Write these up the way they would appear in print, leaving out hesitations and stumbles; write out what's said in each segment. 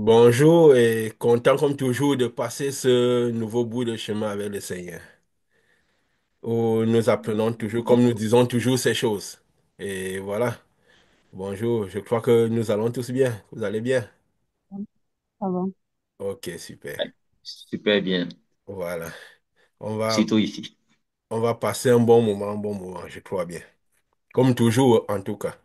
Bonjour et content comme toujours de passer ce nouveau bout de chemin avec le Seigneur, où nous apprenons toujours, comme nous disons toujours ces choses. Et voilà, bonjour, je crois que nous allons tous bien. Vous allez bien? Ça va. Ok, super. Ouais, super bien, Voilà, on va, surtout ici. on va passer un bon moment, je crois bien. Comme toujours, en tout cas.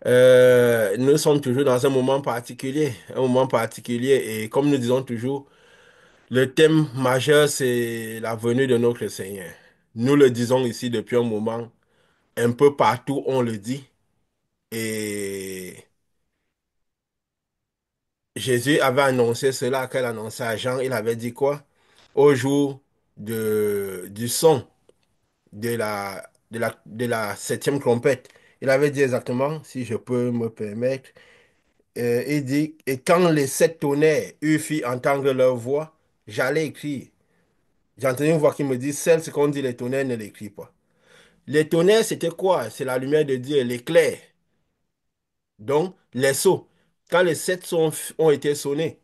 Nous sommes toujours dans un moment particulier, et comme nous disons toujours, le thème majeur, c'est la venue de notre Seigneur. Nous le disons ici depuis un moment, un peu partout on le dit. Et Jésus avait annoncé cela quand il annonçait à Jean, il avait dit quoi? Au jour du son de la septième trompette. Il avait dit exactement, si je peux me permettre, il dit, et quand les sept tonnerres eurent fit entendre leur voix, j'allais écrire. J'ai entendu une voix qui me dit, celle, ce qu'on dit les tonnerres, ne l'écrit pas. Les tonnerres, c'était quoi? C'est la lumière de Dieu, l'éclair. Donc, les sceaux. Quand les sept sons ont été sonnés,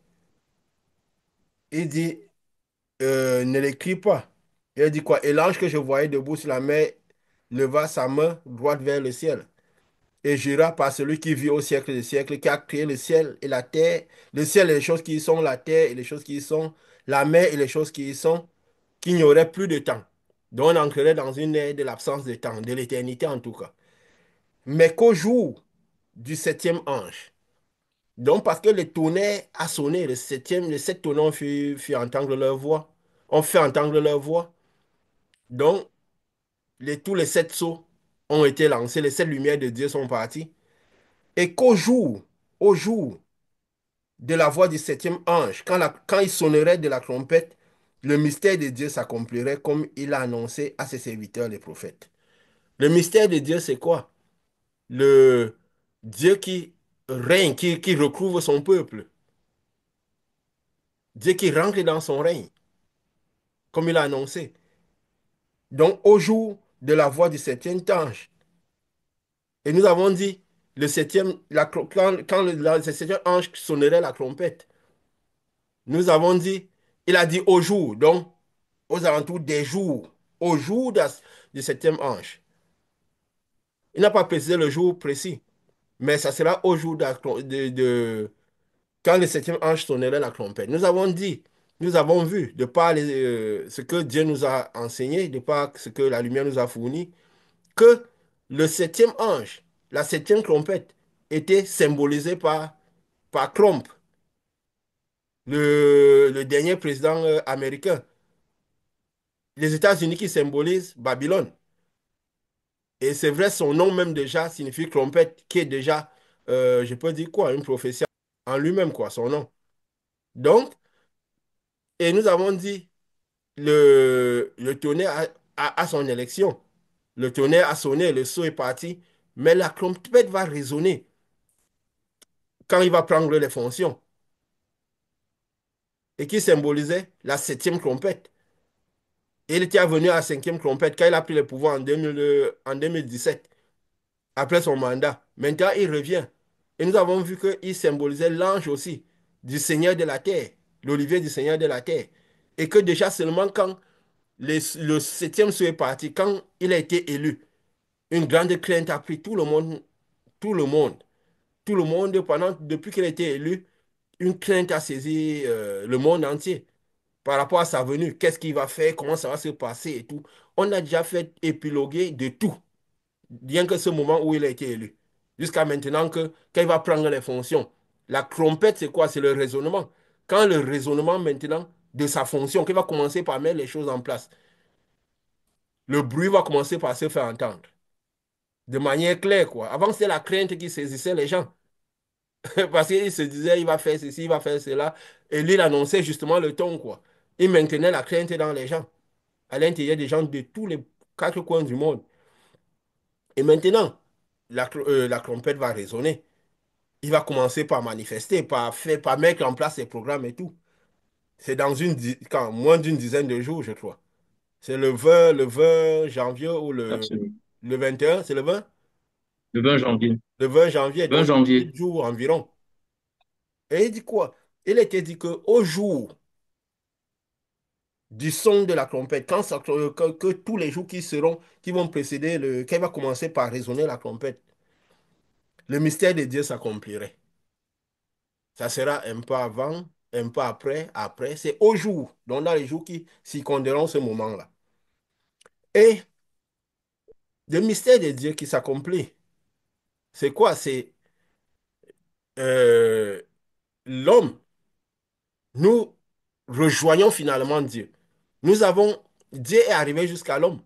il dit, ne l'écris pas. Il dit quoi? Et l'ange que je voyais debout sur la mer leva sa main droite vers le ciel et jura par celui qui vit au siècle des siècles, qui a créé le ciel et la terre, le ciel et les choses qui y sont, la terre et les choses qui y sont, la mer et les choses qui y sont, qu'il n'y aurait plus de temps. Donc, on entrerait dans une ère de l'absence de temps, de l'éternité en tout cas. Mais qu'au jour du septième ange. Donc, parce que le tonnerre a sonné, les sept tonnerres ont fait entendre leur voix, ont fait entendre leur voix. Donc, tous les sept sceaux ont été lancés, les sept lumières de Dieu sont parties. Et au jour de la voix du septième ange, quand il sonnerait de la trompette, le mystère de Dieu s'accomplirait comme il a annoncé à ses serviteurs, les prophètes. Le mystère de Dieu, c'est quoi? Le Dieu qui règne, qui recouvre son peuple. Dieu qui rentre dans son règne, comme il a annoncé. Donc, au jour de la voix du septième ange, et nous avons dit, quand le septième ange sonnerait la trompette, nous avons dit, il a dit au jour, donc aux alentours des jours, au jour du septième ange. Il n'a pas précisé le jour précis, mais ça sera au jour quand le septième ange sonnerait la trompette. Nous avons dit, nous avons vu, de par ce que Dieu nous a enseigné, de par ce que la lumière nous a fourni, que le septième ange, la septième trompette, était symbolisée par Trump, le dernier président américain. Les États-Unis qui symbolisent Babylone. Et c'est vrai, son nom même déjà signifie trompette, qui est déjà, je peux dire quoi, une prophétie en lui-même, quoi, son nom. Donc, et nous avons dit, le tonnerre a son élection. Le tonnerre a sonné, le sceau est parti, mais la trompette va résonner quand il va prendre les fonctions et qui symbolisait la septième trompette. Et il était venu à la cinquième trompette quand il a pris le pouvoir en 2017, après son mandat. Maintenant, il revient. Et nous avons vu qu'il symbolisait l'ange aussi du Seigneur de la terre, l'olivier du Seigneur de la terre. Et que déjà seulement quand le septième sceau est parti, quand il a été élu, une grande crainte a pris tout le monde, tout le monde, tout le monde, depuis qu'il a été élu, une crainte a saisi le monde entier par rapport à sa venue. Qu'est-ce qu'il va faire, comment ça va se passer et tout. On a déjà fait épiloguer de tout, rien que ce moment où il a été élu. Jusqu'à maintenant, quand il va prendre les fonctions. La trompette, c'est quoi? C'est le raisonnement. Quand le raisonnement maintenant de sa fonction, qu'il va commencer par mettre les choses en place, le bruit va commencer par se faire entendre de manière claire, quoi. Avant, c'était la crainte qui saisissait les gens. Parce qu'il se disait, il va faire ceci, il va faire cela. Et lui, il annonçait justement le ton, quoi. Il maintenait la crainte dans les gens, à l'intérieur des gens de tous les quatre coins du monde. Et maintenant, la trompette va résonner. Il va commencer par manifester, par mettre en place ses programmes et tout. C'est dans moins d'une dizaine de jours, je crois. C'est le vingt janvier ou Absolument. le 21, c'est le 20? Le 20 janvier. Le 20 janvier, 20 donc dans janvier. 8 jours environ. Et il dit quoi? Il était dit que au jour du son de la trompette, que tous les jours qui vont précéder qu'elle va commencer par résonner la trompette, le mystère de Dieu s'accomplirait. Ça sera un peu avant, un peu après, après. C'est au jour, donc dans les jours qui s'y compteront ce moment-là. Et le mystère de Dieu qui s'accomplit, c'est quoi? C'est euh, l'homme. Nous rejoignons finalement Dieu. Nous avons, Dieu est arrivé jusqu'à l'homme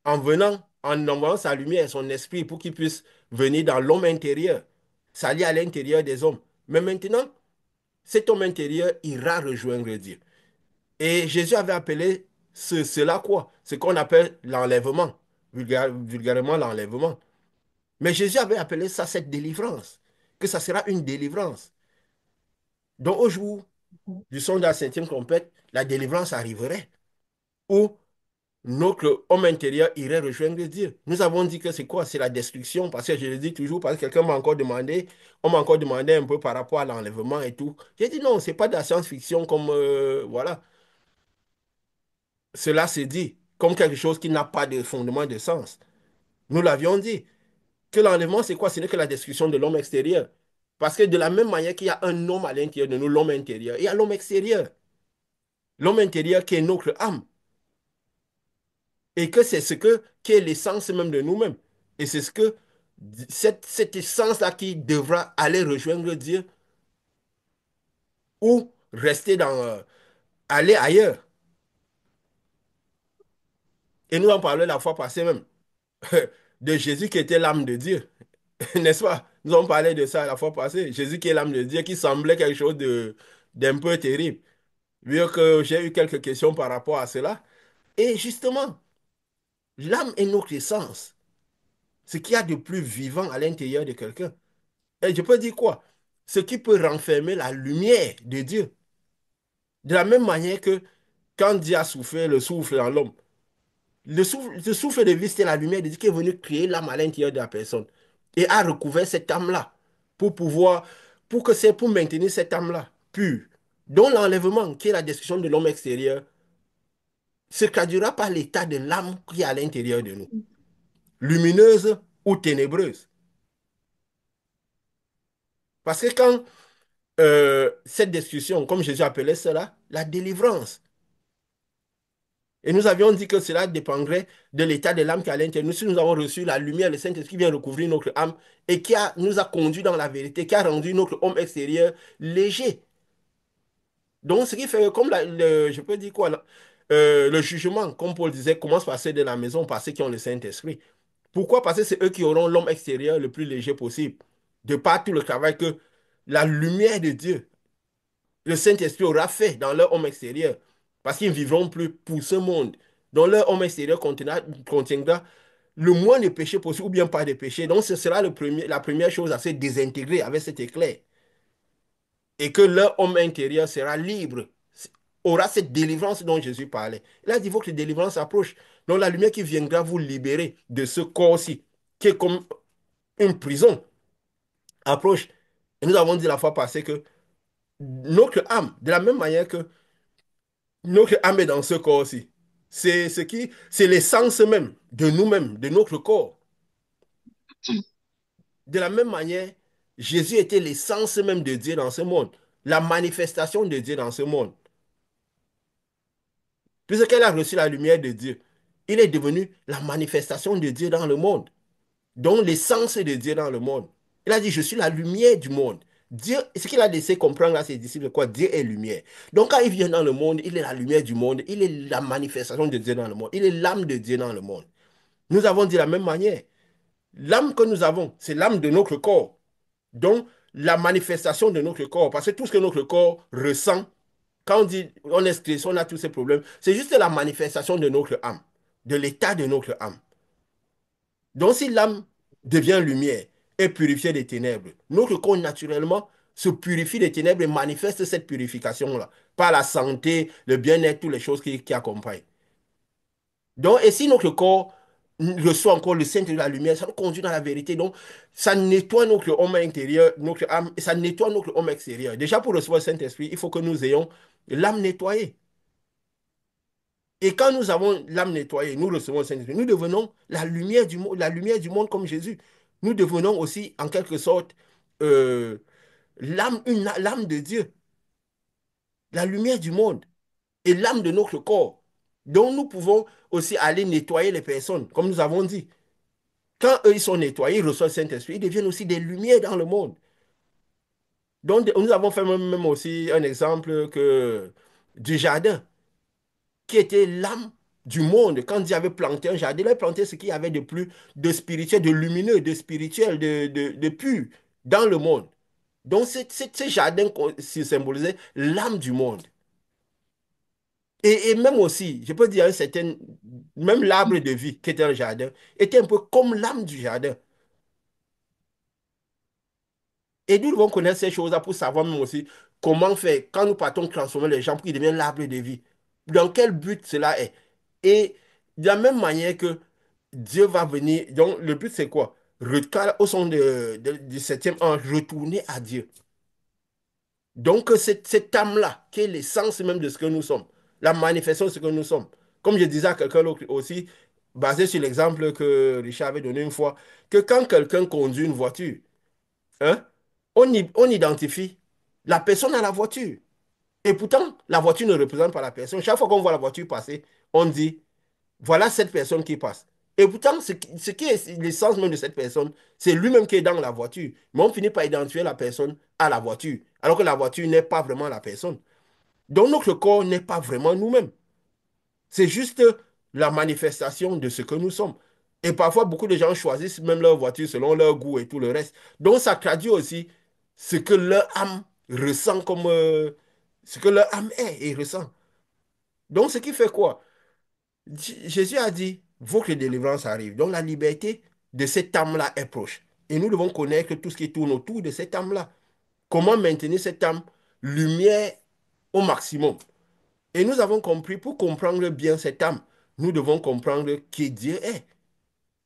en venant, en envoyant sa lumière et son esprit pour qu'il puisse venir dans l'homme intérieur, s'allier à l'intérieur des hommes. Mais maintenant, cet homme intérieur ira rejoindre Dieu. Et Jésus avait appelé cela quoi? Ce qu'on appelle l'enlèvement, vulgairement l'enlèvement. Mais Jésus avait appelé ça cette délivrance, que ça sera une délivrance. Donc au jour du son de la septième trompette, la délivrance arriverait, où notre homme intérieur irait rejoindre Dieu. Nous avons dit que c'est quoi? C'est la destruction, parce que je le dis toujours, parce que quelqu'un m'a encore demandé, on m'a encore demandé un peu par rapport à l'enlèvement et tout. J'ai dit non, c'est pas de la science-fiction comme, voilà, cela se dit comme quelque chose qui n'a pas de fondement de sens. Nous l'avions dit, que l'enlèvement, c'est quoi? Ce n'est que la destruction de l'homme extérieur. Parce que de la même manière qu'il y a un homme à l'intérieur de nous, l'homme intérieur, il y a l'homme extérieur. L'homme intérieur qui est notre âme. Et que c'est ce que, qui est l'essence même de nous-mêmes. Et c'est ce que cette essence-là qui devra aller rejoindre Dieu ou rester aller ailleurs. Et nous en parlons la fois passée même de Jésus qui était l'âme de Dieu. N'est-ce pas? Nous avons parlé de ça la fois passée. Jésus qui est l'âme de Dieu, qui semblait quelque chose d'un peu terrible. Vu que j'ai eu quelques questions par rapport à cela. Et justement, l'âme est notre essence. Ce qu'il y a de plus vivant à l'intérieur de quelqu'un. Et je peux dire quoi? Ce qui peut renfermer la lumière de Dieu. De la même manière que quand Dieu a soufflé le souffle dans l'homme, le souffle de vie, c'était la lumière de Dieu qui est venu créer l'âme à l'intérieur de la personne et a recouvert cette âme-là pour pouvoir, pour maintenir cette âme-là pure. Donc l'enlèvement, qui est la destruction de l'homme extérieur, se traduira par l'état de l'âme qui est à l'intérieur de nous, lumineuse ou ténébreuse. Parce que quand cette destruction, comme Jésus appelait cela, la délivrance, et nous avions dit que cela dépendrait de l'état de l'âme qui est à l'intérieur. Nous, si nous avons reçu la lumière, le Saint-Esprit qui vient recouvrir notre âme et nous a conduits dans la vérité, qui a rendu notre homme extérieur léger. Donc, ce qui fait que, comme je peux dire quoi, là, le jugement, comme Paul disait, commence par ceux de la maison, par ceux qui ont le Saint-Esprit. Pourquoi? Parce que c'est eux qui auront l'homme extérieur le plus léger possible. De par tout le travail que la lumière de Dieu, le Saint-Esprit aura fait dans leur homme extérieur. Parce qu'ils ne vivront plus pour ce monde. Donc leur homme extérieur contiendra le moins de péché possible ou bien pas de péché. Donc ce sera la première chose à se désintégrer avec cet éclair. Et que leur homme intérieur sera libre, aura cette délivrance dont Jésus parlait. Là, il faut que la délivrance approche. Donc la lumière qui viendra vous libérer de ce corps-ci, qui est comme une prison, approche. Et nous avons dit la fois passée que notre âme, de la même manière que notre âme est dans ce corps-ci, c'est l'essence même de nous-mêmes, de notre corps. De la même manière, Jésus était l'essence même de Dieu dans ce monde, la manifestation de Dieu dans ce monde. Puisqu'elle a reçu la lumière de Dieu, il est devenu la manifestation de Dieu dans le monde, donc l'essence de Dieu dans le monde. Il a dit, je suis la lumière du monde. Dieu, ce qu'il a laissé comprendre à ses disciples, quoi, Dieu est lumière. Donc quand il vient dans le monde, il est la lumière du monde, il est la manifestation de Dieu dans le monde, il est l'âme de Dieu dans le monde. Nous avons dit de la même manière. L'âme que nous avons, c'est l'âme de notre corps. Donc, la manifestation de notre corps, parce que tout ce que notre corps ressent, quand on dit on est stressé, on a tous ces problèmes, c'est juste la manifestation de notre âme, de l'état de notre âme. Donc, si l'âme devient lumière et purifiée des ténèbres, notre corps naturellement se purifie des ténèbres et manifeste cette purification-là par la santé, le bien-être, toutes les choses qui accompagnent. Donc, et si notre corps reçoit encore le Saint de la lumière, ça nous conduit dans la vérité. Donc, ça nettoie notre homme intérieur, notre âme, et ça nettoie notre homme extérieur. Déjà, pour recevoir le Saint-Esprit, il faut que nous ayons l'âme nettoyée. Et quand nous avons l'âme nettoyée, nous recevons le Saint-Esprit, nous devenons la lumière du monde comme Jésus. Nous devenons aussi, en quelque sorte, euh, l'âme de Dieu, la lumière du monde et l'âme de notre corps. Donc, nous pouvons aussi aller nettoyer les personnes, comme nous avons dit. Quand eux, ils sont nettoyés, ils reçoivent le Saint-Esprit, ils deviennent aussi des lumières dans le monde. Donc, nous avons fait même aussi un exemple du jardin, qui était l'âme du monde. Quand Dieu avait planté un jardin, il a planté ce qu'il y avait de plus de spirituel, de lumineux, de spirituel, de pur dans le monde. Donc, ce jardin symbolisait l'âme du monde. Et même aussi, je peux dire un certain, même l'arbre de vie qui était un jardin, était un peu comme l'âme du jardin. Et nous devons connaître ces choses-là pour savoir même aussi comment faire quand nous partons transformer les gens pour qu'ils deviennent l'arbre de vie. Dans quel but cela est? Et de la même manière que Dieu va venir, donc le but c'est quoi? Au son du septième ange, retourner à Dieu. Donc cette âme-là, qui est l'essence même de ce que nous sommes, la manifestation de ce que nous sommes. Comme je disais à quelqu'un d'autre aussi, basé sur l'exemple que Richard avait donné une fois, que quand quelqu'un conduit une voiture, hein, on identifie la personne à la voiture. Et pourtant, la voiture ne représente pas la personne. Chaque fois qu'on voit la voiture passer, on dit, voilà cette personne qui passe. Et pourtant, ce qui est l'essence même de cette personne, c'est lui-même qui est dans la voiture. Mais on finit par identifier la personne à la voiture, alors que la voiture n'est pas vraiment la personne. Donc notre corps n'est pas vraiment nous-mêmes. C'est juste la manifestation de ce que nous sommes. Et parfois, beaucoup de gens choisissent même leur voiture selon leur goût et tout le reste. Donc, ça traduit aussi ce que leur âme ressent comme ce que leur âme est et ressent. Donc, ce qui fait quoi? Jésus a dit, votre délivrance arrive. Donc, la liberté de cette âme-là est proche. Et nous devons connaître tout ce qui tourne autour de cette âme-là. Comment maintenir cette âme lumière au maximum. Et nous avons compris, pour comprendre bien cette âme, nous devons comprendre qui Dieu est,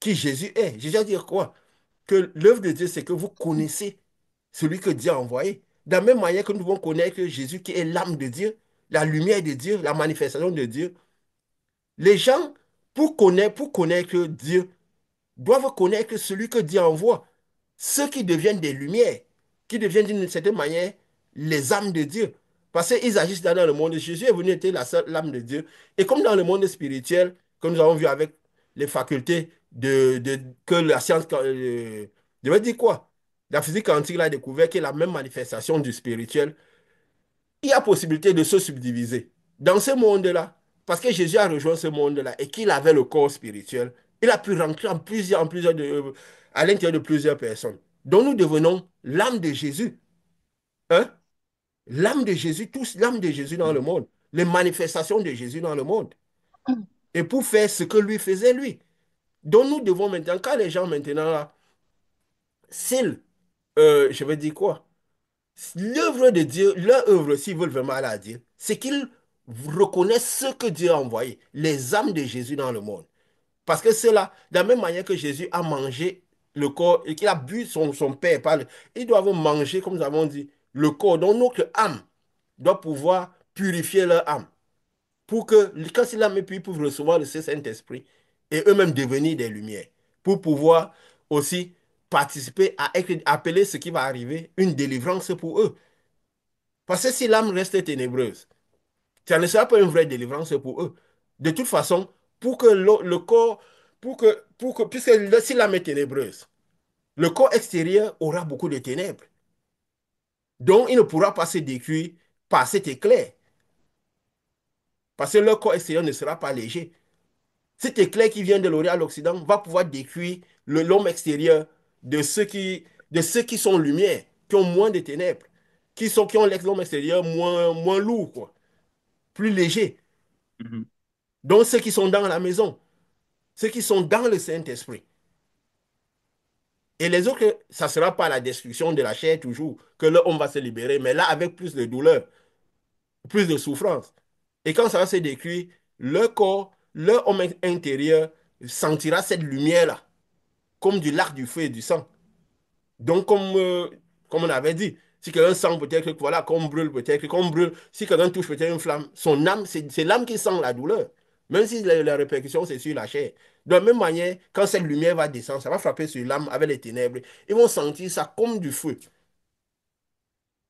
qui Jésus est. Jésus a dit quoi? Que l'œuvre de Dieu, c'est que vous connaissez celui que Dieu a envoyé. De la même manière que nous devons connaître Jésus qui est l'âme de Dieu, la lumière de Dieu, la manifestation de Dieu. Les gens, pour connaître Dieu, doivent connaître celui que Dieu envoie. Ceux qui deviennent des lumières, qui deviennent d'une certaine manière les âmes de Dieu. Parce qu'ils agissent dans le monde. Jésus est venu être la seule âme de Dieu. Et comme dans le monde spirituel, comme nous avons vu avec les facultés que la science, je veux dire quoi? La physique quantique a découvert que la même manifestation du spirituel, il y a possibilité de se subdiviser. Dans ce monde-là, parce que Jésus a rejoint ce monde-là et qu'il avait le corps spirituel, il a pu rentrer à l'intérieur de plusieurs personnes. Donc nous devenons l'âme de Jésus. Hein? L'âme de Jésus, tous l'âme de Jésus dans le monde. Les manifestations de Jésus dans le monde. Et pour faire ce que lui faisait lui. Donc nous devons maintenant, quand les gens maintenant, là, s'ils, je vais dire quoi? L'œuvre de Dieu, leur œuvre, s'ils veulent vraiment aller à Dieu, c'est qu'ils reconnaissent ce que Dieu a envoyé, les âmes de Jésus dans le monde. Parce que c'est là, de la même manière que Jésus a mangé le corps et qu'il a bu son Père, ils doivent manger, comme nous avons dit, le corps. Donc notre âme doit pouvoir purifier leur âme. Pour que, quand c'est l'âme puis pour recevoir le Saint-Esprit et eux-mêmes devenir des lumières. Pour pouvoir aussi participer à appeler ce qui va arriver, une délivrance pour eux. Parce que si l'âme reste ténébreuse, ça ne sera pas une vraie délivrance pour eux. De toute façon, pour que le corps, puisque si l'âme est ténébreuse, le corps extérieur aura beaucoup de ténèbres. Donc, il ne pourra pas se détruire par cet éclair. Parce que le corps extérieur ne sera pas léger. Cet éclair qui vient de l'Orient à l'Occident va pouvoir détruire l'homme extérieur de ceux qui sont lumière, qui ont moins de ténèbres, qui ont l'homme extérieur moins lourd, quoi, plus léger. Mhm. Donc, ceux qui sont dans la maison, ceux qui sont dans le Saint-Esprit. Et les autres, ça ne sera pas la destruction de la chair toujours, que l'homme va se libérer, mais là, avec plus de douleur, plus de souffrance. Et quand ça va se détruire, leur corps, leur homme intérieur sentira cette lumière-là, comme du lac, du feu et du sang. Donc, comme on avait dit, si quelqu'un sent peut-être que voilà, qu'on brûle, peut-être qu'on brûle, si quelqu'un touche peut-être une flamme, son âme, c'est l'âme qui sent la douleur. Même si la répercussion, c'est sur la chair. De la même manière, quand cette lumière va descendre, ça va frapper sur l'âme avec les ténèbres. Ils vont sentir ça comme du feu.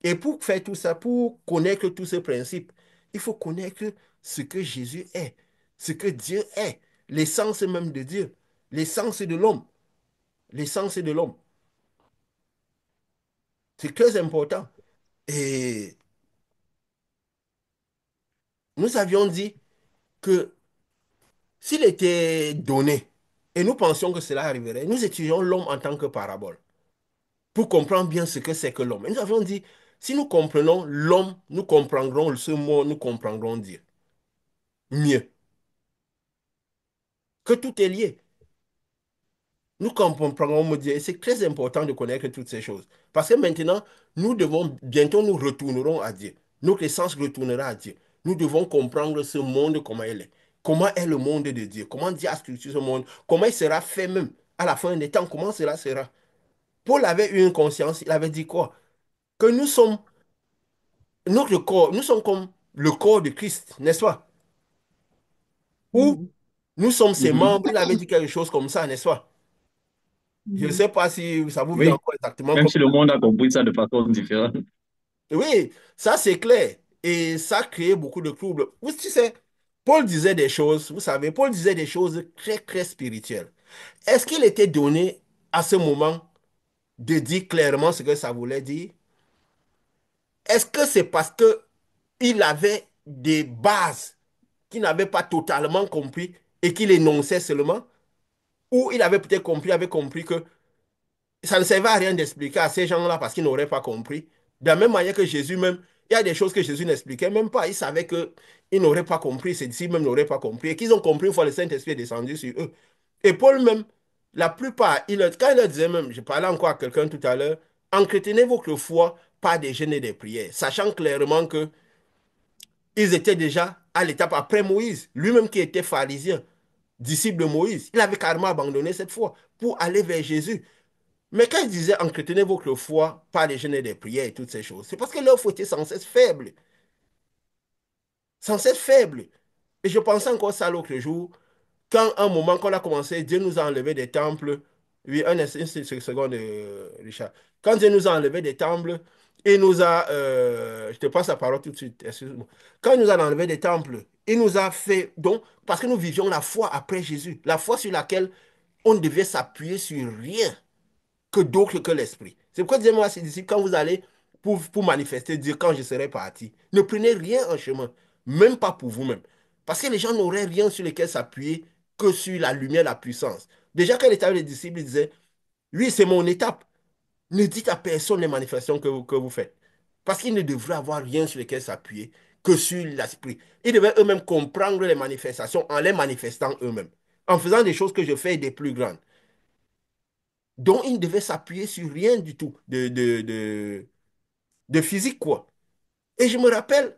Et pour faire tout ça, pour connaître tous ces principes, il faut connaître ce que Jésus est, ce que Dieu est, l'essence même de Dieu, l'essence de l'homme, l'essence de l'homme. C'est très important. Et nous avions dit que s'il était donné, et nous pensions que cela arriverait, nous étudions l'homme en tant que parabole, pour comprendre bien ce que c'est que l'homme. Et nous avions dit, si nous comprenons l'homme, nous comprendrons ce mot, nous comprendrons Dieu mieux, que tout est lié. Nous comprenons Dieu. Et c'est très important de connaître toutes ces choses. Parce que maintenant, bientôt nous retournerons à Dieu. Notre essence retournera à Dieu. Nous devons comprendre ce monde, comment il est. Comment est le monde de Dieu? Comment Dieu a structuré ce monde? Comment il sera fait même à la fin des temps? Comment cela sera? Paul avait eu une conscience. Il avait dit quoi? Que nous sommes, notre corps, nous sommes comme le corps de Christ, n'est-ce pas? Ou Mhm. nous sommes ses Mhm. membres. Il avait dit quelque chose comme ça, n'est-ce pas? Je ne Mhm. sais pas si ça vous vient Oui, encore exactement même comme. si le monde a compris ça de façon différente. Oui, ça c'est clair. Et ça a créé beaucoup de troubles. Vous, tu sais, Paul disait des choses, vous savez, Paul disait des choses très, très spirituelles. Est-ce qu'il était donné à ce moment de dire clairement ce que ça voulait dire? Est-ce que c'est parce que il avait des bases qu'il n'avait pas totalement compris et qu'il énonçait seulement? Ou il avait peut-être compris, avait compris que ça ne servait à rien d'expliquer à ces gens-là parce qu'ils n'auraient pas compris. De la même manière que Jésus même, il y a des choses que Jésus n'expliquait même pas. Il savait qu'ils n'auraient pas compris, ses disciples même n'auraient pas compris. Et qu'ils ont compris une fois le Saint-Esprit est descendu sur eux. Et Paul même, la plupart, quand il leur disait même, je parlais encore à quelqu'un tout à l'heure, entretenez votre foi par des jeûnes et des prières, sachant clairement que ils étaient déjà à l'étape après Moïse, lui-même qui était pharisien, disciple de Moïse. Il avait carrément abandonné cette foi pour aller vers Jésus. Mais quand ils disaient entretenez votre foi par les jeûnes et des prières et toutes ces choses, c'est parce que leur foi était sans cesse faible. Sans cesse faible. Et je pensais encore ça l'autre jour, quand un moment qu'on a commencé, Dieu nous a enlevé des temples. Oui, une seconde, Richard. Quand Dieu nous a enlevé des temples, il nous a. Je te passe la parole tout de suite, excuse-moi. Quand il nous a enlevé des temples, il nous a fait. Donc, parce que nous vivions la foi après Jésus, la foi sur laquelle on devait s'appuyer sur rien que d'autre que l'esprit. C'est pourquoi disais-moi à ses disciples, quand vous allez pour manifester, dire quand je serai parti, ne prenez rien en chemin, même pas pour vous-même. Parce que les gens n'auraient rien sur lequel s'appuyer que sur la lumière, la puissance. Déjà, quand il était avec les disciples, il disait, oui, c'est mon étape. Ne dites à personne les manifestations que vous faites. Parce qu'ils ne devraient avoir rien sur lequel s'appuyer que sur l'esprit. Ils devaient eux-mêmes comprendre les manifestations en les manifestant eux-mêmes. En faisant des choses que je fais des plus grandes. Donc, il ne devait s'appuyer sur rien du tout de physique, quoi. Et je me rappelle,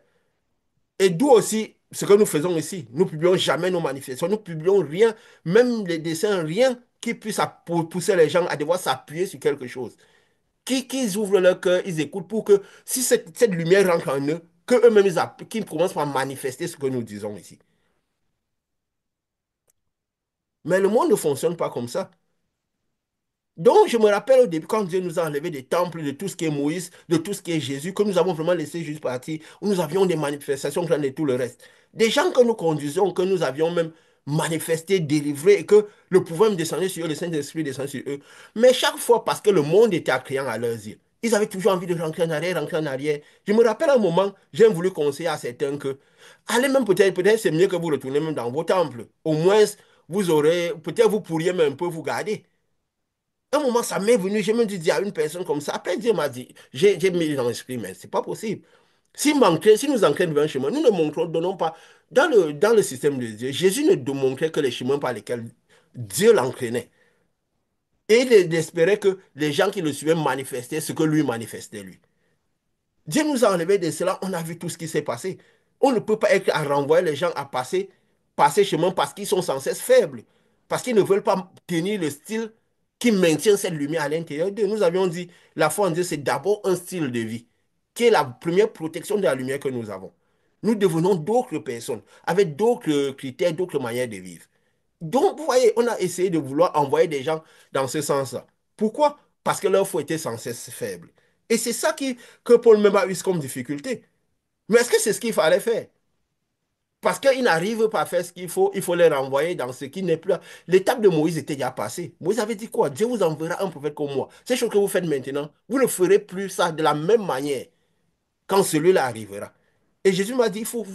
et d'où aussi ce que nous faisons ici. Nous ne publions jamais nos manifestations, nous ne publions rien, même les dessins, rien qui puisse pousser les gens à devoir s'appuyer sur quelque chose. Qu'ils ouvrent leur cœur, ils écoutent pour que si cette lumière rentre en eux, qu'eux-mêmes, qu'ils commencent par manifester ce que nous disons ici. Mais le monde ne fonctionne pas comme ça. Donc, je me rappelle au début, quand Dieu nous a enlevé des temples, de tout ce qui est Moïse, de tout ce qui est Jésus, que nous avons vraiment laissé juste partir, où nous avions des manifestations grandes et tout le reste. Des gens que nous conduisions, que nous avions même manifesté, délivré, et que le pouvoir me descendait sur eux, le Saint-Esprit descendait sur eux. Mais chaque fois, parce que le monde était attrayant à leurs yeux, ils avaient toujours envie de rentrer en arrière, rentrer en arrière. Je me rappelle un moment, j'ai voulu conseiller à certains que, allez même peut-être c'est mieux que vous retournez même dans vos temples. Au moins, vous aurez, peut-être vous pourriez même un peu vous garder. Un moment, ça m'est venu, j'ai même dû dire à une personne comme ça. Après, Dieu m'a dit, j'ai mis dans l'esprit, mais c'est pas possible. Si nous ancrons vers un chemin, nous ne montrons, donnons pas. Dans le système de Dieu, Jésus ne montrait que les chemins par lesquels Dieu l'entraînait. Et il espérait que les gens qui le suivaient manifestaient ce que lui manifestait, lui. Dieu nous a enlevé de cela, on a vu tout ce qui s'est passé. On ne peut pas être à renvoyer les gens à passer chemin parce qu'ils sont sans cesse faibles. parce qu'ils ne veulent pas tenir le style qui maintient cette lumière à l'intérieur d'eux. Nous avions dit, la foi en Dieu, c'est d'abord un style de vie, qui est la première protection de la lumière que nous avons. Nous devenons d'autres personnes, avec d'autres critères, d'autres manières de vivre. Donc, vous voyez, on a essayé de vouloir envoyer des gens dans ce sens-là. Pourquoi? Parce que leur foi était sans cesse faible. Et c'est ça que Paul même a eu comme difficulté. Mais est-ce que c'est ce qu'il fallait faire? Parce qu'ils n'arrivent pas à faire ce il faut les renvoyer dans ce qui n'est plus. L'étape de Moïse était déjà passée. Moïse avait dit quoi? Dieu vous enverra un prophète comme moi. Ces choses que vous faites maintenant, vous ne ferez plus ça de la même manière quand celui-là arrivera. Et Jésus m'a dit, il faut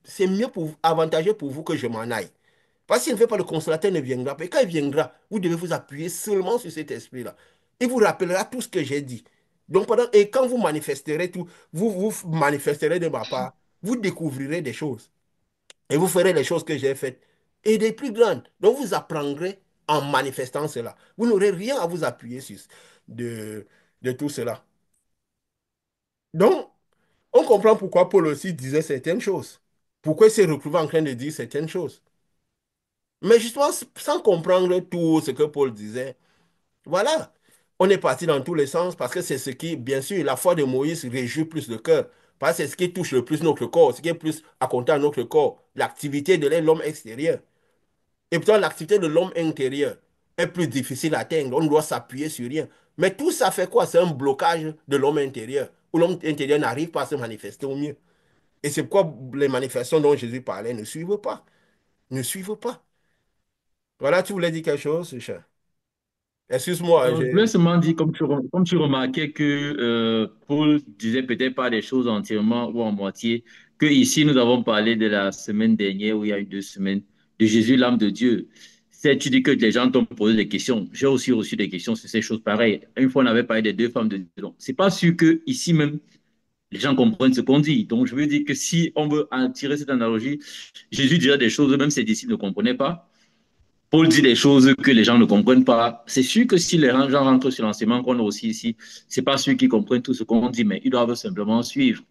c'est mieux avantageux pour vous que je m'en aille. Parce que s'il ne fait pas, le consolateur ne viendra pas. Et quand il viendra, vous devez vous appuyer seulement sur cet esprit-là. Il vous rappellera tout ce que j'ai dit. Donc, et quand vous manifesterez tout, vous manifesterez de ma part, vous découvrirez des choses. Et vous ferez les choses que j'ai faites. Et des plus grandes. Donc, vous apprendrez en manifestant cela. Vous n'aurez rien à vous appuyer sur de, de tout cela. Donc, on comprend pourquoi Paul aussi disait certaines choses. Pourquoi il s'est retrouvé en train de dire certaines choses. Mais justement, sans comprendre tout ce que Paul disait, voilà, on est parti dans tous les sens parce que c'est ce qui, bien sûr, la foi de Moïse réjouit plus le cœur. Parce que c'est ce qui touche le plus notre corps, ce qui est plus à compter à notre corps, l'activité de l'homme extérieur. Et pourtant, l'activité de l'homme intérieur est plus difficile à atteindre. On doit s'appuyer sur rien. Mais tout ça fait quoi? C'est un blocage de l'homme intérieur, où l'homme intérieur n'arrive pas à se manifester au mieux. Et c'est pourquoi les manifestations dont Jésus parlait ne suivent pas. Ne suivent pas. Voilà, tu voulais dire quelque chose, cher. Excuse-moi, Je voulais seulement dire, comme tu remarquais que Paul disait peut-être pas des choses entièrement ou en moitié, que ici nous avons parlé de la semaine dernière, où il y a eu 2 semaines, de Jésus, l'âme de Dieu. C'est, tu dis que les gens t'ont posé des questions. J'ai aussi reçu des questions sur ces choses pareilles. Une fois, on avait parlé des deux femmes de Dieu. Donc, c'est pas sûr que ici même, les gens comprennent ce qu'on dit. Donc, je veux dire que si on veut en tirer cette analogie, Jésus dirait des choses, même ses disciples ne comprenaient pas. Paul dit des choses que les gens ne comprennent pas. C'est sûr que si les gens rentrent sur l'enseignement qu'on a aussi ici, c'est pas ceux qui comprennent tout ce qu'on dit, mais ils doivent simplement suivre.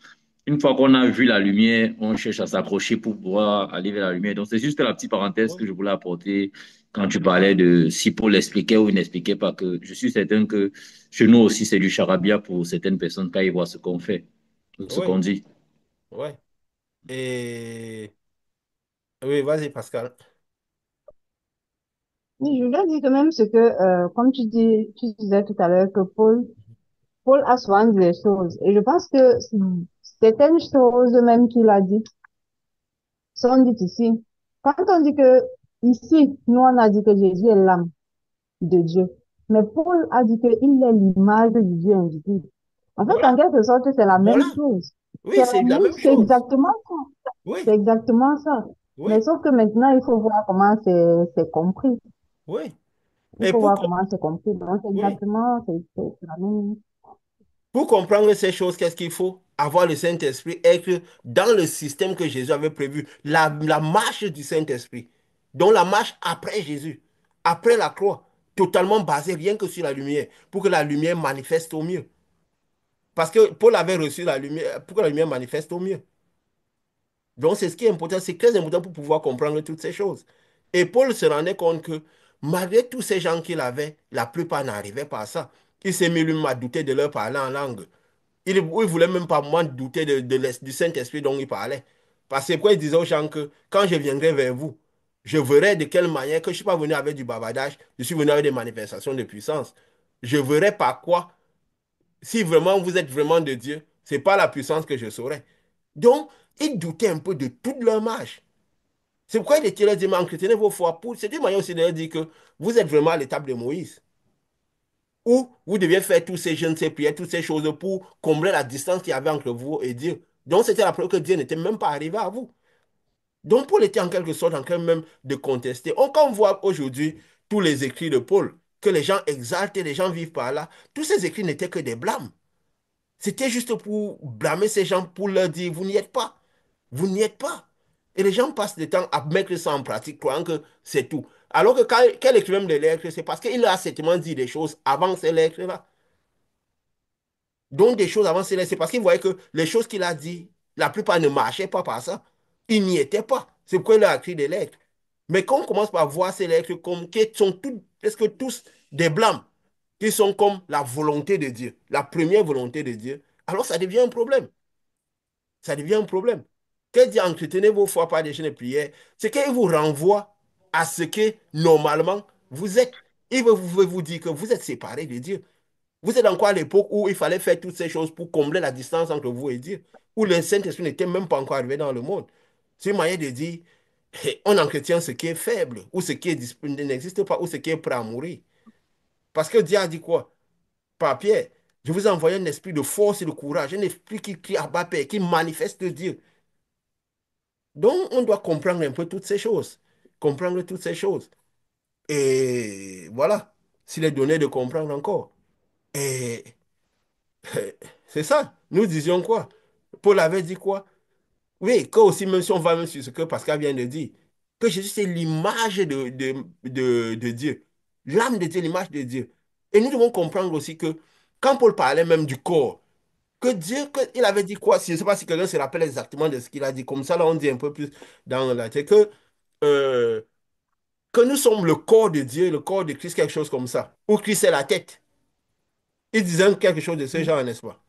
Une fois qu'on a vu la lumière, on cherche à s'accrocher pour pouvoir aller vers la lumière. Donc, c'est juste la petite parenthèse oui, que je voulais apporter quand tu parlais de si Paul expliquait ou il n'expliquait pas, que je suis certain que chez nous aussi, c'est du charabia pour certaines personnes quand ils voient ce qu'on fait, ce oui, qu'on dit. oui. Et oui, vas-y, Pascal. Oui, je voulais dire quand même ce que, comme tu disais tout à l'heure que Paul a souvent dit des choses. Et je pense que certaines choses même qu'il a dites sont dites ici. Quand on dit que ici, nous on a dit que Jésus est l'âme de Dieu. Mais Paul a dit qu'il est l'image du Dieu invisible. En fait, en Voilà, quelque sorte, c'est la même voilà. chose. Oui, c'est la même C'est chose. exactement ça. C'est Oui, exactement ça. Mais oui, sauf que maintenant, il faut voir comment c'est compris. oui. Il Et faut voir comment c'est compris. Donc, c'est oui, exactement, c'est la même. pour comprendre ces choses, qu'est-ce qu'il faut? Avoir le Saint-Esprit, être dans le système que Jésus avait prévu, la marche du Saint-Esprit. Donc la marche après Jésus, après la croix, totalement basée rien que sur la lumière, pour que la lumière manifeste au mieux. Parce que Paul avait reçu la lumière, pour que la lumière manifeste au mieux. Donc c'est ce qui est important, c'est très important pour pouvoir comprendre toutes ces choses. Et Paul se rendait compte que malgré tous ces gens qu'il avait, la plupart n'arrivaient pas à ça. Il s'est mis lui-même à douter de leur parler en langue. Il ne voulait même pas moins douter du Saint-Esprit dont il parlait. Parce que quoi il disait aux gens que quand je viendrai vers vous, je verrai de quelle manière que je ne suis pas venu avec du bavardage, je suis venu avec des manifestations de puissance. Je verrai par quoi, si vraiment vous êtes vraiment de Dieu, ce n'est pas la puissance que je saurai. Donc, il doutait un peu de toute leur marche. C'est pourquoi il était là dit, mais entretenez vos foi. C'était une manière aussi de leur dire que vous êtes vraiment à l'étape de Moïse. Où vous deviez faire tous ces jeûnes, ces prières, toutes ces choses pour combler la distance qu'il y avait entre vous et Dieu. Donc, c'était la preuve que Dieu n'était même pas arrivé à vous. Donc, Paul était en quelque sorte en train même de contester. Quand on voit aujourd'hui tous les écrits de Paul, que les gens exaltent et les gens vivent par là, tous ces écrits n'étaient que des blâmes. C'était juste pour blâmer ces gens, pour leur dire, vous n'y êtes pas. Vous n'y êtes pas. Et les gens passent le temps à mettre ça en pratique, croyant que c'est tout. Alors que quand quel écrivain des lettres, c'est parce qu'il a certainement dit des choses avant ces lettres-là. Donc des choses avant ces lettres, c'est parce qu'il voyait que les choses qu'il a dit, la plupart ne marchaient pas par ça. Il n'y était pas. C'est pourquoi il a écrit des lettres. Mais quand on commence par voir ces lettres comme qui sont presque tous des blancs, qui sont comme la volonté de Dieu, la première volonté de Dieu, alors ça devient un problème. Ça devient un problème. Quand Dieu entretenez vos foi par des chaînes de prière, c'est qu'il vous renvoie à ce que normalement vous êtes. Il veut vous dire que vous êtes séparés de Dieu. Vous êtes encore à l'époque où il fallait faire toutes ces choses pour combler la distance entre vous et Dieu, où le Saint-Esprit n'était même pas encore arrivé dans le monde. C'est une manière de dire, on entretient ce qui est faible, ou ce qui est n'existe pas, ou ce qui est prêt à mourir. Parce que Dieu a dit quoi? Par Pierre, je vous ai envoyé un esprit de force et de courage, un esprit qui crie à bas Père, qui manifeste Dieu. Donc, on doit comprendre un peu toutes ces choses. Comprendre toutes ces choses. Et voilà, s'il est donné de comprendre encore. Et c'est ça. Nous disions quoi? Paul avait dit quoi? Oui, que aussi, même si on va même sur ce que Pascal vient de dire, que Jésus, c'est l'image de Dieu. L'âme de Dieu, l'image de Dieu. Et nous devons comprendre aussi que quand Paul parlait même du corps, que Dieu, il avait dit quoi? Je ne sais pas si quelqu'un se rappelle exactement de ce qu'il a dit. Comme ça, là, on dit un peu plus dans la tête euh, que nous sommes le corps de Dieu, le corps de Christ, quelque chose comme ça. Ou Christ est la tête. Il disait quelque chose de ce genre, n'est-ce pas?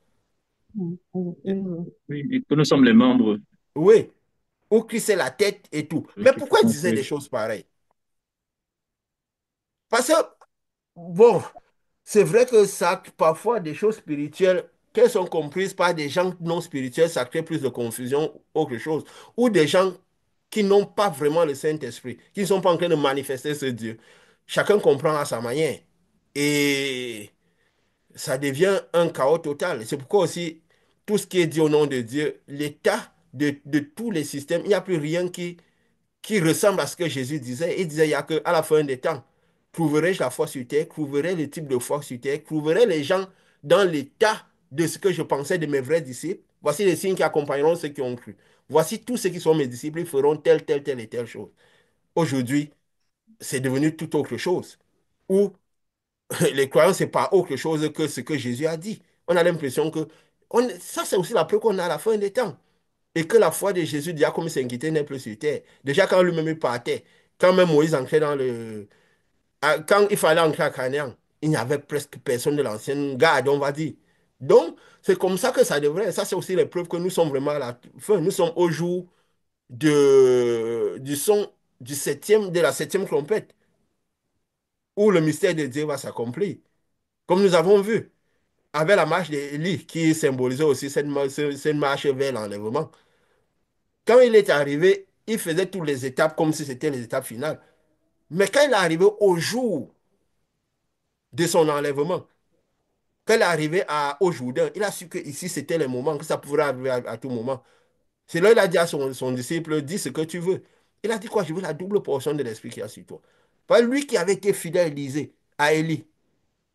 Oui, et que nous sommes les membres. Oui. Ou Christ est la tête et tout. Mais pourquoi il disait des Oui. choses pareilles? Parce que, bon, c'est vrai que ça, parfois, des choses spirituelles, qu'elles sont comprises par des gens non spirituels, ça crée plus de confusion, autre chose. Ou des gens qui n'ont pas vraiment le Saint-Esprit, qui ne sont pas en train de manifester ce Dieu. Chacun comprend à sa manière. Et ça devient un chaos total. C'est pourquoi aussi, tout ce qui est dit au nom de Dieu, l'état de tous les systèmes, il n'y a plus rien qui ressemble à ce que Jésus disait. Il disait, il n'y a qu'à la fin des temps, trouverai-je la foi sur terre, trouverai le type de foi sur terre, trouverai les gens dans l'état de ce que je pensais de mes vrais disciples. Voici les signes qui accompagneront ceux qui ont cru. Voici tous ceux qui sont mes disciples, ils feront telle et telle chose. Aujourd'hui, c'est devenu tout autre chose. Où les croyants, c'est pas autre chose que ce que Jésus a dit. On a l'impression que ça, c'est aussi la preuve qu'on a à la fin des temps. Et que la foi de Jésus, déjà comme s'inquiétait, n'est plus sur terre. Déjà, quand lui-même il partait, quand même Moïse entrait dans le. Quand il fallait entrer à Canaan, il n'y avait presque personne de l'ancienne garde, on va dire. Donc, c'est comme ça que ça devrait. Ça, c'est aussi les preuves que nous sommes vraiment à la fin. Nous sommes au jour du son de la septième trompette, où le mystère de Dieu va s'accomplir. Comme nous avons vu, avec la marche d'Élie, qui symbolisait aussi cette marche vers l'enlèvement. Quand il est arrivé, il faisait toutes les étapes comme si c'était les étapes finales. Mais quand il est arrivé au jour de son enlèvement, quand il est arrivé au Jourdain, il a su que ici c'était le moment, que ça pourrait arriver à tout moment. C'est là qu'il a dit à son disciple, dis ce que tu veux. Il a dit quoi? Je veux la double portion de l'esprit qui a sur toi. Pas lui qui avait été fidèle à Élisée, à Élie.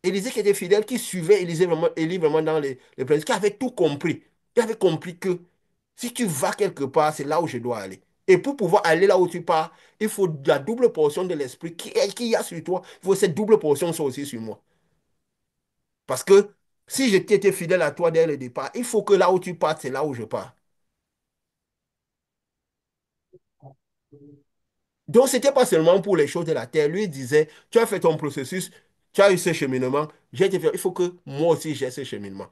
Élisée qui était fidèle, qui suivait Élie vraiment dans les principes, qui avait tout compris. Il avait compris que si tu vas quelque part, c'est là où je dois aller. Et pour pouvoir aller là où tu pars, il faut la double portion de l'esprit qui y a sur toi. Il faut cette double portion soit aussi sur moi. Parce que si j'étais été fidèle à toi dès le départ, il faut que là où tu pars, c'est là où je pars. Donc, ce n'était pas seulement pour les choses de la terre. Lui il disait, tu as fait ton processus, tu as eu ce cheminement, j'ai été fait. Il faut que moi aussi j'ai ce cheminement.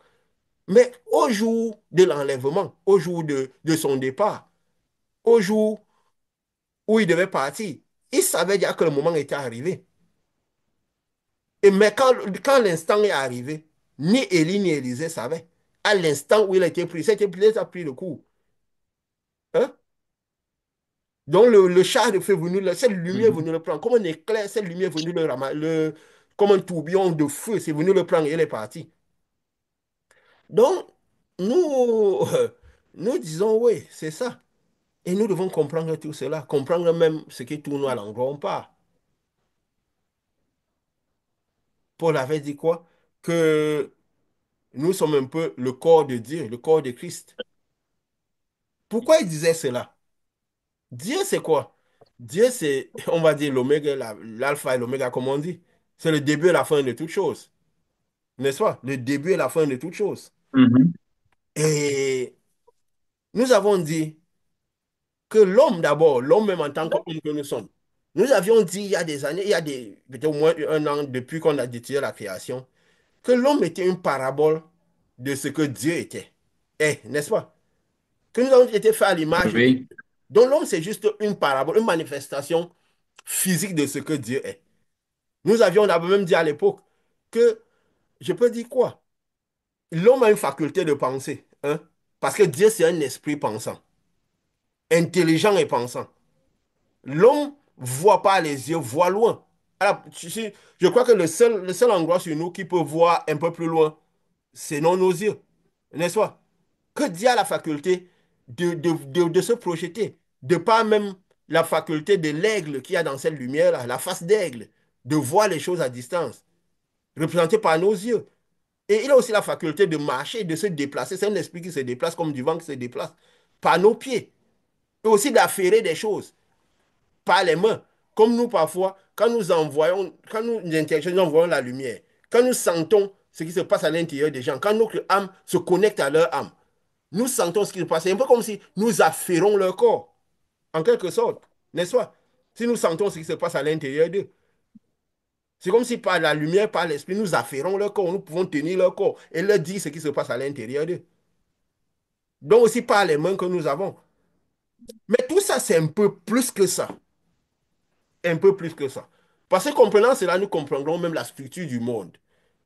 Mais au jour de l'enlèvement, au jour de son départ, au jour où il devait partir, il savait déjà que le moment était arrivé. Mais quand l'instant est arrivé, ni Élie ni Élisée savaient. À l'instant où il a été pris, il a pris le coup. Hein? Donc le char de feu est venu, cette lumière est Mhm. venue le prendre. Comme un éclair, cette lumière est venue comme un tourbillon de feu, c'est venu le prendre et il est parti. Donc, nous, nous disons, oui, c'est ça. Et nous devons comprendre tout cela, comprendre même ce qui tourne à l'endroit où on part. Paul avait dit quoi? Que nous sommes un peu le corps de Dieu, le corps de Christ. Pourquoi il disait cela? Dieu, c'est quoi? Dieu, c'est, on va dire, l'oméga, l'alpha et l'oméga, comme on dit. C'est le début et la fin de toutes choses. N'est-ce pas? Le début et la fin de toutes choses. Mhm. Et nous avons dit que l'homme, d'abord, l'homme même en tant qu'homme que nous sommes, Nous avions dit il y a des années, il y a peut-être au moins un an depuis qu'on a étudié la création, que l'homme était une parabole de ce que Dieu était. N'est-ce pas? Que nous avons été faits à l'image de Dieu. Oui, Donc l'homme, c'est juste une parabole, une manifestation physique de ce que Dieu est. On avait même dit à l'époque que, je peux dire quoi? L'homme a une faculté de penser, hein? Parce que Dieu, c'est un esprit pensant, intelligent et pensant. L'homme voit pas les yeux, voit loin. Alors, je crois que le seul endroit sur nous qui peut voir un peu plus loin, c'est non nos yeux, n'est-ce pas? Que Dieu a la faculté de se projeter, de pas même la faculté de l'aigle qu'il y a dans cette lumière-là, la face d'aigle, de voir les choses à distance, représentées par nos yeux. Et il a aussi la faculté de marcher, de se déplacer. C'est un esprit qui se déplace comme du vent qui se déplace par nos pieds. Et aussi d'affairer des choses par les mains. Comme nous, parfois, quand nous interagissons, nous envoyons la lumière. Quand nous sentons ce qui se passe à l'intérieur des gens, quand notre âme se connecte à leur âme, nous sentons ce qui se passe. C'est un peu comme si nous affairons leur corps, en quelque sorte, n'est-ce pas? Si nous sentons ce qui se passe à l'intérieur d'eux. C'est comme si par la lumière, par l'esprit, nous affairons leur corps, nous pouvons tenir leur corps et leur dire ce qui se passe à l'intérieur d'eux. Donc aussi par les mains que nous avons. Mais tout ça, c'est un peu plus que ça. Un peu plus que ça. Parce que comprenant cela, nous comprendrons même la structure du monde,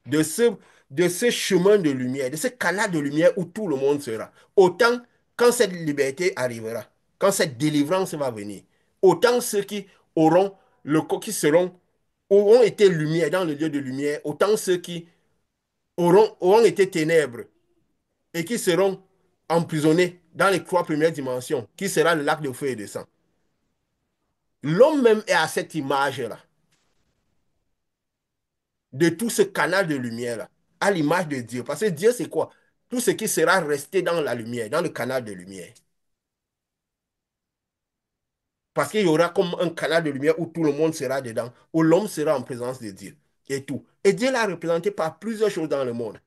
de ce, de ce chemin de lumière, de ce canal de lumière où tout le monde sera. Autant quand cette liberté arrivera, quand cette délivrance va venir, autant ceux qui auront qui seront, auront été lumière dans le lieu de lumière, autant ceux qui auront été ténèbres et qui seront emprisonnés dans les trois premières dimensions, qui sera le lac de feu et de sang. L'homme même est à cette image-là, de tout ce canal de lumière-là, à l'image de Dieu. Parce que Dieu, c'est quoi? Tout ce qui sera resté dans la lumière, dans le canal de lumière. Parce qu'il y aura comme un canal de lumière où tout le monde sera dedans, où l'homme sera en présence de Dieu et tout. Et Dieu l'a représenté par plusieurs choses dans le monde.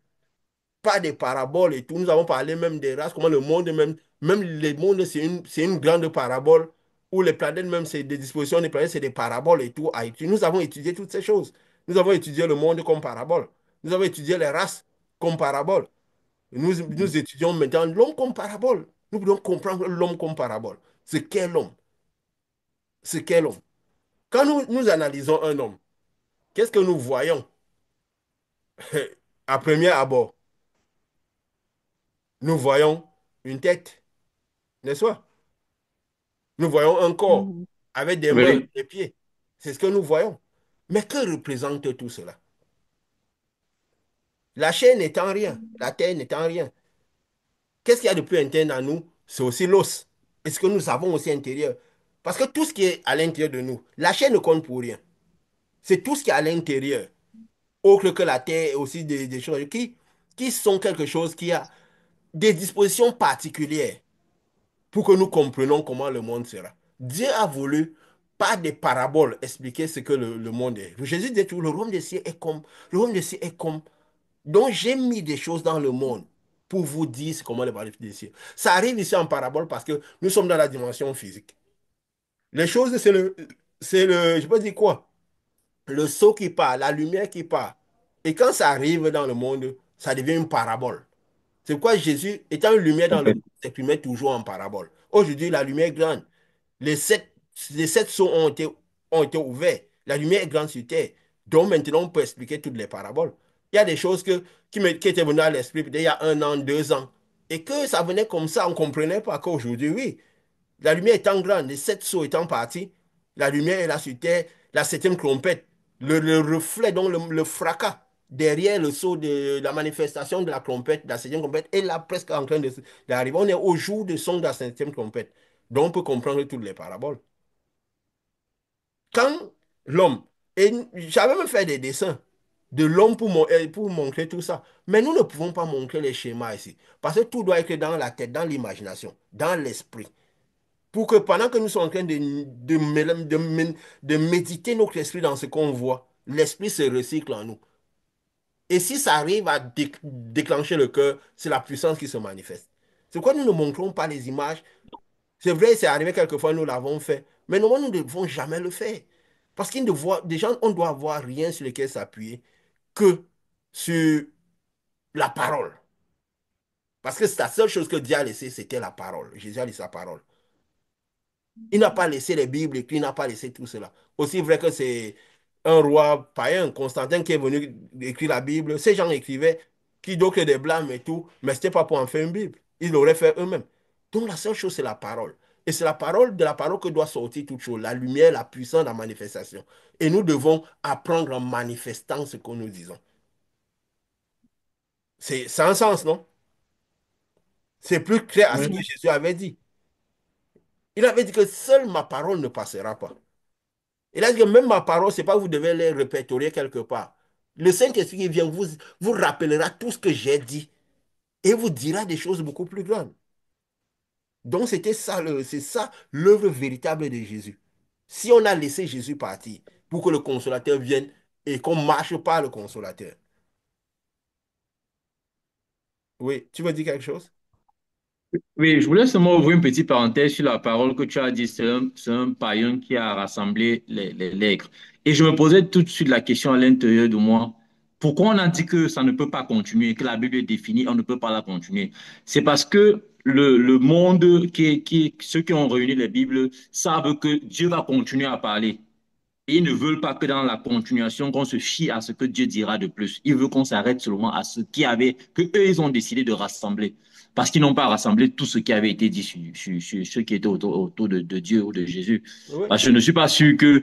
Pas des paraboles et tout. Nous avons parlé même des races, comment le monde même, même le monde, c'est une grande parabole, où les planètes même, c'est des dispositions des planètes, c'est des paraboles et tout à étudier. Nous avons étudié toutes ces choses. Nous avons étudié le monde comme parabole. Nous avons étudié les races comme parabole. Nous étudions maintenant l'homme comme parabole. Nous pouvons comprendre l'homme comme parabole. Ce qu'est l'homme. Ce qu'est l'homme. Quand nous analysons un homme, qu'est-ce que nous voyons à premier abord? Nous voyons une tête, n'est-ce pas? Nous voyons un corps Mhm. avec des mains, oui. des pieds. C'est ce que nous voyons. Mais que représente tout cela? La chair n'étant rien, la terre n'étant rien. Qu'est-ce qu'il y a de plus interne à nous? C'est aussi l'os. Et ce que nous avons aussi intérieur. Parce que tout ce qui est à l'intérieur de nous, la chair ne compte pour rien. C'est tout ce qui est à l'intérieur, autre que la terre et aussi des choses qui sont quelque chose qui a des dispositions particulières pour que nous comprenions comment le monde sera. Dieu a voulu, par des paraboles, expliquer ce que le monde est. Jésus dit tout, le royaume des cieux est comme, le royaume des cieux est comme. Donc j'ai mis des choses dans le monde pour vous dire comment le royaume des cieux. Ça arrive ici en parabole parce que nous sommes dans la dimension physique. Les choses, je peux dire quoi? Le sceau qui part, la lumière qui part. Et quand ça arrive dans le monde, ça devient une parabole. C'est pourquoi Jésus, étant une lumière dans le monde, s'exprimait toujours en parabole. Aujourd'hui, la lumière est grande. Les sept, les sept sceaux ont été ouverts. La lumière est grande sur terre. Donc maintenant, on peut expliquer toutes les paraboles. Il y a des choses qui étaient venues à l'esprit peut-être il y a un an, 2 ans. Et que ça venait comme ça, on ne comprenait pas qu'aujourd'hui, oui, la lumière étant grande, les sept sceaux étant partis, la lumière est là sur terre, la septième trompette, le reflet, donc le fracas derrière le sceau de la manifestation de la trompette, de la septième trompette, est là presque en train d'arriver. On est au jour de son de la septième trompette. Donc on peut comprendre toutes les paraboles. Quand l'homme, et j'avais même fait des dessins de l'homme pour montrer tout ça, mais nous ne pouvons pas montrer les schémas ici, parce que tout doit être dans la tête, dans l'imagination, dans l'esprit. Pour que pendant que nous sommes en train de méditer notre esprit dans ce qu'on voit, l'esprit se recycle en nous. Et si ça arrive à déclencher le cœur, c'est la puissance qui se manifeste. C'est pourquoi nous ne montrons pas les images. C'est vrai, c'est arrivé quelquefois, nous l'avons fait. Mais nous ne devons jamais le faire. Parce qu'ils ne voient, des gens, on doit avoir rien sur lequel s'appuyer que sur la parole. Parce que c'est la seule chose que Dieu a laissée, c'était la parole. Jésus a laissé la parole. Il n'a pas laissé les Bibles écrites, il n'a pas laissé tout cela. Aussi vrai que c'est un roi païen, Constantin, qui est venu écrire la Bible. Ces gens écrivaient qui d'autre que des blâmes et tout, mais ce n'était pas pour en faire une Bible. Ils l'auraient fait eux-mêmes. Donc la seule chose, c'est la parole. Et c'est la parole de la parole que doit sortir toute chose, la lumière, la puissance, la manifestation. Et nous devons apprendre en manifestant ce que nous disons. C'est un sens, non? C'est plus clair à ce que Oui. Jésus avait dit. Il avait dit que seule ma parole ne passera pas. Il a dit que même ma parole, c'est pas que vous devez les répertorier quelque part. Le Saint-Esprit qui vient vous rappellera tout ce que j'ai dit et vous dira des choses beaucoup plus grandes. Donc c'était ça, c'est ça l'œuvre véritable de Jésus. Si on a laissé Jésus partir pour que le consolateur vienne et qu'on marche par le consolateur. Oui, tu veux dire quelque chose? Oui, je voulais seulement ouvrir une petite parenthèse sur la parole que tu as dit. C'est un païen qui a rassemblé les nègres. Et je me posais tout de suite la question à l'intérieur de moi. Pourquoi on a dit que ça ne peut pas continuer, que la Bible est définie, on ne peut pas la continuer? C'est parce que le monde, ceux qui ont réuni les Bibles, savent que Dieu va continuer à parler. Et ils ne veulent pas que dans la continuation, qu'on se fie à ce que Dieu dira de plus. Ils veulent qu'on s'arrête seulement à ce que eux, ils ont décidé de rassembler. Parce qu'ils n'ont pas rassemblé tout ce qui avait été dit sur ceux qui étaient autour de Dieu ou de Jésus. Oui, Parce que je ne suis pas sûr que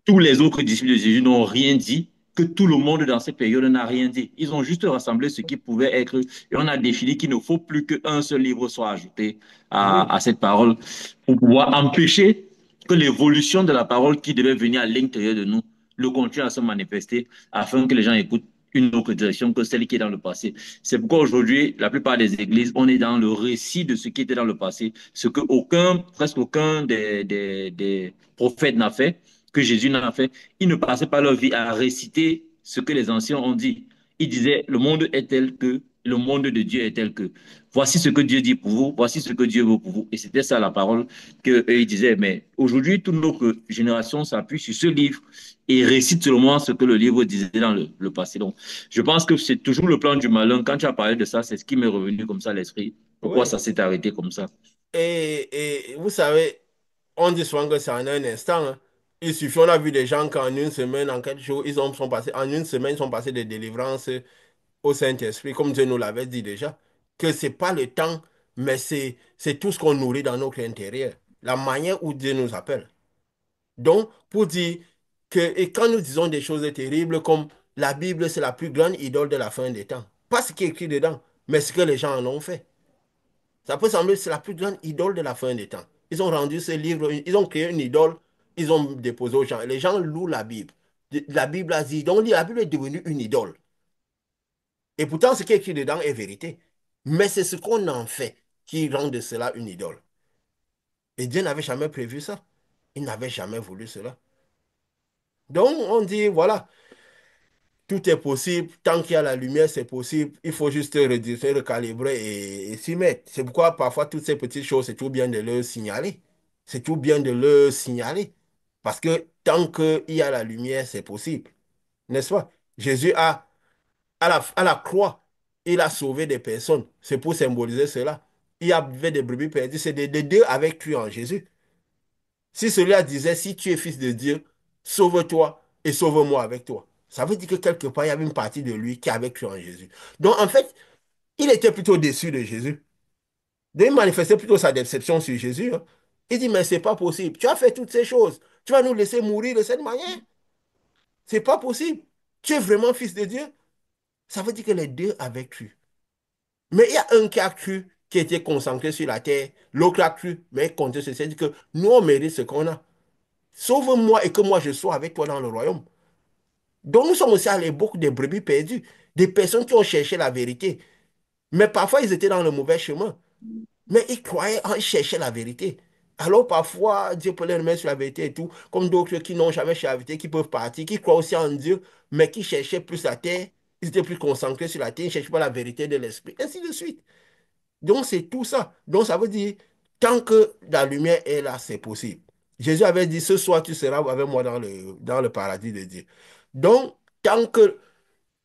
tous les autres disciples de Jésus n'ont rien dit, que tout le monde dans cette période n'a rien dit. Ils ont juste rassemblé ce qui pouvait être, et on a défini qu'il ne faut plus qu'un seul livre soit ajouté oui, à cette parole pour pouvoir empêcher que l'évolution de la parole qui devait venir à l'intérieur de nous le continue à se manifester afin que les gens écoutent une autre direction que celle qui est dans le passé. C'est pourquoi aujourd'hui, la plupart des églises, on est dans le récit de ce qui était dans le passé, ce que presque aucun des prophètes n'a fait, que Jésus n'a fait. Ils ne passaient pas leur vie à réciter ce que les anciens ont dit. Ils disaient, le monde est tel que, le monde de Dieu est tel que. Voici ce que Dieu dit pour vous, voici ce que Dieu veut pour vous. Et c'était ça la parole qu'eux, ils disaient. Mais aujourd'hui, toute notre génération s'appuie sur ce livre et récite seulement ce que le livre disait dans le passé. Donc, je pense que c'est toujours le plan du malin. Quand tu as parlé de ça, c'est ce qui m'est revenu comme ça à l'esprit. Pourquoi oui. ça s'est arrêté comme ça? Et vous savez, on dit souvent que c'est en un instant, hein. Il suffit, on a vu des gens qu'en une semaine, en 4 jours, sont passés, en une semaine, ils sont passés de délivrance au Saint-Esprit, comme Dieu nous l'avait dit déjà, que c'est pas le temps, mais c'est tout ce qu'on nourrit dans notre intérieur, la manière où Dieu nous appelle. Donc, pour dire que, et quand nous disons des choses terribles comme la Bible, c'est la plus grande idole de la fin des temps, pas ce qui est écrit dedans, mais ce que les gens en ont fait. Ça peut sembler que c'est la plus grande idole de la fin des temps. Ils ont rendu ce livre, ils ont créé une idole, ils ont déposé aux gens. Et les gens louent la Bible. La Bible a dit, donc la Bible est devenue une idole. Et pourtant, ce qui est écrit dedans est vérité. Mais c'est ce qu'on en fait qui rend de cela une idole. Et Dieu n'avait jamais prévu ça. Il n'avait jamais voulu cela. Donc, on dit, voilà, tout est possible. Tant qu'il y a la lumière, c'est possible. Il faut juste rediriger, recalibrer et s'y mettre. C'est pourquoi parfois toutes ces petites choses, c'est tout bien de le signaler. C'est tout bien de le signaler. Parce que tant qu'il y a la lumière, c'est possible. N'est-ce pas? Jésus à la croix, il a sauvé des personnes. C'est pour symboliser cela. Il y avait des brebis perdues. C'est des deux avec cru en Jésus. Si celui-là disait, si tu es fils de Dieu, sauve-toi et sauve-moi avec toi. Ça veut dire que quelque part, il y avait une partie de lui qui avait cru en Jésus. Donc, en fait, il était plutôt déçu de Jésus. Donc, il manifestait plutôt sa déception sur Jésus, hein. Il dit, mais c'est pas possible. Tu as fait toutes ces choses. Tu vas nous laisser mourir de cette manière. C'est pas possible. Tu es vraiment fils de Dieu. Ça veut dire que les deux avaient cru. Mais il y a un qui a cru, qui était concentré sur la terre. L'autre a cru, mais comptait sur c'est-à-dire que nous, on mérite ce qu'on a. Sauve-moi et que moi je sois avec toi dans le royaume. Donc nous sommes aussi allés beaucoup de brebis perdues, des personnes qui ont cherché la vérité. Mais parfois ils étaient dans le mauvais chemin. Mais ils croyaient, ils cherchaient la vérité. Alors parfois Dieu peut les remettre sur la vérité et tout, comme d'autres qui n'ont jamais cherché la vérité, qui peuvent partir, qui croient aussi en Dieu, mais qui cherchaient plus la terre. Ils étaient plus concentrés sur la terre, ils ne cherchaient pas la vérité de l'esprit, ainsi de suite. Donc c'est tout ça. Donc ça veut dire, tant que la lumière est là, c'est possible. Jésus avait dit, ce soir, tu seras avec moi dans le paradis de Dieu. Donc, tant que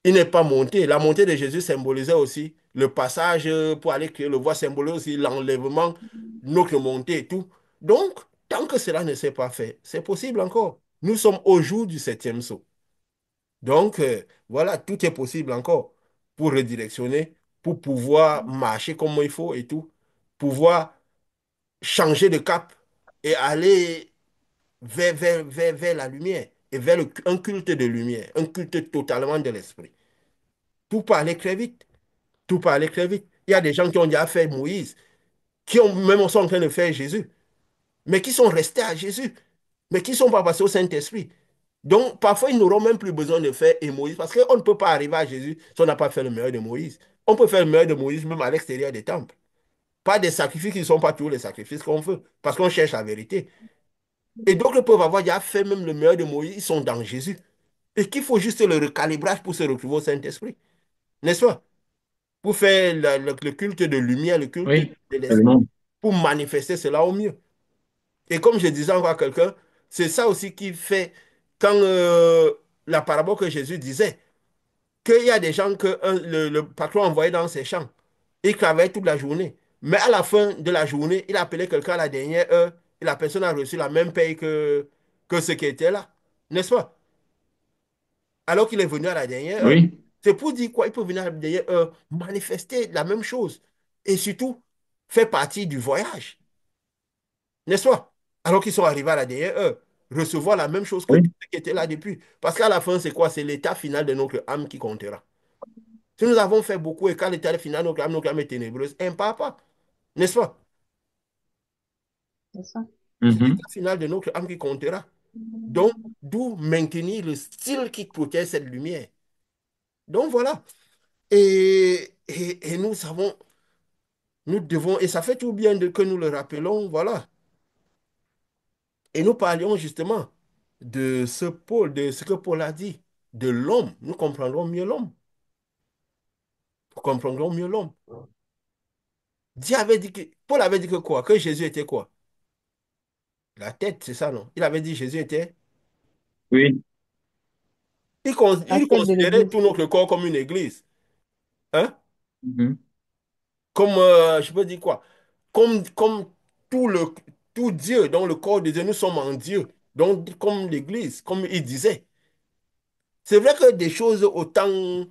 il n'est pas monté, la montée de Jésus symbolisait aussi le passage pour aller créer le voie, symbolisait aussi l'enlèvement, notre montée et tout. Donc, tant que cela ne s'est pas fait, c'est possible encore. Nous sommes au jour du septième saut. Donc, voilà, tout est possible encore pour redirectionner, pour pouvoir marcher comme il faut et tout, pouvoir changer de cap et aller vers la lumière et vers un culte de lumière, un culte totalement de l'esprit. Tout peut aller très vite. Tout peut aller très vite. Il y a des gens qui ont déjà fait Moïse, qui ont même sont en train de faire Jésus, mais qui sont restés à Jésus, mais qui ne sont pas passés au Saint-Esprit. Donc, parfois, ils n'auront même plus besoin de faire et Moïse, parce qu'on ne peut pas arriver à Jésus si on n'a pas fait le meilleur de Moïse. On peut faire le meilleur de Moïse même à l'extérieur des temples. Pas des sacrifices qui ne sont pas tous les sacrifices qu'on veut, parce qu'on cherche la vérité. Et d'autres peuvent avoir déjà fait même le meilleur de Moïse, ils sont dans Jésus. Et qu'il faut juste le recalibrage pour se retrouver au Saint-Esprit. N'est-ce pas? Pour faire le culte de lumière, le culte Oui, de l'esprit, absolument. pour manifester cela au mieux. Et comme je disais encore à quelqu'un, c'est ça aussi qui fait, quand la parabole que Jésus disait, qu'il y a des gens que le patron envoyait dans ses champs, ils travaillaient toute la journée. Mais à la fin de la journée, il appelait quelqu'un à la dernière heure et la personne a reçu la même paye que ceux qui étaient là. N'est-ce pas? Alors qu'il est venu à la dernière heure. Oui, C'est pour dire quoi? Il peut venir à la dernière heure, manifester la même chose. Et surtout, faire partie du voyage. N'est-ce pas? Alors qu'ils sont arrivés à la dernière heure, recevoir la même chose que tous oui, ceux qui étaient là depuis. Parce qu'à la fin, c'est quoi? C'est l'état final de notre âme qui comptera. Si nous avons fait beaucoup et quand l'état final de notre âme est ténébreuse, un papa. N'est-ce pas? C'est ça. C'est l'état mhm. final de notre âme qui comptera. Donc, d'où maintenir le style qui protège cette lumière. Donc, voilà. Et nous savons, nous devons, et ça fait tout bien que nous le rappelons, voilà. Et nous parlions justement de ce Paul, de ce que Paul a dit, de l'homme. Nous comprendrons mieux l'homme. Nous comprendrons mieux l'homme. Dieu avait dit que, Paul avait dit que quoi? Que Jésus était quoi? La tête, c'est ça, non? Il avait dit Jésus était. Oui, La Il tête de considérait l'Église. tout notre corps comme une église. Hein? mhm. Comme, je peux dire quoi? Comme tout, tout Dieu, dans le corps de Dieu, nous sommes en Dieu. Donc, comme l'église, comme il disait. C'est vrai que des choses autant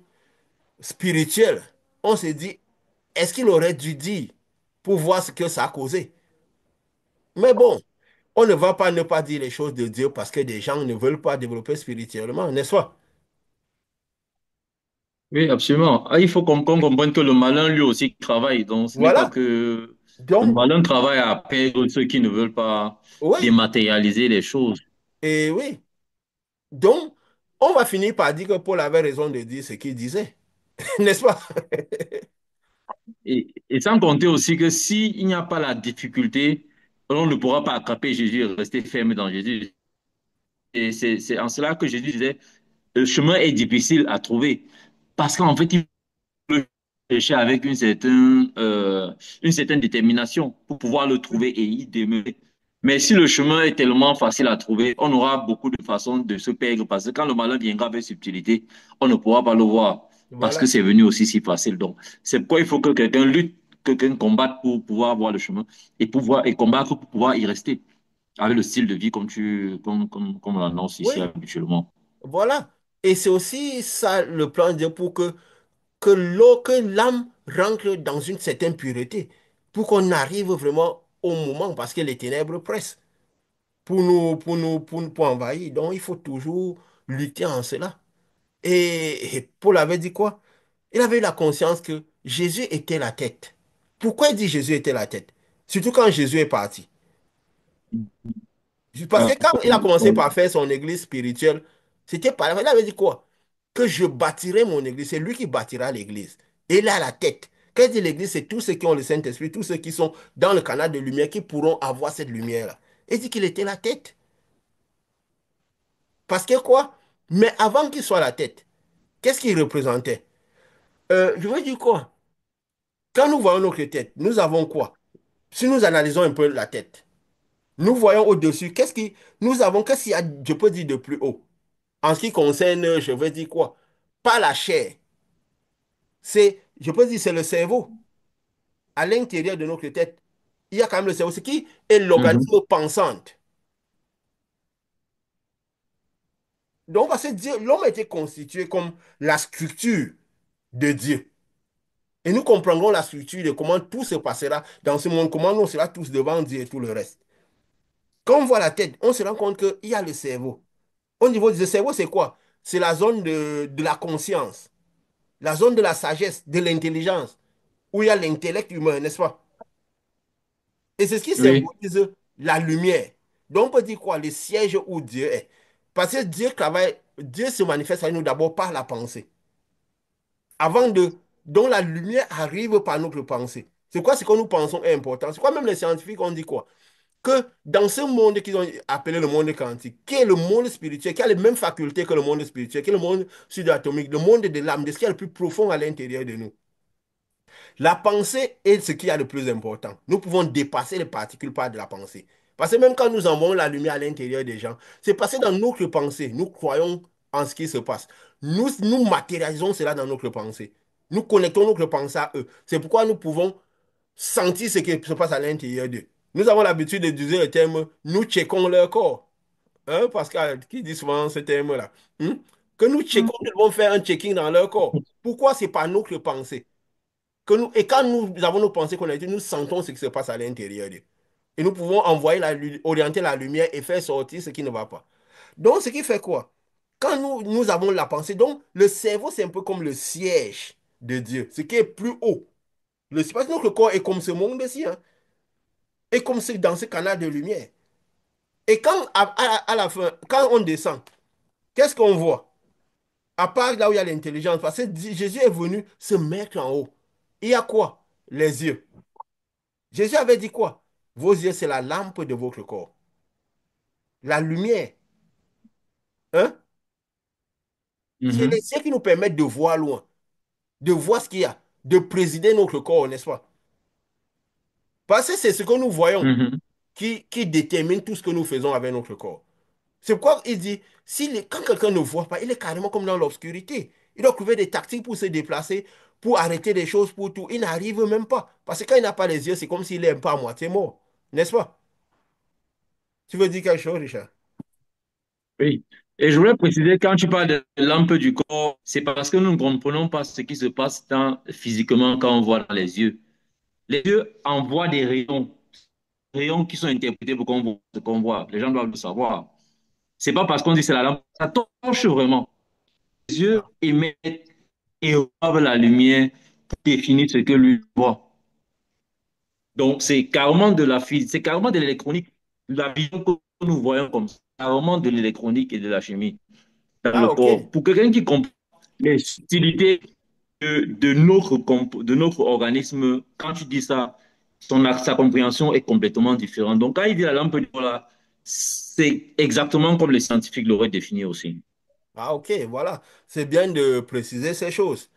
spirituelles, on s'est dit, est-ce qu'il aurait dû dire pour voir ce que ça a causé? Mais bon, on ne va pas ne pas dire les choses de Dieu parce que des gens ne veulent pas développer spirituellement, n'est-ce pas? Oui, absolument. Ah, il faut qu'on comprenne que le malin, lui aussi, travaille. Donc, ce n'est pas Voilà. que le Donc, malin travaille à perdre ceux qui ne veulent pas oui, dématérialiser les choses. et oui. Donc, on va finir par dire que Paul avait raison de dire ce qu'il disait, n'est-ce pas? Et sans compter aussi que s'il n'y a pas la difficulté, on ne pourra pas attraper Jésus et rester ferme dans Jésus. Et c'est en cela que Jésus disait, le chemin est difficile à trouver. Parce qu'en fait, il faut chercher avec une certaine détermination pour pouvoir le trouver et y demeurer. Mais si le chemin est tellement facile à trouver, on aura beaucoup de façons de se perdre parce que quand le malin viendra avec subtilité, on ne pourra pas le voir parce que Voilà. c'est venu aussi si facile. Donc, c'est pourquoi il faut que quelqu'un lutte, que quelqu'un combatte pour pouvoir voir le chemin et pouvoir et combattre pour pouvoir y rester avec le style de vie comme on l'annonce ici Oui, habituellement. voilà. Et c'est aussi ça le plan de Dieu pour que l'eau, que l'âme rentre dans une certaine pureté, pour qu'on arrive vraiment au moment, parce que les ténèbres pressent pour envahir. Donc, il faut toujours lutter en cela. Et Paul avait dit quoi? Il avait eu la conscience que Jésus était la tête. Pourquoi il dit Jésus était la tête? Surtout quand Jésus est parti. Parce que Ah, quand il a commencé par faire son église spirituelle, c'était pas. Il avait dit quoi? Que je bâtirai mon église. C'est lui qui bâtira l'église. Et il a la tête. Quand il dit l'église, c'est tous ceux qui ont le Saint-Esprit, tous ceux qui sont dans le canal de lumière, qui pourront avoir cette lumière-là. Il dit qu'il était la tête. Parce que quoi? Mais avant qu'il soit la tête, qu'est-ce qu'il représentait? Je veux dire quoi? Quand nous voyons notre tête, nous avons quoi? Si nous analysons un peu la tête, Nous voyons au-dessus. Qu'est-ce qu'il y a, je peux dire, de plus haut? En ce qui concerne, je veux dire quoi? Pas la chair. Je peux dire, c'est le cerveau. À l'intérieur de notre tête, il y a quand même le cerveau, ce qui est Mhm. l'organisme pensante. Donc, parce que l'homme a été constitué comme la structure de Dieu. Et nous comprendrons la structure de comment tout se passera dans ce monde, comment nous serons tous devant Dieu et tout le reste. Quand on voit la tête, on se rend compte qu'il y a le cerveau. Au niveau du cerveau, c'est quoi? C'est la zone de la conscience, la zone de la sagesse, de l'intelligence, où il y a l'intellect humain, n'est-ce pas? Et c'est ce qui Oui, symbolise la lumière. Donc, on peut dire quoi? Le siège où Dieu est. Parce que Dieu travaille, Dieu se manifeste à nous d'abord par la pensée. Avant de... Donc, la lumière arrive par notre pensée. C'est quoi ce que nous pensons est important? C'est quoi même les scientifiques ont dit quoi? Que dans ce monde qu'ils ont appelé le monde quantique, qui est le monde spirituel, qui a les mêmes facultés que le monde spirituel, qui est le monde subatomique, le monde de l'âme, de ce qui est le plus profond à l'intérieur de nous. La pensée est ce qui est le plus important. Nous pouvons dépasser les particules par de la pensée. Parce que même quand nous envoyons la lumière à l'intérieur des gens, c'est parce que dans notre pensée, nous croyons en ce qui se passe. Nous matérialisons cela dans notre pensée. Nous connectons notre pensée à eux. C'est pourquoi nous pouvons sentir ce qui se passe à l'intérieur d'eux. Nous avons l'habitude d'utiliser le terme nous checkons leur corps. Hein, Pascal, qui dit souvent ce terme-là. Hein? Que nous checkons, nous devons faire un checking dans leur corps. Pourquoi? C'est par notre pensée. Et quand nous avons nos pensées connectées, nous sentons ce qui se passe à l'intérieur d'eux. Et nous pouvons orienter la lumière et faire sortir ce qui ne va pas. Donc, ce qui fait quoi? Quand nous avons la pensée, donc le cerveau, c'est un peu comme le siège de Dieu, ce qui est plus haut. Parce que notre corps est comme ce monde-ci, hein, et comme dans ce canal de lumière. Et quand, à la fin, quand on descend, qu'est-ce qu'on voit? À part là où il y a l'intelligence, parce que Jésus est venu se mettre en haut. Il y a quoi? Les yeux. Jésus avait dit quoi? Vos yeux, c'est la lampe de votre corps. La lumière, hein? C'est les mhm, yeux qui nous permettent de voir loin, de voir ce qu'il y a, de présider notre corps, n'est-ce pas? Parce que c'est ce que nous voyons mhm. qui détermine tout ce que nous faisons avec notre corps. C'est pourquoi il dit, quand quelqu'un ne voit pas, il est carrément comme dans l'obscurité. Il doit trouver des tactiques pour se déplacer, pour arrêter des choses, pour tout. Il n'arrive même pas. Parce que quand il n'a pas les yeux, c'est comme s'il est un peu à moitié mort. N'est-ce pas? Tu veux dire quelque chose, Richard? Oui. Et je voulais préciser, quand tu parles de lampe du corps, c'est parce que nous ne comprenons pas ce qui se passe physiquement quand on voit dans les yeux. Les yeux envoient des rayons qui sont interprétés pour qu'on voit ce qu'on voit. Les gens doivent le savoir. C'est pas parce qu'on dit c'est la lampe, ça torche vraiment. Les yeux émettent et reçoivent la lumière pour définir ce que lui voit. Donc, c'est carrément de la physique, c'est carrément de l'électronique. La vision que nous voyons comme ça, carrément de l'électronique et de la chimie dans Ah, le ok. corps. Pour quelqu'un qui comprend les subtilités de notre organisme, quand tu dis ça, sa compréhension est complètement différente. Donc, quand il dit la lampe du là, c'est exactement comme les scientifiques l'auraient défini aussi. Ah, ok, voilà. C'est bien de préciser ces choses.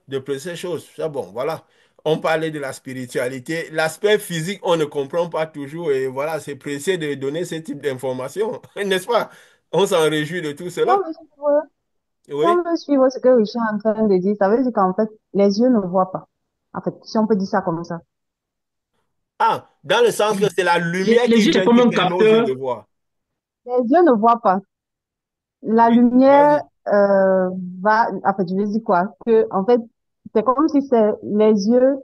De préciser ces choses. C'est bon, voilà. On parlait de la spiritualité. L'aspect physique, on ne comprend pas toujours. Et voilà, c'est précieux de donner ce type d'informations. N'est-ce pas? On s'en réjouit de tout Pour cela. me suivre, pour Oui. me suivre ce que Richard est en train de dire, ça veut dire qu'en fait, les yeux ne voient pas. En fait, si on peut dire ça comme ça. Ah, dans le sens que Oui. c'est la lumière Les qui yeux, c'est vient, comme qui un permet aux yeux capteur. de voir. Les yeux ne voient pas. La Oui, lumière vas-y. va, en fait, je vais dire quoi? Que, en fait, c'est comme si c'est les yeux.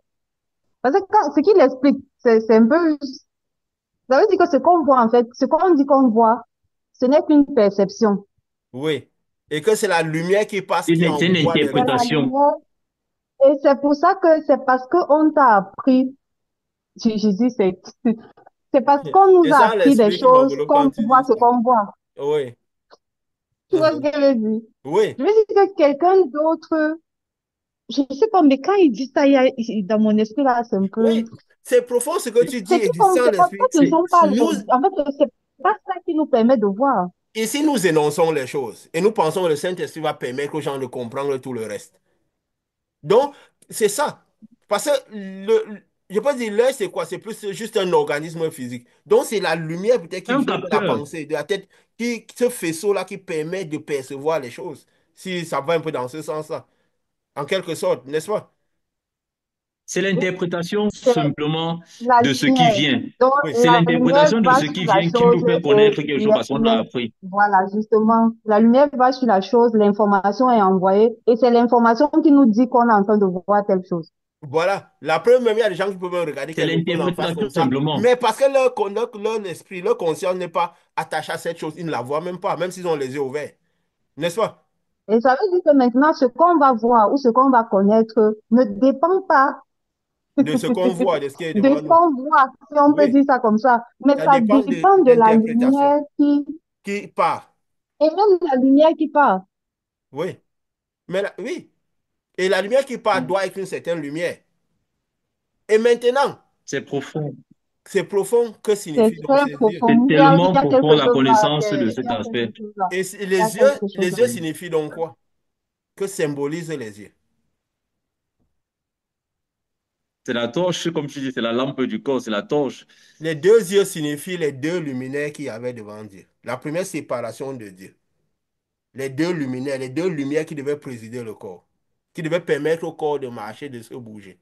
Parce que ce qu'il explique, c'est un peu, ça veut dire que ce qu'on voit, en fait, ce qu'on dit qu'on voit, ce n'est qu'une perception. Oui. Et que c'est la lumière qui passe, qui C'est une envoie les C'est la rayons. interprétation. lumière. Et c'est pour ça que c'est parce qu'on t'a appris, je dis c'est parce qu'on nous Et a ça, on appris des l'explique, choses Mabolo, quand qu'on tu voit dis ce ça. qu'on voit. Oui. Tu vois ce Mhm. que je veux dire? Oui. Je veux dire que quelqu'un d'autre, je sais pas, mais quand il dit ça, dans mon esprit là, c'est un peu, Oui. C'est profond ce que tu dis c'est et tout du comme, sang c'est pas, l'esprit. ce ne sont pas Nous, en fait, c'est pas ça qui nous permet de voir. ici, nous énonçons les choses et nous pensons que le Saint-Esprit va permettre aux gens de comprendre tout le reste. Donc, c'est ça. Parce que je peux dire, l'œil, c'est quoi? C'est plus juste un organisme physique. Donc, c'est la lumière peut-être qui Un vient de la capteur. pensée, de la tête, ce faisceau-là qui permet de percevoir les choses. Si ça va un peu dans ce sens-là, en quelque sorte, n'est-ce pas? C'est Oui, l'interprétation c'est simplement la de ce qui lumière. vient. Donc, Oui, C'est la lumière l'interprétation de va ce sur qui la vient qui nous chose fait et connaître quelque chose parce qu'on a appris. voilà, justement, la lumière va sur la chose, l'information est envoyée et c'est l'information qui nous dit qu'on est en train de voir telle chose. voilà. La preuve, même, il y a des gens qui peuvent même regarder C'est quelque chose en face l'interprétation comme ça. simplement. Mais parce que leur esprit, leur conscience n'est pas attaché à cette chose, ils ne la voient même pas, même s'ils ont les yeux ouverts. N'est-ce pas? Et ça veut dire que maintenant, ce qu'on va voir ou ce qu'on va connaître ne dépend pas De ce qu'on voit, de ce qui est de devant ce nous. qu'on voit, si on peut Oui, dire ça comme ça, mais ça ça dépend de dépend de la l'interprétation lumière qui, qui part. et même la lumière qui part. Oui. Oui. Et la lumière qui part doit être une certaine lumière. Et maintenant, C'est profond. c'est profond. Que C'est signifie donc très ces yeux? C'est profond. Il tellement y a profond quelque la chose là, connaissance de il cet y a quelque aspect. chose là, Et il y a les yeux, quelque chose les là. yeux signifient donc quoi? Que symbolisent les yeux? C'est la torche, comme tu dis, c'est la lampe du corps, c'est la torche. Les deux yeux signifient les deux luminaires qu'il y avait devant Dieu. La première séparation de Dieu. Les deux luminaires, les deux lumières qui devaient présider le corps, qui devaient permettre au corps de marcher, de se bouger.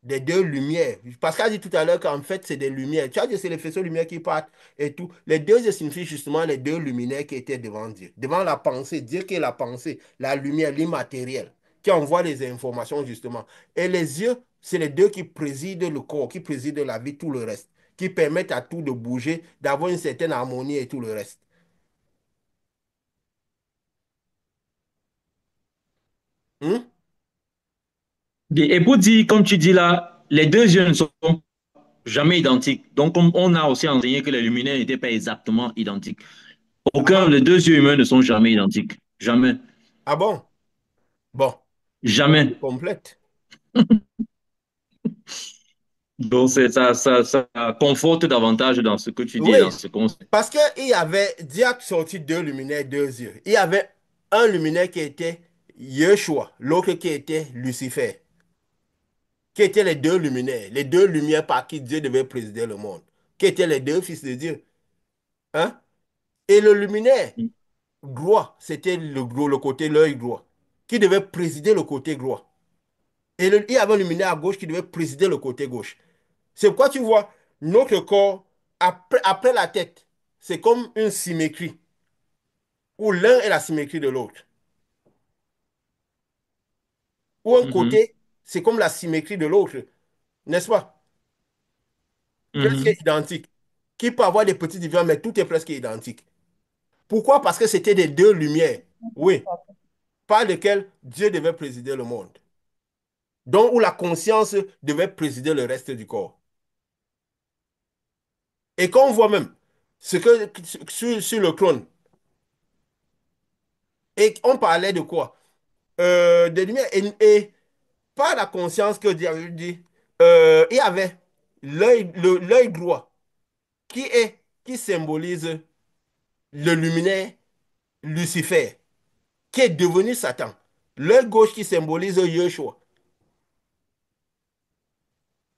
Des deux lumières. Pascal a dit tout à l'heure qu'en fait, c'est des lumières. Tu as dit c'est les faisceaux de lumière qui partent et tout. Les deux signifient justement les deux luminaires qui étaient devant Dieu. Devant la pensée, Dieu qui est la pensée, la lumière, l'immatériel, qui envoie les informations justement. Et les yeux, c'est les deux qui président le corps, qui président la vie, tout le reste, qui permettent à tout de bouger, d'avoir une certaine harmonie et tout le reste. Hmm? Et pour dire, comme tu dis là, les deux yeux ne sont jamais identiques. Donc, on a aussi enseigné que les luminaires n'étaient pas exactement identiques. Ah Aucun, bon? les deux yeux humains ne sont jamais identiques. Jamais. Ah bon? Bon, donc je Jamais. complète. Donc, ça conforte davantage dans ce que tu dis et dans Oui, ce qu'on sait. parce qu'il y avait, Dieu a sorti deux luminaires, deux yeux. Il y avait un luminaire qui était Yeshua, l'autre qui était Lucifer, qui étaient les deux luminaires, les deux lumières par qui Dieu devait présider le monde, qui étaient les deux fils de Dieu. Hein? Et le luminaire droit, c'était le côté l'œil droit, qui devait présider le côté droit. Et il y avait un luminaire à gauche qui devait présider le côté gauche. C'est pourquoi tu vois, notre corps, après la tête, c'est comme une symétrie, où l'un est la symétrie de l'autre. Ou un Mhm. côté, c'est comme la symétrie de l'autre, n'est-ce pas? Presque Mhm. identique. Qui peut avoir des petits différences, mais tout est presque identique. Pourquoi? Parce que c'était des deux lumières, oui, par lesquelles Dieu devait présider le monde. Donc, où la conscience devait présider le reste du corps. Et qu'on voit même, ce que sur le trône, et on parlait de quoi? Des lumières. Et par la conscience que Dieu avait dit, il y avait l'œil droit qui symbolise le luminaire Lucifer, qui est devenu Satan. L'œil gauche qui symbolise Yeshua.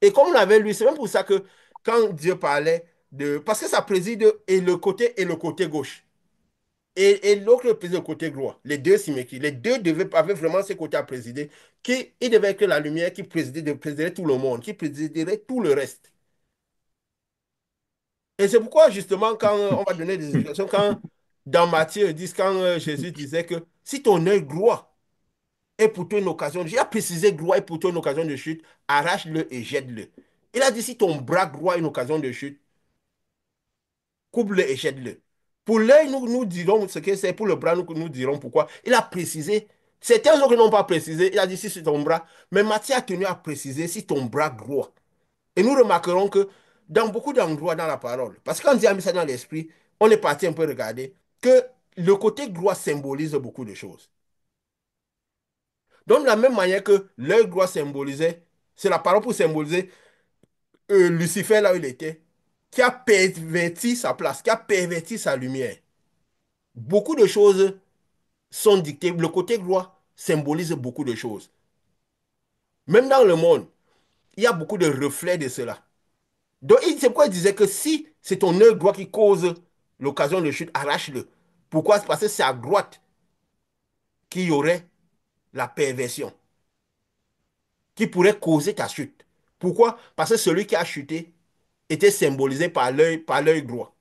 Et comme on l'avait lu, c'est même pour ça que quand Dieu parlait de... Parce que ça préside et le côté gauche. Et l'autre préside le côté droit. Les deux symétries. Les deux avaient vraiment ce côté à présider. Il devait être la lumière qui présiderait tout le monde, qui présiderait tout le reste. Et c'est pourquoi, justement, quand on va donner des explications, quand dans Matthieu 10, quand Jésus disait que si ton œil droit est pour toi une occasion, il a précisé droit est pour toi une occasion de chute, arrache-le et jette-le. Il a dit si ton bras droit est une occasion de chute, coupe-le et jette-le. Pour l'œil, nous dirons ce que c'est, pour le bras, nous dirons pourquoi. Il a précisé. Certains autres n'ont pas précisé. Il a dit si c'est ton bras. Mais Matthieu a tenu à préciser si ton bras droit. Et nous remarquerons que dans beaucoup d'endroits dans la parole, parce que quand Dieu a mis ça dans l'esprit, on est parti un peu regarder que le côté droit symbolise beaucoup de choses. Donc, de la même manière que l'œil droit symbolisait, c'est la parole pour symboliser Lucifer là où il était, qui a perverti sa place, qui a perverti sa lumière. Beaucoup de choses sont dictées. Le côté droit symbolise beaucoup de choses. Même dans le monde, il y a beaucoup de reflets de cela. Donc, c'est pourquoi il disait que si c'est ton œil droit qui cause l'occasion de chute, arrache-le. Pourquoi? C'est parce que c'est à droite qu'il y aurait la perversion, qui pourrait causer ta chute. Pourquoi? Parce que celui qui a chuté était symbolisé par l'œil droit.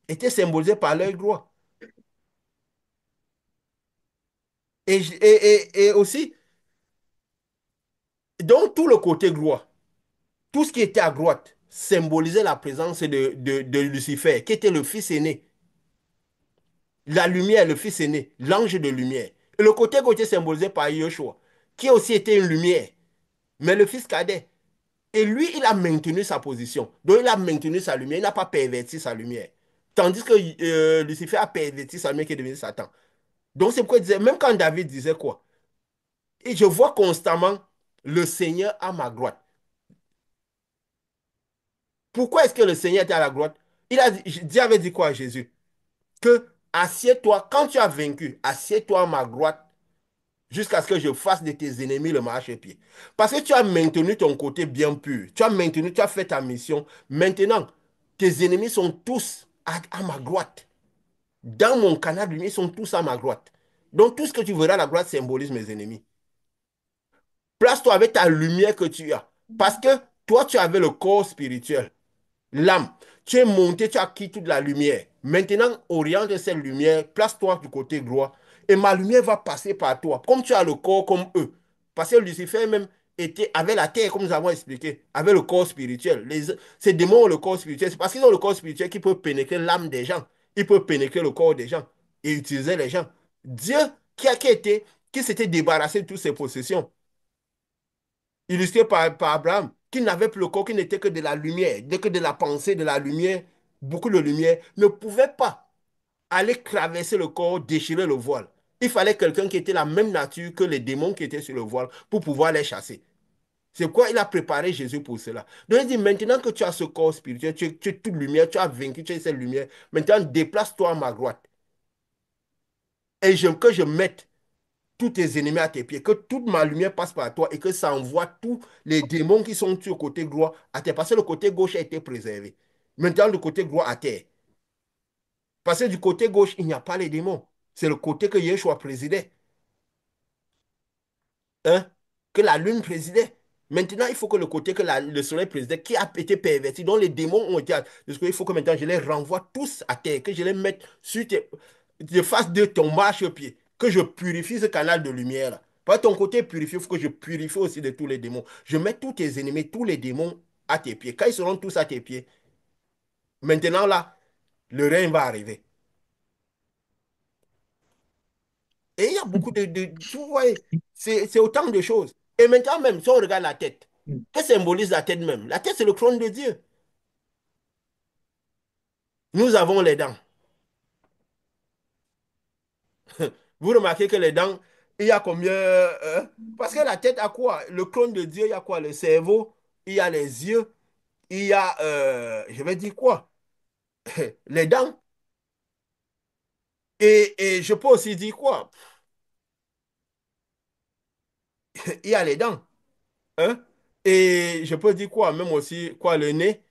Était symbolisé par l'œil droit. Et aussi, donc tout le côté droit, tout ce qui était à droite, symbolisait la présence de Lucifer, qui était le fils aîné. La lumière, le fils aîné, l'ange de lumière. Et le côté gauche est symbolisé par Yeshua, qui aussi était une lumière, mais le fils cadet. Et lui, il a maintenu sa position. Donc, il a maintenu sa lumière. Il n'a pas perverti sa lumière. Tandis que Lucifer a perverti sa lumière qui est devenu Satan. Donc, c'est pourquoi il disait, même quand David disait quoi? Et je vois constamment le Seigneur à ma droite. Pourquoi est-ce que le Seigneur était à la droite? Dieu avait dit quoi à Jésus? Que assieds-toi, quand tu as vaincu, assieds-toi à ma droite jusqu'à ce que je fasse de tes ennemis le marchepied. Parce que tu as maintenu ton côté bien pur. Tu as maintenu, tu as fait ta mission. Maintenant, tes ennemis sont tous à ma droite. Dans mon canal de lumière, ils sont tous à ma droite. Donc tout ce que tu verras à la droite symbolise mes ennemis. Place-toi avec ta lumière que tu as. Parce que toi, tu avais le corps spirituel. L'âme, tu es monté, tu as acquis toute la lumière. Maintenant, oriente cette lumière, place-toi du côté droit, et ma lumière va passer par toi, comme tu as le corps comme eux. Parce que Lucifer même avait la terre, comme nous avons expliqué, avait le corps spirituel. Ces démons ont le corps spirituel. C'est parce qu'ils ont le corps spirituel qu'ils peuvent pénétrer l'âme des gens. Ils peuvent pénétrer le corps des gens et utiliser les gens. Dieu qui s'était débarrassé de toutes ses possessions, illustré par Abraham, qui n'avait plus le corps, qui n'était que de la lumière, dès que de la pensée, de la lumière, beaucoup de lumière, ne pouvait pas aller traverser le corps, déchirer le voile. Il fallait quelqu'un qui était la même nature que les démons qui étaient sur le voile pour pouvoir les chasser. C'est quoi il a préparé Jésus pour cela. Donc il dit, maintenant que tu as ce corps spirituel, tu es toute lumière, tu as vaincu, tu es cette lumière, maintenant déplace-toi à ma droite. Et que je mette tous tes ennemis à tes pieds, que toute ma lumière passe par toi et que ça envoie tous les démons qui sont sur le côté droit à terre. Parce que le côté gauche a été préservé. Maintenant, le côté droit à terre. Parce que du côté gauche, il n'y a pas les démons. C'est le côté que Yeshua présidait. Hein? Que la lune présidait. Maintenant, il faut que le côté que le soleil présidait, qui a été perverti, dont les démons ont été. Il faut que maintenant je les renvoie tous à terre, que je les mette sur tes. Je fasse de ton marchepied, que je purifie ce canal de lumière là. Pas ton côté purifié, il faut que je purifie aussi de tous les démons. Je mets tous tes ennemis, tous les démons à tes pieds. Quand ils seront tous à tes pieds, maintenant là, le règne va arriver. Et il y a beaucoup tu vois, c'est autant de choses. Et maintenant même, si on regarde la tête, que symbolise la tête même? La tête, c'est le trône de Dieu. Nous avons les dents. Vous remarquez que les dents, il y a combien? Parce que la tête a quoi? Le trône de Dieu, il y a quoi? Le cerveau, il y a les yeux, il y a, je vais dire quoi? Les dents. Et je peux aussi dire quoi? Il y a les dents. Hein? Et je peux dire quoi? Même aussi, quoi? Le nez.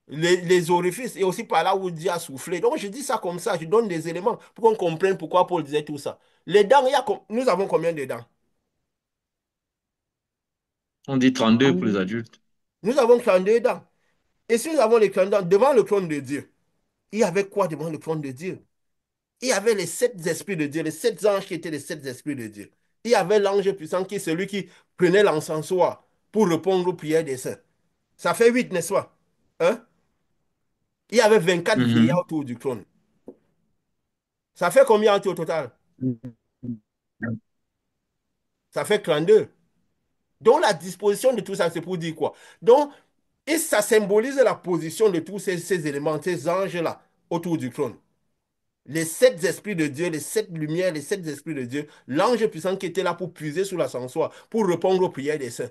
Les orifices et aussi par là où Dieu a soufflé. Donc je dis ça comme ça, je donne des éléments pour qu'on comprenne pourquoi Paul disait tout ça. Les dents, nous avons combien de dents? On dit 32 pour les adultes. Nous avons 32 dents. Et si nous avons les 32 dents devant le trône de Dieu, il y avait quoi devant le trône de Dieu? Il y avait les sept esprits de Dieu, les sept anges qui étaient les sept esprits de Dieu. Il y avait l'ange puissant qui est celui qui prenait l'encensoir pour répondre aux prières des saints. Ça fait 8, n'est-ce pas? Hein? Il y avait 24 vieillards Mhm. autour du trône. Ça fait combien en tout au total? Ça fait 32. Donc la disposition de tout ça, c'est pour dire quoi? Donc, et ça symbolise la position de tous ces éléments, ces anges-là, autour du trône. Les sept esprits de Dieu, les sept lumières, les sept esprits de Dieu, l'ange puissant qui était là pour puiser sous l'ascensoir, pour répondre aux prières des saints.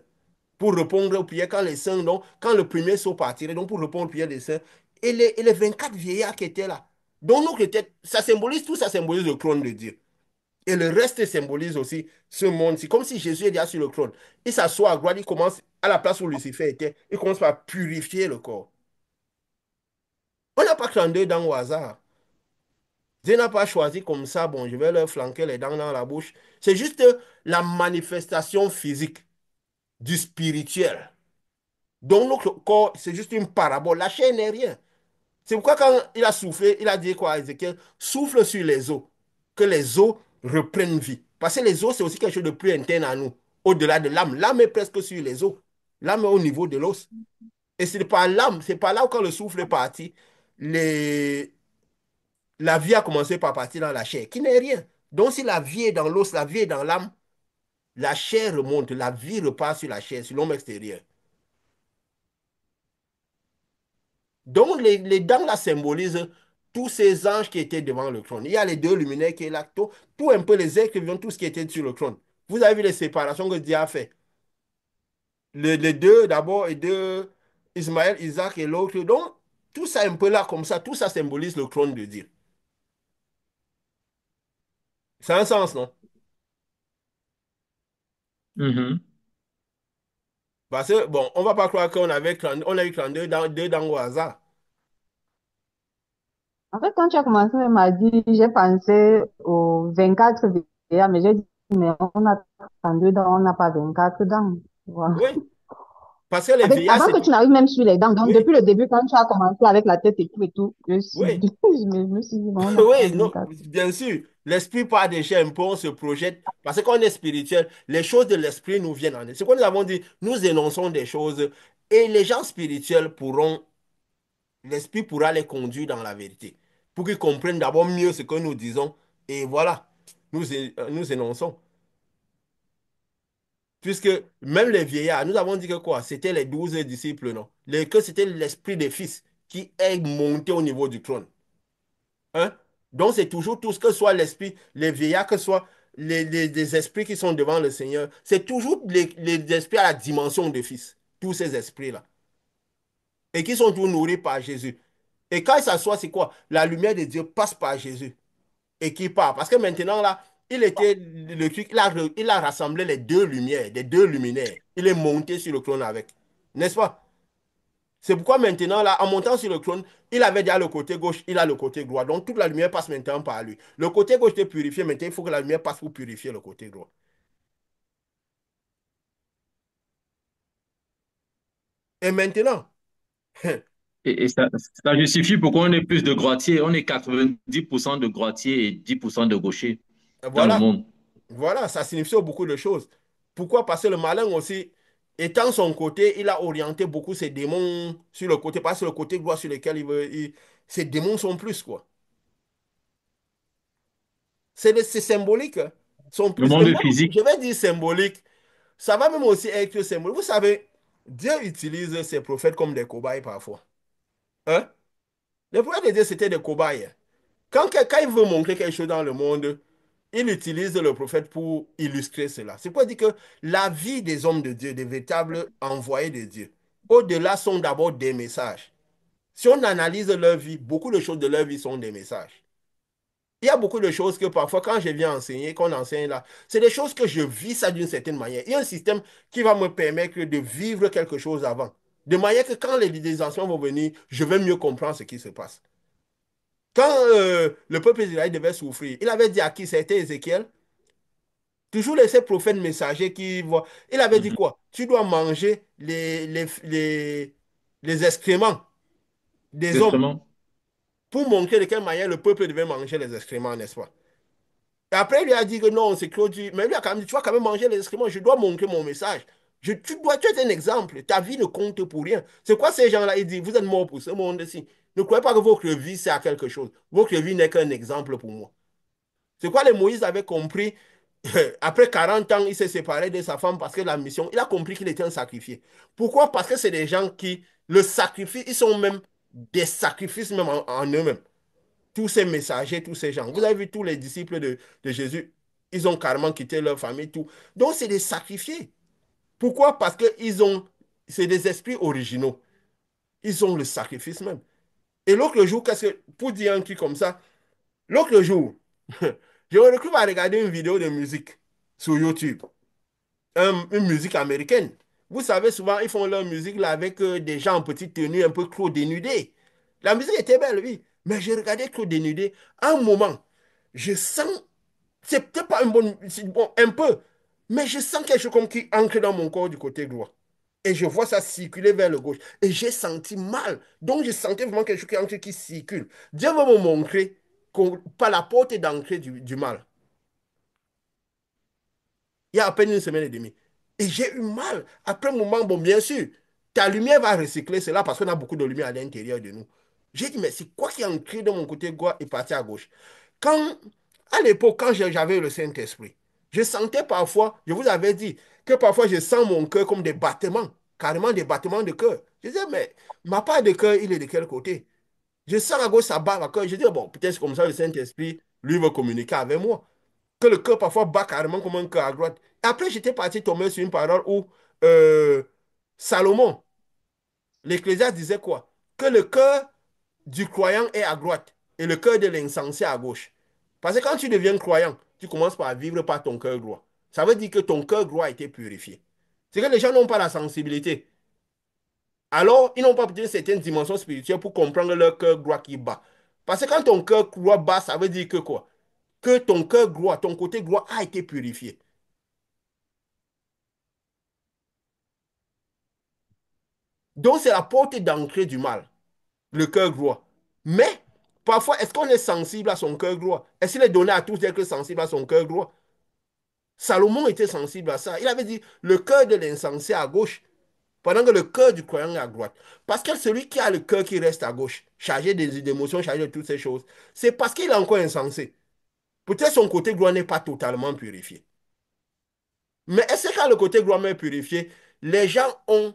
Pour répondre aux prières quand les saints, donc, quand le premier saut partirait, donc pour répondre aux prières des saints. Et les 24 vieillards qui étaient là. Donc, notre tête, ça symbolise tout, ça symbolise le trône de Dieu. Et le reste symbolise aussi ce monde. C'est comme si Jésus est déjà sur le trône. Il s'assoit à gloire, il commence à la place où Lucifer était, il commence par purifier le corps. On n'a pas 32 dents au hasard. Dieu n'a pas choisi comme ça, bon, je vais leur flanquer les dents dans la bouche. C'est juste la manifestation physique du spirituel. Donc notre corps, c'est juste une parabole. La chair n'est rien. C'est pourquoi quand il a soufflé, il a dit quoi à Ézéchiel? Souffle sur les eaux, que les eaux reprennent vie. Parce que les eaux, c'est aussi quelque chose de plus interne à nous, au-delà de l'âme. L'âme est presque sur les eaux. L'âme est au niveau de l'os. Et c'est par l'âme, c'est par là où quand le souffle est parti, les... la vie a commencé par partir dans la chair, qui n'est rien. Donc si la vie est dans l'os, la vie est dans l'âme, la chair remonte, la vie repart sur la chair, sur l'homme extérieur. Donc, les dents là symbolisent tous ces anges qui étaient devant le trône. Il y a les deux luminaires qui est là, tout un peu les êtres vivants, tout ce qui était sur le trône. Vous avez vu les séparations que Dieu a fait. Les deux d'abord et deux, Ismaël, Isaac et l'autre. Donc, tout ça un peu là comme ça, tout ça symbolise le trône de Dieu. C'est un sens, non? Mhm. Parce que, bon, on ne va pas croire qu'on avait 30 on a eu 32 deux dents au hasard. En fait, quand tu as commencé même à dire, j'ai pensé aux 24 vieillards, mais j'ai dit, mais on a 32 dents, on n'a pas 24 dents. Voilà. Oui, parce que les En fait, vieillards, avant c'est que tu tout. n'arrives même sur les dents, donc Oui, depuis le début, quand tu as commencé avec la tête et tout, oui. je me suis dit, non, on n'a pas Oui, non, 24. bien sûr, l'esprit part déjà un peu, on se projette, parce que quand on est spirituel, les choses de l'esprit nous viennent en nous. C'est quoi nous avons dit, nous énonçons des choses, et les gens spirituels pourront, l'esprit pourra les conduire dans la vérité, pour qu'ils comprennent d'abord mieux ce que nous disons, et voilà, nous énonçons. Puisque même les vieillards, nous avons dit que quoi? C'était les 12 disciples, non? Que c'était l'esprit des fils qui est monté au niveau du trône. Hein? Donc, c'est toujours tout ce que soit l'esprit, les vieillards, que ce soit les esprits qui sont devant le Seigneur. C'est toujours les esprits à la dimension de fils. Tous ces esprits-là. Et qui sont tous nourris par Jésus. Et quand ils s'assoient, c'est quoi? La lumière de Dieu passe par Jésus. Et qui part. Parce que maintenant, là, il était le truc, il a rassemblé les deux lumières, les deux luminaires. Il est monté sur le trône avec. N'est-ce pas? C'est pourquoi maintenant, là, en montant sur le trône, il avait déjà le côté gauche, il a le côté droit. Donc toute la lumière passe maintenant par lui. Le côté gauche est purifié, maintenant il faut que la lumière passe pour purifier le côté droit. Et maintenant, Et ça justifie pourquoi on est plus de droitiers. On est 90% de droitiers et 10% de gauchers dans le voilà, monde. voilà, ça signifie beaucoup de choses. Pourquoi? Parce que le malin aussi, étant son côté, il a orienté beaucoup ses démons sur le côté, parce que le côté droit sur lequel ses démons sont plus, quoi. C'est symbolique, hein. Sont Le plus. Et monde même, physique, je vais dire symbolique. Ça va même aussi être symbolique. Vous savez, Dieu utilise ses prophètes comme des cobayes parfois. Hein? Les prophètes de Dieu, c'était des cobayes. Quand il veut montrer quelque chose dans le monde, il utilise le prophète pour illustrer cela. C'est pour dire que la vie des hommes de Dieu, des véritables envoyés de Dieu, au-delà sont d'abord des messages. Si on analyse leur vie, beaucoup de choses de leur vie sont des messages. Il y a beaucoup de choses que parfois, quand je viens enseigner, qu'on enseigne là, c'est des choses que je vis ça d'une certaine manière. Il y a un système qui va me permettre de vivre quelque chose avant. De manière que quand les anciens vont venir, je vais mieux comprendre ce qui se passe. Quand le peuple d'Israël devait souffrir, il avait dit à qui? C'était Ézéchiel. Toujours ces prophètes messagers qui voient. Il avait dit mhm, quoi? Tu dois manger les excréments des hommes exactement. pour montrer de quelle manière le peuple devait manger les excréments, n'est-ce pas? Et après, il lui a dit que non, c'est Claude. Mais lui a quand même dit, tu vas quand même manger les excréments, je dois montrer mon message. Tu es un exemple, ta vie ne compte pour rien. C'est quoi ces gens-là? Ils disent, vous êtes morts pour ce monde-ci. Ne croyez pas que votre vie, c'est à quelque chose. Votre vie n'est qu'un exemple pour moi. C'est quoi les Moïse avait compris? Après 40 ans, il s'est séparé de sa femme parce que la mission, il a compris qu'il était un sacrifié. Pourquoi? Parce que c'est des gens qui le sacrifient, ils sont même des sacrifices même en eux-mêmes. Tous ces messagers, tous ces gens. Vous avez vu tous les disciples de Jésus, ils ont carrément quitté leur famille, tout. Donc, c'est des sacrifiés. Pourquoi? C'est des esprits originaux. Ils ont le sacrifice même. Et l'autre jour, pour dire un truc comme ça, l'autre jour, je me retrouve à regarder une vidéo de musique sur YouTube, une musique américaine. Vous savez, souvent, ils font leur musique là avec des gens en petite tenue, un peu trop dénudés. La musique était belle, oui, mais je regardais trop dénudé. À un moment, je sens, c'est peut-être pas une bonne, c'est bon, un peu, mais je sens quelque chose comme qui ancre dans mon corps du côté droit. Et je vois ça circuler vers le gauche. Et j'ai senti mal. Donc, je sentais vraiment quelque chose qui circule. Dieu veut me montrer par la porte d'entrée du mal. Il y a à peine une semaine et demie. Et j'ai eu mal. Après un moment, bon, bien sûr, ta lumière va recycler cela parce qu'on a beaucoup de lumière à l'intérieur de nous. J'ai dit, mais c'est quoi qui est entré de mon côté droit et parti à gauche? Quand, à l'époque, quand j'avais le Saint-Esprit, je sentais parfois, je vous avais dit, que parfois je sens mon cœur comme des battements, carrément des battements de cœur. Je disais, mais ma part de cœur, il est de quel côté? Je sens à gauche, ça bat à cœur. Je dis, bon, peut-être c'est comme ça le Saint-Esprit, lui, veut communiquer avec moi que le cœur parfois bat carrément comme un cœur à droite. Et après, j'étais parti tomber sur une parole où euh, Salomon, l'Ecclésiaste disait quoi? Que le cœur du croyant est à droite et le cœur de l'insensé à gauche. Parce que quand tu deviens croyant, tu commences par vivre par ton cœur droit. Ça veut dire que ton cœur droit a été purifié. C'est que les gens n'ont pas la sensibilité. Alors, ils n'ont pas peut-être certaines dimensions spirituelles pour comprendre leur cœur droit qui bat. Parce que quand ton cœur droit bat, ça veut dire que quoi? Que ton cœur droit, ton côté droit a été purifié. Donc, c'est la porte d'entrée du mal, le cœur droit. Mais, parfois, est-ce qu'on est sensible à son cœur droit? Est-ce qu'il est donné à tous d'être sensible à son cœur droit? Salomon était sensible à ça. Il avait dit, le cœur de l'insensé à gauche, pendant que le cœur du croyant est à droite. Parce que celui qui a le cœur qui reste à gauche, chargé d'émotions, chargé de toutes ces choses, c'est parce qu'il est encore insensé. Peut-être son côté droit n'est pas totalement purifié. Mais est-ce que quand le côté droit est purifié, les gens ont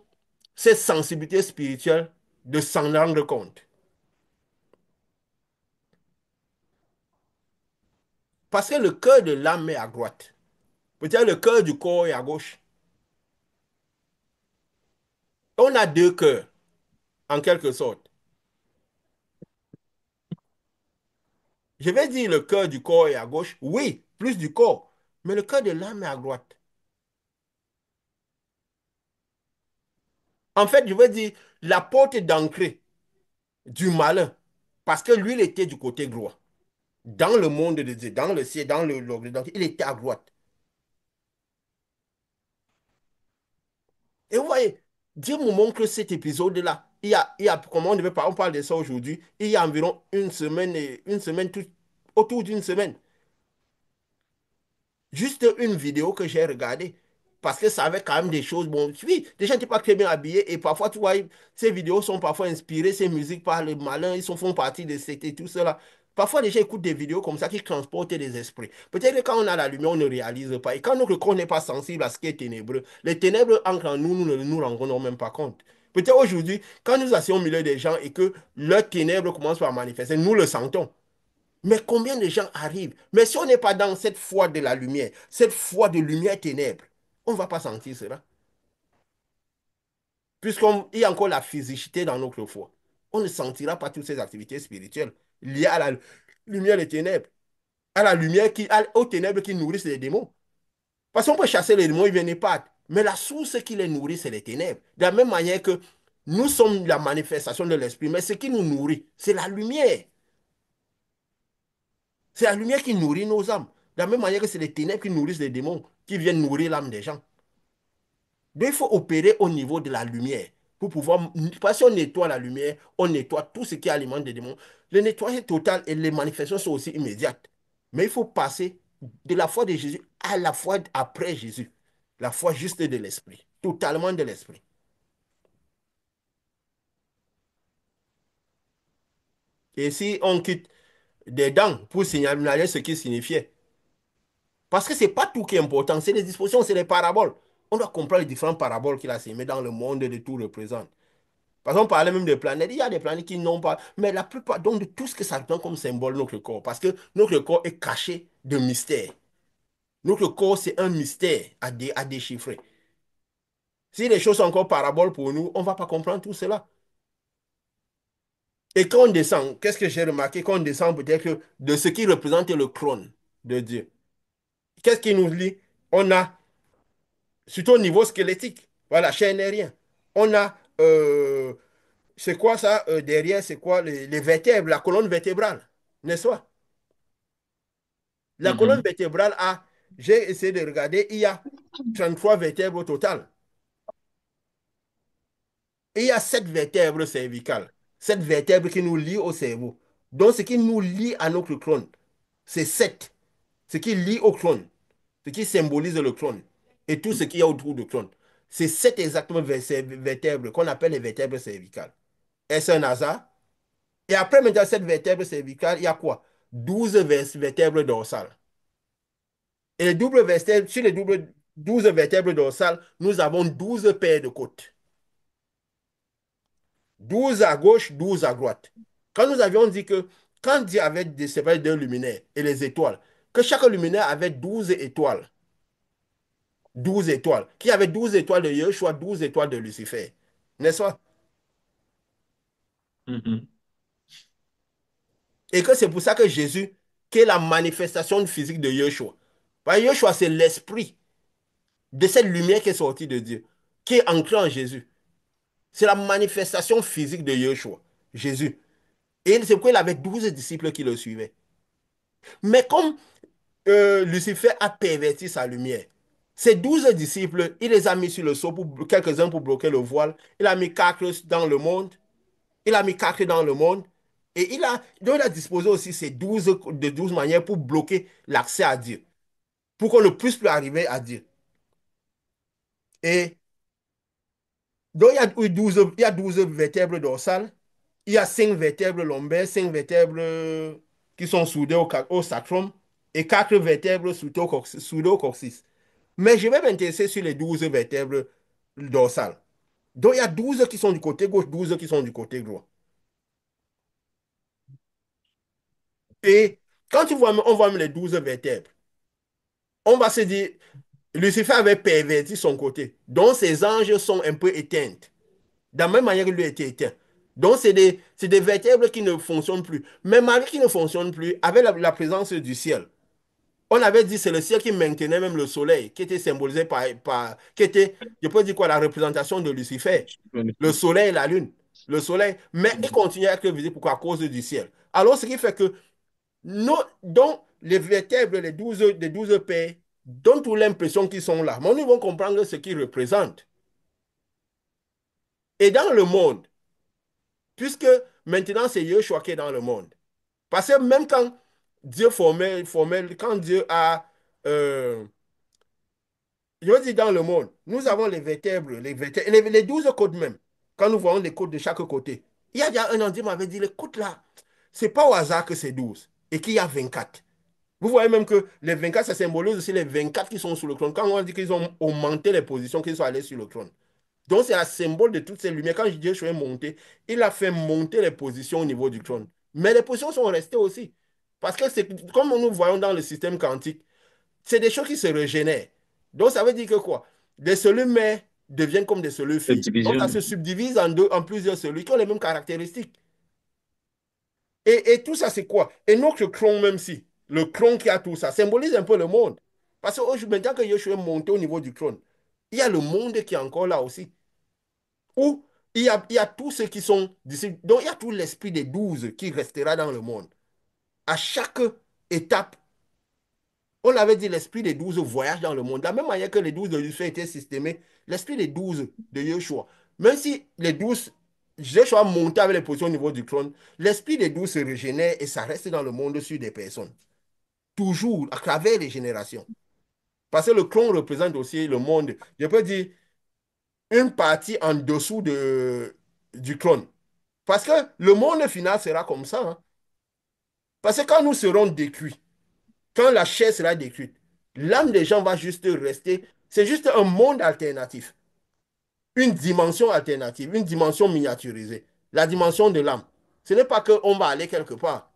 cette sensibilité spirituelle de s'en rendre compte? Parce que le cœur de l'âme est à droite. Peut-être le cœur du corps est à gauche. On a deux cœurs, en quelque sorte. Je vais dire le cœur du corps est à gauche. Oui, plus du corps. Mais le cœur de l'âme est à droite. En fait, je veux dire la porte d'entrée du malin. Parce que lui, il était du côté droit. Dans le monde de Dieu, dans le ciel, dans l'Occident, il était à droite. Et vous voyez, Dieu me montre cet épisode-là. Comment on devait pas, on parle de ça aujourd'hui, il y a environ une semaine, autour d'une semaine. Juste une vidéo que j'ai regardée. Parce que ça avait quand même des choses. Bon, oui, les gens n'étaient pas très bien habillés. Et parfois, tu vois, ces vidéos sont parfois inspirées, ces musiques par les malins, font partie de et tout cela. Parfois, les gens écoutent des vidéos comme ça qui transportent les esprits. Peut-être que quand on a la lumière, on ne réalise pas. Et quand notre corps n'est pas sensible à ce qui est ténébreux, les ténèbres entrent en nous, nous ne nous rendons même pas compte. Peut-être aujourd'hui, quand nous asseyons au milieu des gens et que leurs ténèbres commencent à manifester, nous le sentons. Mais combien de gens arrivent? Mais si on n'est pas dans cette foi de la lumière, cette foi de lumière-ténèbres, on ne va pas sentir cela. Puisqu'il y a encore la physicité dans notre foi. On ne sentira pas toutes ces activités spirituelles liées à la lumière des ténèbres, à la lumière aux ténèbres qui nourrissent les démons. Parce qu'on peut chasser les démons, ils viennent pas. Mais la source qui les nourrit, c'est les ténèbres. De la même manière que nous sommes la manifestation de l'esprit, mais ce qui nous nourrit, c'est la lumière. C'est la lumière qui nourrit nos âmes. De la même manière que c'est les ténèbres qui nourrissent les démons, qui viennent nourrir l'âme des gens. Donc il faut opérer au niveau de la lumière pour pouvoir. Parce qu'on nettoie la lumière, on nettoie tout ce qui alimente des démons. Le nettoyage total et les manifestations sont aussi immédiates. Mais il faut passer de la foi de Jésus à la foi après Jésus. La foi juste de l'esprit. Totalement de l'esprit. Et si on quitte des dents pour signaler ce qui signifiait. Parce que ce n'est pas tout qui est important, c'est les dispositions, c'est les paraboles. On doit comprendre les différentes paraboles qu'il a sémées dans le monde de tout représente. Parce qu'on parlait même des planètes, il y a des planètes qui n'ont pas, mais la plupart, donc de tout ce que ça donne comme symbole notre corps, parce que notre corps est caché de mystère. Notre corps, c'est un mystère à déchiffrer. Si les choses sont encore paraboles pour nous, on ne va pas comprendre tout cela. Et quand on descend, qu'est-ce que j'ai remarqué? Quand on descend peut-être de ce qui représente le trône de Dieu. Qu'est-ce qui nous lie? On a, surtout au niveau squelettique, voilà, chair n'est rien. On a, c'est quoi ça derrière? C'est quoi les vertèbres, la colonne vertébrale, n'est-ce pas? La colonne Mhm, vertébrale a, j'ai essayé de regarder, il y a 33 vertèbres au total. Et il y a 7 vertèbres cervicales, 7 vertèbres qui nous lient au cerveau. Donc, ce qui nous lie à notre trône, c'est 7. Ce qui lie au trône, ce qui symbolise le trône et tout ce qu'il y a autour du trône. C'est 7 exactement vertèbres qu'on appelle les vertèbres cervicales. Est-ce un hasard? Et après, maintenant, cette vertèbre cervicale, il y a quoi? 12 vertèbres dorsales. Et les doubles vertèbres, sur les 12 vertèbres dorsales, nous avons 12 paires de côtes. 12 à gauche, 12 à droite. Quand nous avions dit que quand Dieu avait séparé deux luminaires et les étoiles, que chaque luminaire avait 12 étoiles, 12 étoiles, qui avait 12 étoiles de Yeshua, 12 étoiles de Lucifer. N'est-ce pas? mhm. Et que c'est pour ça que Jésus, qui est la manifestation physique de Yeshua. Parce que Yeshua, c'est l'esprit de cette lumière qui est sortie de Dieu, qui est ancrée en Jésus. C'est la manifestation physique de Yeshua, Jésus. Et c'est pourquoi il avait 12 disciples qui le suivaient. Mais comme Lucifer a perverti sa lumière, ces 12 disciples, il les a mis sur le seau, pour, quelques-uns pour bloquer le voile. Il a mis 4 dans le monde. Il a mis 4 dans le monde. Et donc il a disposé aussi ces 12 de 12 manières pour bloquer l'accès à Dieu, pour qu'on ne puisse plus arriver à Dieu. Et donc il y a 12 vertèbres dorsales, il y a 5 vertèbres lombaires, 5 vertèbres qui sont soudées au sacrum et 4 vertèbres soudées au coccyx. Mais je vais m'intéresser sur les 12 vertèbres dorsales. Donc il y a 12 qui sont du côté gauche, 12 qui sont du côté droit. Et quand on voit les 12 vertèbres, on va se dire, Lucifer avait perverti son côté. Donc ses anges sont un peu éteints. De la même manière qu'il lui a été éteint. Donc c'est des vertèbres qui ne fonctionnent plus. Mais malgré qu'ils ne fonctionnent plus, avec la présence du ciel, on avait dit que c'est le ciel qui maintenait même le soleil, qui était symbolisé qui était, je peux dire quoi, la représentation de Lucifer. Le soleil et la lune. Le soleil, mais il continue à être visible pourquoi? À cause du ciel. Alors, ce qui fait que donc, les vertèbres, les 12 paires, donnent toute l'impression qu'ils sont là. Mais nous vont comprendre ce qu'ils représentent. Et dans le monde, puisque maintenant c'est Yeshua qui est dans le monde. Parce que même quand Dieu quand Dieu a, je veux dire dans le monde, nous avons les 12 côtes même. Quand nous voyons les côtes de chaque côté, il y a déjà un an, Dieu m'avait dit, les côtes là, c'est pas au hasard que c'est 12 et qu'il y a 24. Vous voyez même que les 24, ça symbolise aussi les 24 qui sont sur le trône. Quand on dit qu'ils ont augmenté les positions, qu'ils sont allés sur le trône. Donc, c'est un symbole de toutes ces lumières. Quand Dieu est monté, il a fait monter les positions au niveau du trône. Mais les positions sont restées aussi. Parce que c'est comme nous voyons dans le système quantique, c'est des choses qui se régénèrent. Donc, ça veut dire que quoi? Des cellules mères deviennent comme des cellules filles. Donc, ça Subdivision. se subdivise en plusieurs cellules qui ont les mêmes caractéristiques. Et tout ça, c'est quoi? Et notre clone, même si, le clone qui a tout ça, symbolise un peu le monde. Parce que maintenant que Yeshua est monté au niveau du trône, il y a le monde qui est encore là aussi. Où il y a tous ceux qui sont disciples. Donc, il y a tout l'esprit des 12 qui restera dans le monde. À chaque étape, on avait dit l'esprit des 12 voyage dans le monde. De la même manière que les 12 de Lucifer étaient systémés, l'esprit des 12 de Yeshua, même si les 12, Yeshua montait avec les positions au niveau du trône, l'esprit des 12 se régénère et ça reste dans le monde sur des personnes. Toujours, à travers les générations. Parce que le clone représente aussi le monde. Je peux dire une partie en dessous du trône. Parce que le monde final sera comme ça, hein. Parce que quand nous serons détruits, quand la chair sera détruite, l'âme des gens va juste rester. C'est juste un monde alternatif, une dimension alternative, une dimension miniaturisée, la dimension de l'âme. Ce n'est pas qu'on va aller quelque part.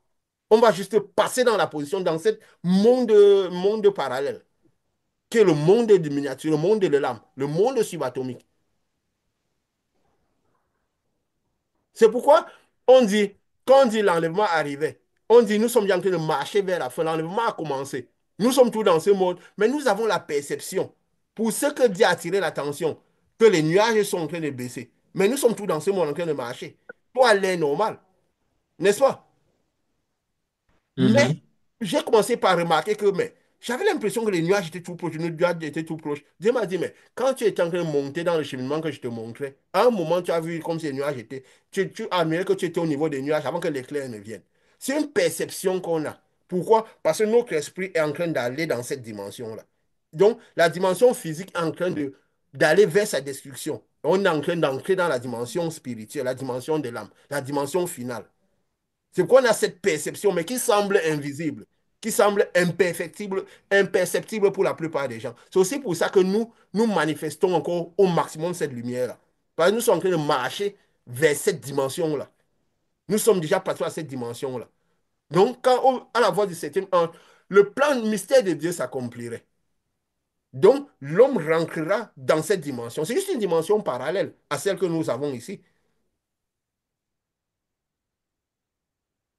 On va juste passer dans la position, dans ce monde parallèle, qui est le monde de miniature, le monde de l'âme, le monde subatomique. C'est pourquoi on dit Quand on dit l'enlèvement arrivait, on dit nous sommes en train de marcher vers la fin. L'enlèvement a commencé. Nous sommes tous dans ce monde, mais nous avons la perception, pour ce que Dieu a attiré l'attention, que les nuages sont en train de baisser. Mais nous sommes tous dans ce monde en train de marcher. Toi, l'air normal, n'est-ce pas? Mais Mhm. j'ai commencé par remarquer que mais, j'avais l'impression que les nuages étaient tout proches, les nuages étaient tout proches. Dieu m'a dit, mais quand tu étais en train de monter dans le cheminement que je te montrais, à un moment, tu as vu comme ces nuages étaient. Tu admirais que tu étais au niveau des nuages avant que l'éclair ne vienne. C'est une perception qu'on a. Pourquoi? Parce que notre esprit est en train d'aller dans cette dimension-là. Donc, la dimension physique est en train d'aller vers sa destruction. On est en train d'entrer dans la dimension spirituelle, la dimension de l'âme, la dimension finale. C'est qu'on a cette perception, mais qui semble invisible, qui semble imperceptible, imperceptible pour la plupart des gens. C'est aussi pour ça que nous manifestons encore au maximum cette lumière-là. Parce que nous sommes en train de marcher vers cette dimension-là. Nous sommes déjà passés à cette dimension-là. Donc, à la voix du septième ange, le plan mystère de Dieu s'accomplirait. Donc, l'homme rentrera dans cette dimension. C'est juste une dimension parallèle à celle que nous avons ici.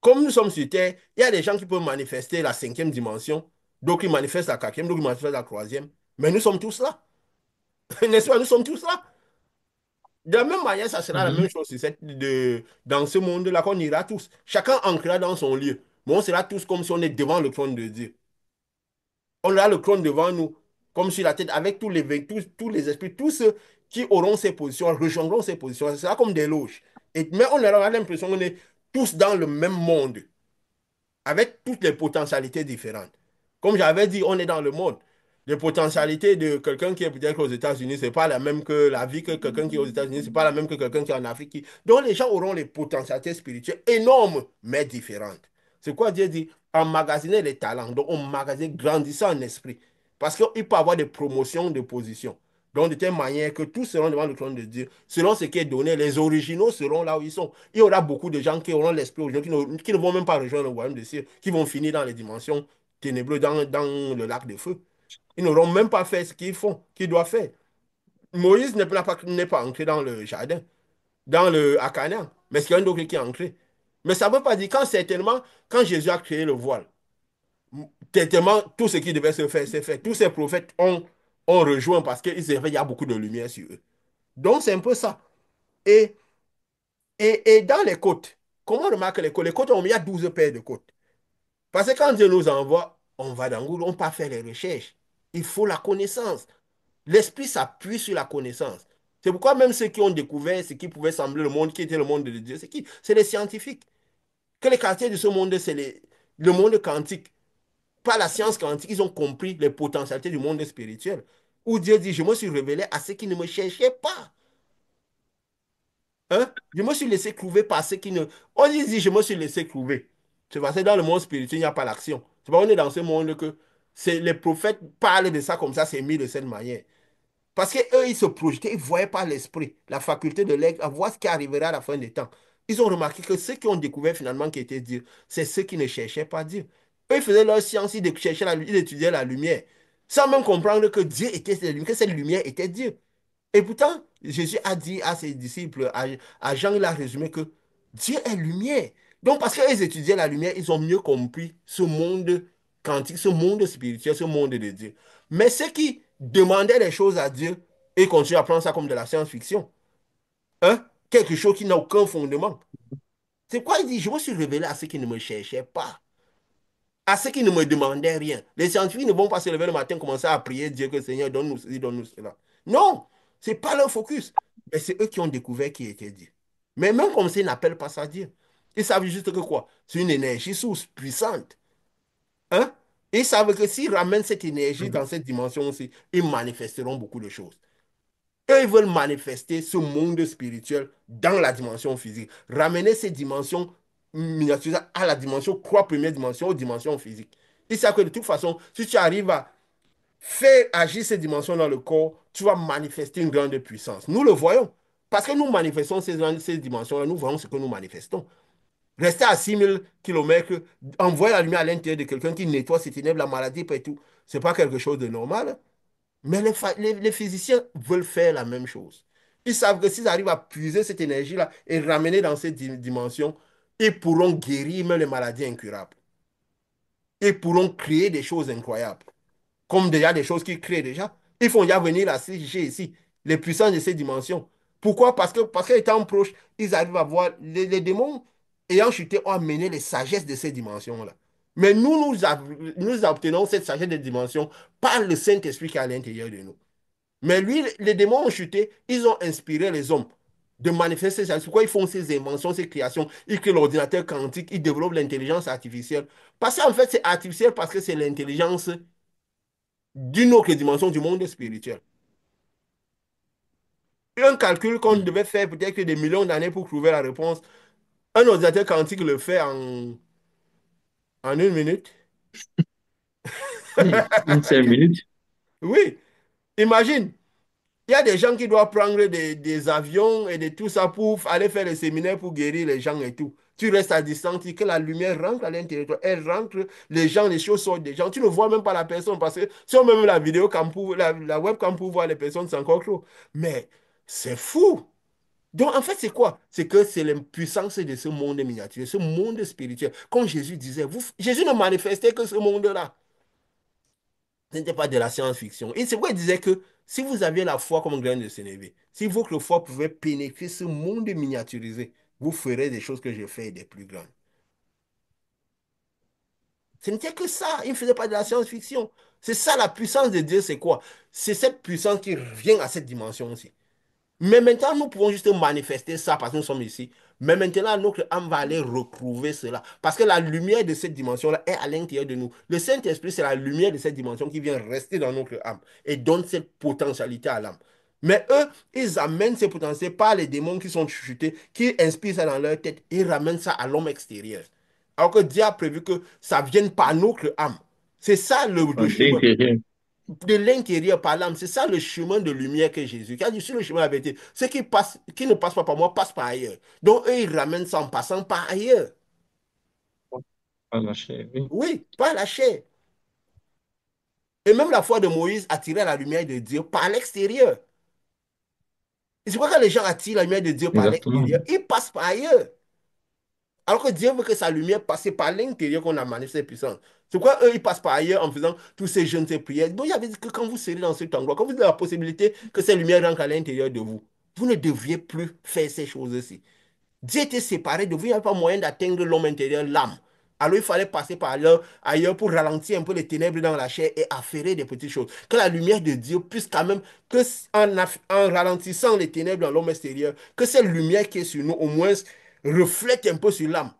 Comme nous sommes sur Terre, il y a des gens qui peuvent manifester la cinquième dimension, d'autres qui manifestent la quatrième, d'autres qui manifestent la troisième. Mais nous sommes tous là. N'est-ce pas? Nous sommes tous là. De la même manière, ça sera la même Mhm. chose dans ce monde-là qu'on ira tous. Chacun entrera dans son lieu. Mais on sera tous comme si on est devant le trône de Dieu. On aura le trône devant nous, comme sur la tête, avec tous les esprits, tous ceux qui auront ces positions, rejoindront ces positions. Ce sera comme des loges. Mais on aura l'impression qu'on est tous dans le même monde, avec toutes les potentialités différentes. Comme j'avais dit, on est dans le monde. Les potentialités de quelqu'un qui est peut-être aux États-Unis, c'est pas la même que la vie que quelqu'un qui est aux États-Unis, c'est pas la même que quelqu'un qui est en Afrique. Donc les gens auront les potentialités spirituelles énormes, mais différentes. C'est quoi Dieu dit? Emmagasiner les talents. Donc on magasine, grandissant en esprit. Parce qu'il peut y avoir des promotions de position. Donc de telle manière que tous seront devant le trône de Dieu, selon ce qui est donné, les originaux seront là où ils sont. Il y aura beaucoup de gens qui auront l'esprit original, qui ne vont même pas rejoindre le royaume de cieux, qui vont finir dans les dimensions ténébreuses, dans le lac de feu. Ils n'auront même pas fait ce qu'ils font, qu'ils doivent faire. Moïse n'est pas entré dans le jardin, à Canaan, mais c'est un d'autre qui est entré. Mais ça ne veut pas dire quand certainement, quand Jésus a créé le voile, certainement tout ce qui devait se faire, c'est fait. Tous ces prophètes ont rejoint parce qu'il y a beaucoup de lumière sur eux. Donc c'est un peu ça. Et, et dans les côtes, comment on remarque les côtes? Les côtes, il y a 12 paires de côtes. Parce que quand Dieu nous envoie, on va dans Google, on part faire les recherches. Il faut la connaissance. L'esprit s'appuie sur la connaissance. C'est pourquoi même ceux qui ont découvert ce qui pouvait sembler le monde, qui était le monde de Dieu, c'est qui? C'est les scientifiques. Que les quartiers de ce monde, c'est le monde quantique. Par la science quantique, ils ont compris les potentialités du monde spirituel. Où Dieu dit, je me suis révélé à ceux qui ne me cherchaient pas. Hein? Je me suis laissé trouver par ceux qui ne... On dit, je me suis laissé trouver. C'est parce que dans le monde spirituel, il n'y a pas l'action. C'est pas on est dans ce monde que les prophètes parlent de ça comme ça, c'est mis de cette manière. Parce qu'eux, ils se projetaient, ils ne voyaient pas l'esprit, la faculté de l'aigle, à voir ce qui arrivera à la fin des temps. Ils ont remarqué que ceux qui ont découvert finalement qui était Dieu, c'est ceux qui ne cherchaient pas Dieu. Eux, ils faisaient leur science, ils étudiaient la lumière, sans même comprendre que Dieu était cette lumière, que cette lumière était Dieu. Et pourtant, Jésus a dit à ses disciples, à Jean, il a résumé que Dieu est lumière. Donc, parce qu'ils étudiaient la lumière, ils ont mieux compris ce monde quantique, ce monde spirituel, ce monde de Dieu. Mais ceux qui demandaient les choses à Dieu et continuent à prendre ça comme de la science-fiction, hein, quelque chose qui n'a aucun fondement. C'est quoi il dit, je me suis révélé à ceux qui ne me cherchaient pas, à ceux qui ne me demandaient rien. Les scientifiques ne vont pas se lever le matin et commencer à prier Dieu que Seigneur, donne-nous ceci, donne-nous cela. Non, ce n'est pas leur focus. Mais c'est eux qui ont découvert qui était Dieu. Mais même comme ça, ils n'appellent pas ça Dieu. Ils savent juste que quoi? C'est une énergie source puissante. Hein? Ils savent que s'ils ramènent cette énergie dans Mhm. cette dimension aussi, ils manifesteront beaucoup de choses. Eux, ils veulent manifester ce monde spirituel dans la dimension physique. Ramener ces dimensions miniatures à la dimension, trois premières dimensions, aux dimensions physiques. Ils savent que de toute façon, si tu arrives à faire agir ces dimensions dans le corps, tu vas manifester une grande puissance. Nous le voyons. Parce que nous manifestons ces dimensions-là, nous voyons ce que nous manifestons. Rester à 6000 km, envoyer la lumière à l'intérieur de quelqu'un qui nettoie ses ténèbres, la maladie, et tout, ce n'est pas quelque chose de normal. Mais les physiciens veulent faire la même chose. Ils savent que s'ils arrivent à puiser cette énergie-là et ramener dans cette dimension, Ils pourront guérir même les maladies incurables. Ils pourront créer des choses incroyables. Comme déjà des choses qu'ils créent déjà. Ils font déjà venir la CG ici, les puissances de ces dimensions. Pourquoi? Parce qu'étant proches, ils arrivent à voir les démons ayant chuté ont amené les sagesses de ces dimensions-là. Mais nous obtenons cette sagesse des dimensions par le Saint-Esprit qui est à l'intérieur de nous. Mais lui, les démons ont chuté, ils ont inspiré les hommes de manifester ça. C'est pourquoi ils font ces inventions, ces créations. Ils créent l'ordinateur quantique, ils développent l'intelligence artificielle. Parce qu'en fait, c'est artificiel parce que c'est l'intelligence d'une autre dimension du monde spirituel. Un calcul qu'on devait faire peut-être des millions d'années pour trouver la réponse, un ordinateur quantique le fait en 1 minute. Une 5 minutes. Oui, imagine. Il y a des gens qui doivent prendre des avions et de tout ça pour aller faire les séminaires pour guérir les gens et tout. Tu restes à distance, que la lumière rentre à l'intérieur de toi. Elle rentre, les gens, les choses sortent des gens. Tu ne vois même pas la personne parce que si on met même la vidéo la webcam pour voir les personnes, c'est encore trop. Mais c'est fou. Donc, en fait, c'est quoi? C'est que c'est la puissance de ce monde miniature, ce monde spirituel. Comme Jésus disait, Jésus ne manifestait que ce monde-là. Ce n'était pas de la science-fiction. Et c'est pourquoi il disait que si vous aviez la foi comme un grain de sénévé, si votre foi pouvait pénétrer ce monde miniaturisé, vous ferez des choses que je fais et des plus grandes. Ce n'était que ça. Il ne faisait pas de la science-fiction. C'est ça la puissance de Dieu, c'est quoi? C'est cette puissance qui revient à cette dimension aussi. Mais maintenant, nous pouvons juste manifester ça parce que nous sommes ici. Mais maintenant, notre âme va aller retrouver cela. Parce que la lumière de cette dimension-là est à l'intérieur de nous. Le Saint-Esprit, c'est la lumière de cette dimension qui vient rester dans notre âme et donne cette potentialité à l'âme. Mais eux, ils amènent ces potentialités par les démons qui sont chutés, qui inspirent ça dans leur tête et ramènent ça à l'homme extérieur. Alors que Dieu a prévu que ça vienne par notre âme. C'est ça le chemin L'intérieur. de l'intérieur par l'âme. C'est ça le chemin de lumière que Jésus, qui a dit sur le chemin de la vérité. Ceux qui ne passent pas par moi passent par ailleurs. Donc eux, ils ramènent ça en passant par ailleurs. Ah, la chair, oui. Oui, par la chair. Et même la foi de Moïse attirait la lumière de Dieu par l'extérieur. Et c'est pourquoi quand les gens attirent la lumière de Dieu par Exactement. l'extérieur, ils passent par ailleurs. Alors que Dieu veut que sa lumière passe par l'intérieur qu'on a manifesté puissance. C'est pourquoi eux, ils passent par ailleurs en faisant tous ces jeûnes, ces prières. Bon, il avait dit que quand vous serez dans cet endroit, quand vous avez la possibilité que cette lumière rentre à l'intérieur de vous, vous ne devriez plus faire ces choses-ci. Dieu était séparé de vous, il n'y avait pas moyen d'atteindre l'homme intérieur, l'âme. Alors il fallait passer par ailleurs pour ralentir un peu les ténèbres dans la chair et affairer des petites choses. Que la lumière de Dieu puisse quand même, en ralentissant les ténèbres dans l'homme extérieur, que cette lumière qui est sur nous, au moins, reflète un peu sur l'âme,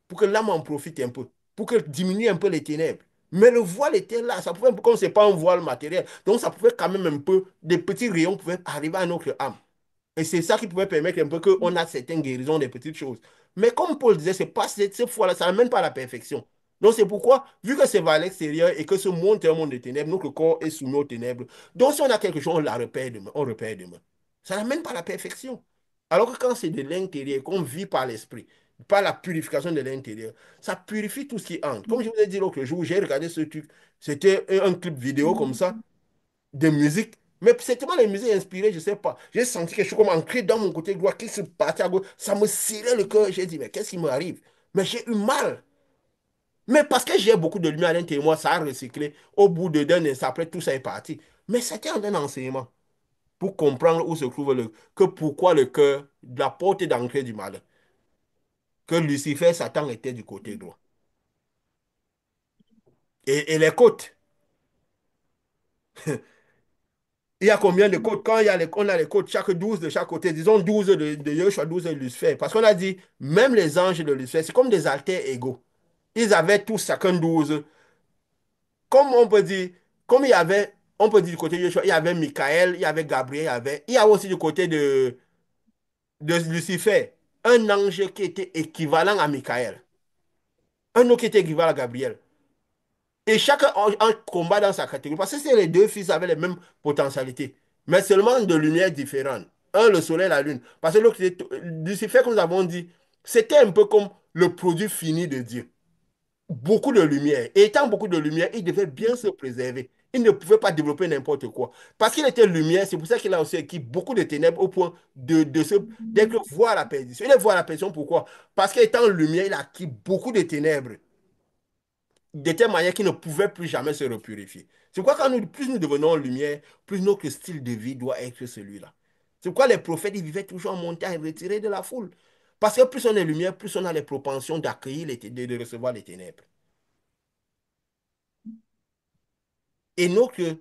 pour que l'âme en profite un peu, pour que diminue un peu les ténèbres. Mais le voile était là, ça pouvait, comme ce n'est pas un voile matériel, donc ça pouvait quand même un peu, des petits rayons pouvaient arriver à notre âme. Et c'est ça qui pouvait permettre un peu qu'on a certaines guérisons des petites choses. Mais comme Paul disait, c'est pas cette fois-là, ça n'amène pas à la perfection. Donc c'est pourquoi, vu que c'est vers l'extérieur et que ce monde est un monde de ténèbres, notre corps est soumis aux ténèbres. Donc si on a quelque chose, on la repère demain, on repère demain. Ça n'amène pas à la perfection. Alors que quand c'est de l'intérieur, qu'on vit par l'esprit, par la purification de l'intérieur, ça purifie tout ce qui entre. Comme je vous ai dit l'autre jour, j'ai regardé ce truc, c'était un clip vidéo comme ça de musique. Mais c'est tellement les musiques inspirées, je ne sais pas. J'ai senti quelque chose comme ancré dans mon côté droit qui se partait à gauche. Ça me cirait le cœur. J'ai dit, mais qu'est-ce qui m'arrive? Mais j'ai eu mal. Mais parce que j'ai beaucoup de lumière à l'intérieur de moi, ça a recyclé. Au bout de d'un instant, après, tout ça est parti. Mais c'était un enseignement pour comprendre où se trouve que pourquoi le cœur, la porte d'entrée du mal. Que Lucifer, Satan était du côté droit. Et les côtes. Il y a combien de côtes? Quand on a les côtes, chaque 12 de chaque côté, disons 12 de Yoshua, 12 de Lucifer. Parce qu'on a dit, même les anges de Lucifer, c'est comme des alters égaux. Ils avaient tous chacun 12. Comme on peut dire, comme il y avait, on peut dire du côté de Yoshua, il y avait Michael, il y avait Gabriel, il y avait aussi du côté de Lucifer, un ange qui était équivalent à Michael, un autre qui était équivalent à Gabriel. Et chacun en combat dans sa catégorie. Parce que c'est les deux fils avaient les mêmes potentialités, mais seulement de lumière différentes. Un, le soleil, la lune. Parce que l'autre, Lucifer, comme nous avons dit, c'était un peu comme le produit fini de Dieu. Beaucoup de lumière. Et étant beaucoup de lumière, il devait bien se préserver. Il ne pouvait pas développer n'importe quoi. Parce qu'il était lumière, c'est pour ça qu'il a aussi acquis beaucoup de ténèbres au point d'être voir la perdition. Il est voir la perdition, pourquoi? Parce qu'étant lumière, il a acquis beaucoup de ténèbres, de telle manière qu'il ne pouvait plus jamais se repurifier. C'est pourquoi plus nous devenons lumière, plus notre style de vie doit être celui-là. C'est pourquoi les prophètes, ils vivaient toujours en montagne, retirés de la foule. Parce que plus on est lumière, plus on a les propensions d'accueillir de recevoir les ténèbres. Et notre,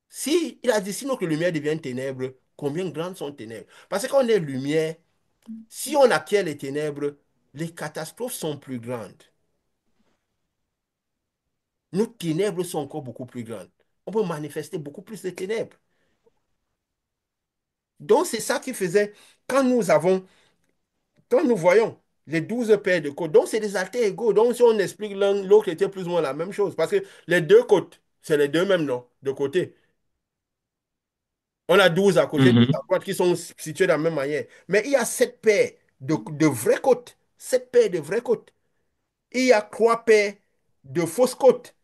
si, il a dit, si notre lumière devient ténèbres, combien grandes sont ténèbres? Parce que quand on est lumière, si on acquiert les ténèbres, les catastrophes sont plus grandes. Nos ténèbres sont encore beaucoup plus grandes. On peut manifester beaucoup plus de ténèbres. Donc, c'est ça qui faisait, quand nous avons, quand nous voyons les 12 paires de côtes, donc c'est des alter égaux. Donc, si on explique l'un, l'autre était plus ou moins la même chose. Parce que les deux côtes, c'est les deux mêmes noms de côté. On a 12 à côté, 12 Mhm. à droite qui sont situés de la même manière. Mais il y a 7 paires de vraies côtes. 7 paires de vraies côtes. Il y a 3 paires de fausses côtes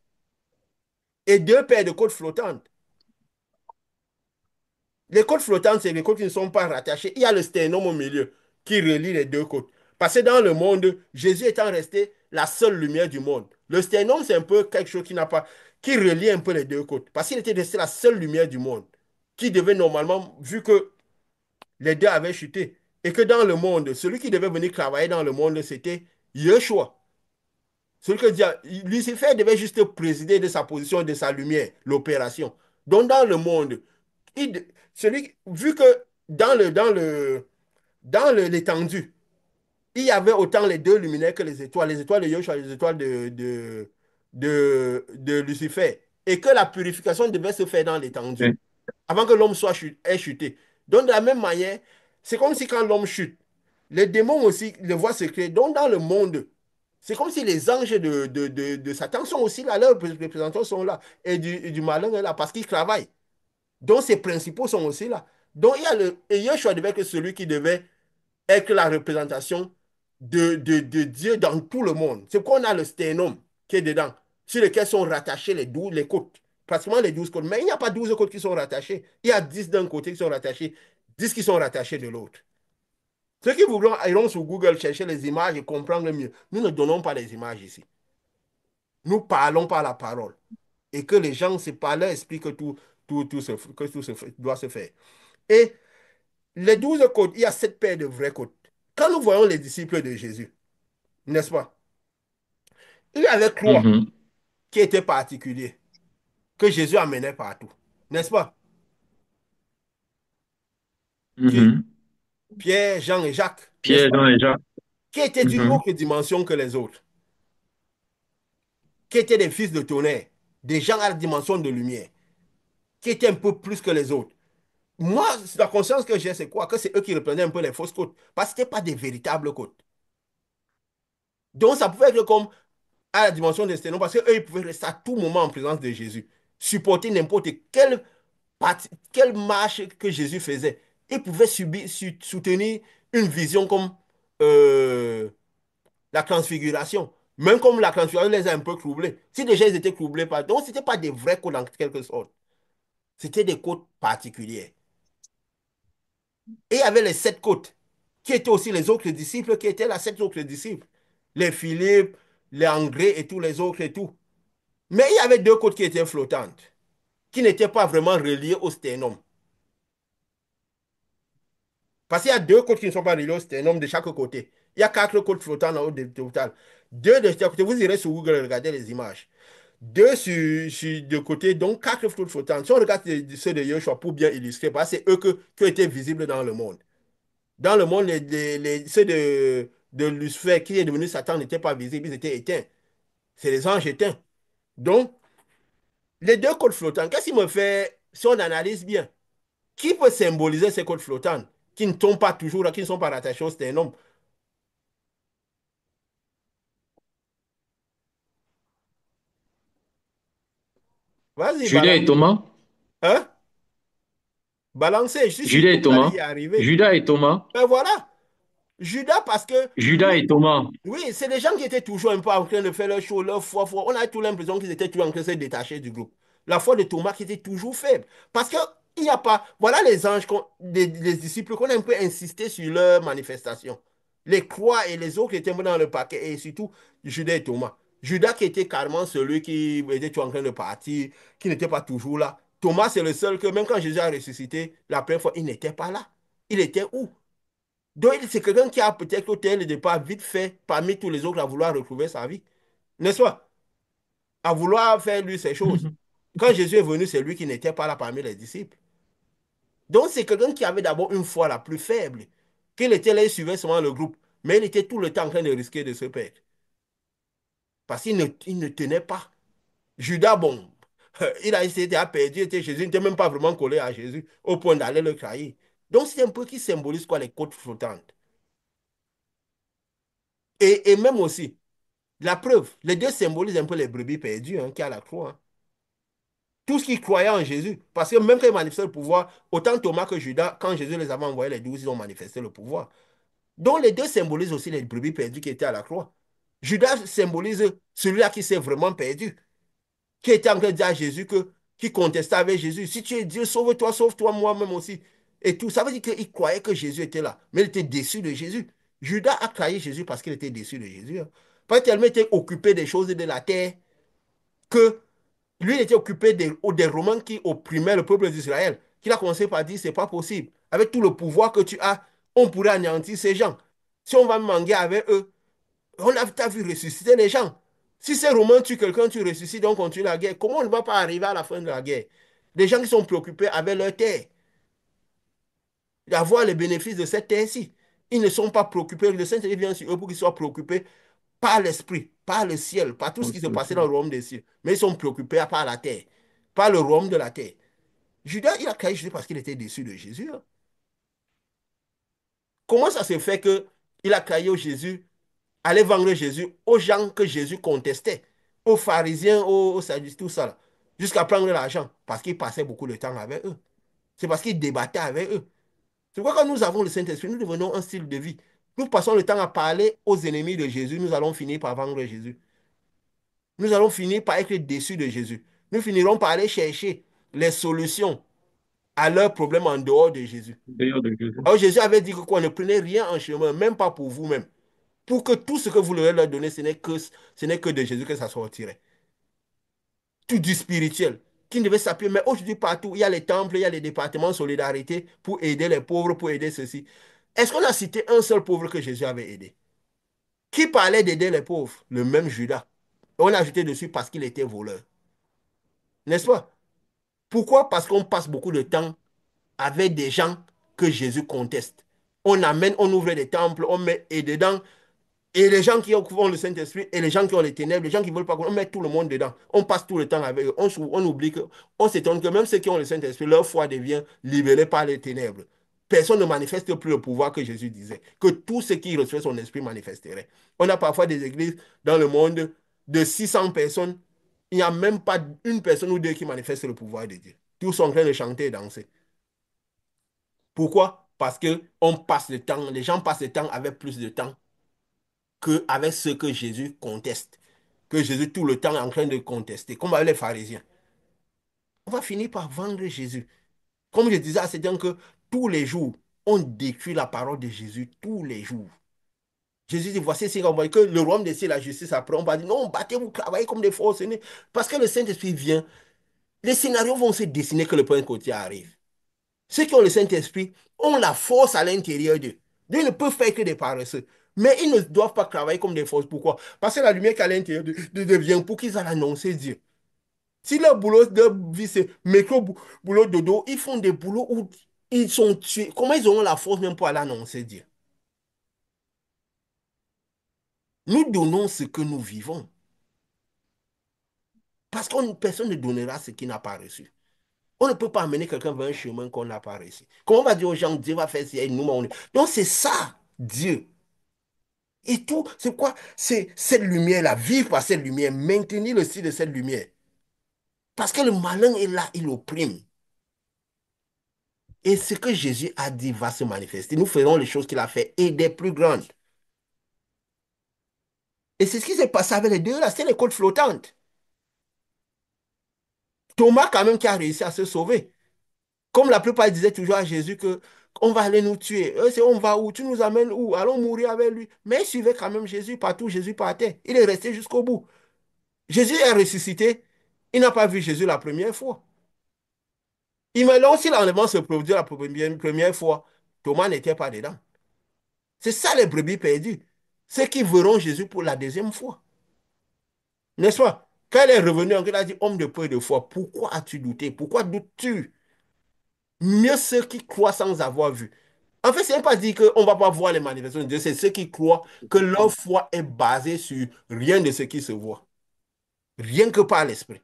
et 2 paires de côtes flottantes. Les côtes flottantes, c'est les côtes qui ne sont pas rattachées. Il y a le sternum au milieu qui relie les deux côtes. Parce que dans le monde, Jésus étant resté la seule lumière du monde. Le sternum, c'est un peu quelque chose qui n'a pas, qui relie un peu les deux côtes. Parce qu'il était resté la seule lumière du monde, qui devait normalement, vu que les deux avaient chuté, et que dans le monde, celui qui devait venir travailler dans le monde, c'était Yeshua. Celui que Lucifer devait juste présider de sa position, de sa lumière, l'opération. Donc dans le monde, vu que l'étendue, il y avait autant les deux luminaires que les étoiles de Yoshua, les étoiles de Lucifer, et que la purification devait se faire dans l'étendue, Ouais. avant que l'homme ait chuté. Donc, de la même manière, c'est comme si quand l'homme chute, les démons aussi le voient se créer. Donc, dans le monde, c'est comme si les anges de Satan sont aussi là, leurs représentants sont là, et du malin est là, parce qu'ils travaillent. Donc, ses principaux sont aussi là. Donc, et Yeshua devait être celui qui devait être la représentation de Dieu dans tout le monde. C'est pourquoi on a le sternum qui est dedans, sur lequel sont rattachées les côtes, pratiquement les 12 côtes. Mais il n'y a pas 12 côtes qui sont rattachées. Il y a 10 d'un côté qui sont rattachées, 10 qui sont rattachées de l'autre. Ceux qui voudront iront sur Google chercher les images et comprendre mieux. Nous ne donnons pas les images ici. Nous parlons par la parole. Et que les gens, c'est par leur esprit que tout doit se faire. Et les 12 côtes, il y a 7 paires de vraies côtes. Quand nous voyons les disciples de Jésus, n'est-ce pas? Il y avait trois Mhm. qui étaient particuliers, que Jésus amenait partout, n'est-ce pas? Qui, Mhm. Pierre, Jean et Jacques, n'est-ce Pierre, pas? Jean et Jacques. Qui étaient d'une Mhm. autre dimension que les autres, qui étaient des fils de tonnerre, des gens à la dimension de lumière, qui étaient un peu plus que les autres. Moi, la conscience que j'ai, c'est quoi? Que c'est eux qui reprenaient un peu les fausses côtes, parce que ce n'étaient pas des véritables côtes. Donc, ça pouvait être comme à la dimension des sténons, parce qu'eux, ils pouvaient rester à tout moment en présence de Jésus, supporter n'importe quelle marche que Jésus faisait. Ils pouvaient soutenir une vision comme euh, la transfiguration. Même comme la transfiguration les a un peu troublés. Si déjà ils étaient troublés par... Donc, ce n'était pas des vrais côtes en quelque sorte. C'était des côtes particulières. Et il y avait les 7 côtes, qui étaient aussi les autres disciples, qui étaient les 7 autres disciples. Les Philippe, les André et tous les autres et tout. Mais il y avait 2 côtes qui étaient flottantes, qui n'étaient pas vraiment reliées au sternum. Parce qu'il y a 2 côtes qui ne sont pas reliées au sternum de chaque côté. Il y a 4 côtes flottantes en haut du total. Deux de chaque côté. Vous irez sur Google et regardez les images. Deux sur de côté, donc 4 côtes flottantes. Si on regarde ceux de Yoshua pour bien illustrer, parce que c'est eux qui ont été visibles dans le monde. Dans le monde, ceux de Lucifer qui est devenu Satan n'étaient pas visibles, ils étaient éteints. C'est les anges éteints. Donc, les 2 côtes flottantes, qu'est-ce qui me fait, si on analyse bien, qui peut symboliser ces côtes flottantes qui ne tombent pas toujours, qui ne sont pas rattachées au sternum? Vas-y, Judas et balance. Thomas. Hein? Balancez, je suis sûr Judas que et vous allez Thomas. y arriver. Judas et Thomas. Ben voilà, Judas, parce que Judas et Thomas. oui, c'est des gens qui étaient toujours un peu en train de faire leur show, leur foi. On a tout l'impression qu'ils étaient toujours en train de se détacher du groupe. La foi de Thomas qui était toujours faible. Parce que il n'y a pas. Voilà les anges, les disciples qu'on a un peu insisté sur leur manifestation. Les croix et les autres qui étaient dans le paquet, et surtout Judas et Thomas. Judas qui était carrément celui qui était toujours en train de partir, qui n'était pas toujours là. Thomas, c'est le seul que, même quand Jésus a ressuscité, la première fois, il n'était pas là. Il était où? Donc, c'est quelqu'un qui a peut-être au tel départ vite fait, parmi tous les autres, à vouloir retrouver sa vie. N'est-ce pas? À vouloir faire lui ces choses. Quand Jésus est venu, c'est lui qui n'était pas là parmi les disciples. Donc, c'est quelqu'un qui avait d'abord une foi la plus faible. Qu'il était là, il suivait seulement le groupe. Mais il était tout le temps en train de risquer de se perdre. Parce il ne tenait pas. Judas, bon, il a essayé de perdu, était Jésus, il n'était même pas vraiment collé à Jésus, au point d'aller le trahir. Donc, c'est un peu qui symbolise quoi les côtes flottantes. Et même aussi, la preuve, les deux symbolisent un peu les brebis perdues hein, qui a la croix. Hein. Tout ce qui croyait en Jésus. Parce que même quand il manifestait le pouvoir, autant Thomas que Judas, quand Jésus les avait envoyés les 12, ils ont manifesté le pouvoir. Donc les deux symbolisent aussi les brebis perdues qui étaient à la croix. Judas symbolise celui-là qui s'est vraiment perdu, qui était en train de dire à Jésus que, qui contestait avec Jésus, si tu es Dieu, sauve-toi, moi-même aussi. Et tout, ça veut dire qu'il croyait que Jésus était là, mais il était déçu de Jésus. Judas a trahi Jésus parce qu'il était déçu de Jésus. Hein. Pas tellement était occupé des choses de la terre que lui, il était occupé des Romains qui opprimaient le peuple d'Israël. Qu'il a commencé par dire, c'est pas possible. Avec tout le pouvoir que tu as, on pourrait anéantir ces gens. Si on va manguer avec eux, on a t'as vu ressusciter les gens. Si ces Romains tuent quelqu'un, tu ressuscites, on continue la guerre. Comment on ne va pas arriver à la fin de la guerre? Des gens qui sont préoccupés avec leur terre, d'avoir les bénéfices de cette terre-ci. Ils ne sont pas préoccupés. Le Saint-Esprit vient sur eux pour qu'ils soient préoccupés par l'esprit, par le ciel, par tout ce qui se passait dans le royaume des cieux. Mais ils sont préoccupés par la terre, par le royaume de la terre. Judas, il a trahi Jésus parce qu'il était déçu de Jésus. Hein. Comment ça se fait que il a trahi Jésus, allait vendre Jésus aux gens que Jésus contestait, aux pharisiens, aux sadducéens, tout ça, là, jusqu'à prendre l'argent, parce qu'il passait beaucoup de temps avec eux. C'est parce qu'il débattait avec eux. C'est pourquoi quand nous avons le Saint-Esprit, nous devenons un style de vie. Nous passons le temps à parler aux ennemis de Jésus, nous allons finir par vendre Jésus. Nous allons finir par être déçus de Jésus. Nous finirons par aller chercher les solutions à leurs problèmes en dehors de Jésus. D'ailleurs, de Jésus. Alors Jésus avait dit que quoi, ne prenez rien en chemin, même pas pour vous-même. Pour que tout ce que vous leur donnez, ce n'est que de Jésus que ça sortirait. Tout du spirituel, qui devait s'appuyer. Mais aujourd'hui, partout, il y a les temples, il y a les départements de solidarité pour aider les pauvres, pour aider ceci. Est-ce qu'on a cité un seul pauvre que Jésus avait aidé? Qui parlait d'aider les pauvres? Le même Judas. Et on a ajouté dessus parce qu'il était voleur. N'est-ce pas? Pourquoi? Parce qu'on passe beaucoup de temps avec des gens que Jésus conteste. On amène, on ouvre des temples, on met et dedans. Et les gens qui ont le Saint-Esprit et les gens qui ont les ténèbres, les gens qui ne veulent pas, on met tout le monde dedans. On passe tout le temps avec eux. On oublie que, on s'étonne que même ceux qui ont le Saint-Esprit, leur foi devient libérée par les ténèbres. Personne ne manifeste plus le pouvoir que Jésus disait, que tout ce qui reçoit son esprit manifesterait. On a parfois des églises dans le monde de 600 personnes, il n'y a même pas une personne ou deux qui manifestent le pouvoir de Dieu. Tous sont en train de chanter et danser. Pourquoi? Parce que on passe le temps, les gens passent le temps avec plus de temps qu'avec ceux que Jésus conteste, que Jésus tout le temps est en train de contester, comme avec les pharisiens. On va finir par vendre Jésus. Comme je disais à ces gens que tous les jours, on détruit la parole de Jésus, tous les jours. Jésus dit, voici ce qu'on voit, que le royaume des cieux, la justice, après, on va dire, non, battez-vous, travaillez comme des forcenés. Parce que le Saint-Esprit vient, les scénarios vont se dessiner que le point côté arrive. Ceux qui ont le Saint-Esprit ont la force à l'intérieur d'eux. Ils ne peuvent faire que des paresseux. Mais ils ne doivent pas travailler comme des forces. Pourquoi? Parce que la lumière qui est à l'intérieur d'eux vient pour qu'ils aillent annoncer Dieu. Si leur boulot de vie, c'est boulot de dos, ils font des boulots où ils sont tués. Comment ils auront la force même pour aller annoncer Dieu? Nous donnons ce que nous vivons. Parce que personne ne donnera ce qu'il n'a pas reçu. On ne peut pas amener quelqu'un vers un chemin qu'on n'a pas réussi. Comment on va dire aux gens, Dieu va faire ci, et nous, Donc c'est ça, Dieu. Et tout, c'est quoi? C'est cette lumière-là, vivre par cette lumière, maintenir le style de cette lumière. Parce que le malin est là, il opprime. Et ce que Jésus a dit va se manifester. Nous ferons les choses qu'il a fait et des plus grandes. Et c'est ce qui s'est passé avec les deux là, c'est les côtes flottantes. Thomas, quand même, qui a réussi à se sauver. Comme la plupart disaient toujours à Jésus que on va aller nous tuer. C'est on va où? Tu nous amènes où? Allons mourir avec lui. Mais il suivait quand même Jésus partout. Jésus partait. Il est resté jusqu'au bout. Jésus est ressuscité. Il n'a pas vu Jésus la première fois. Imaginons si l'enlèvement se produit la première fois, Thomas n'était pas dedans. C'est ça les brebis perdues. Ceux qui verront Jésus pour la deuxième fois. N'est-ce pas? Quand il est revenu, il a dit, homme de peu de foi, pourquoi as-tu douté? Pourquoi doutes-tu? Mieux ceux qui croient sans avoir vu. En fait, ce n'est pas dire qu'on ne va pas voir les manifestations de Dieu, c'est ceux qui croient que leur foi est basée sur rien de ce qui se voit. Rien que par l'esprit.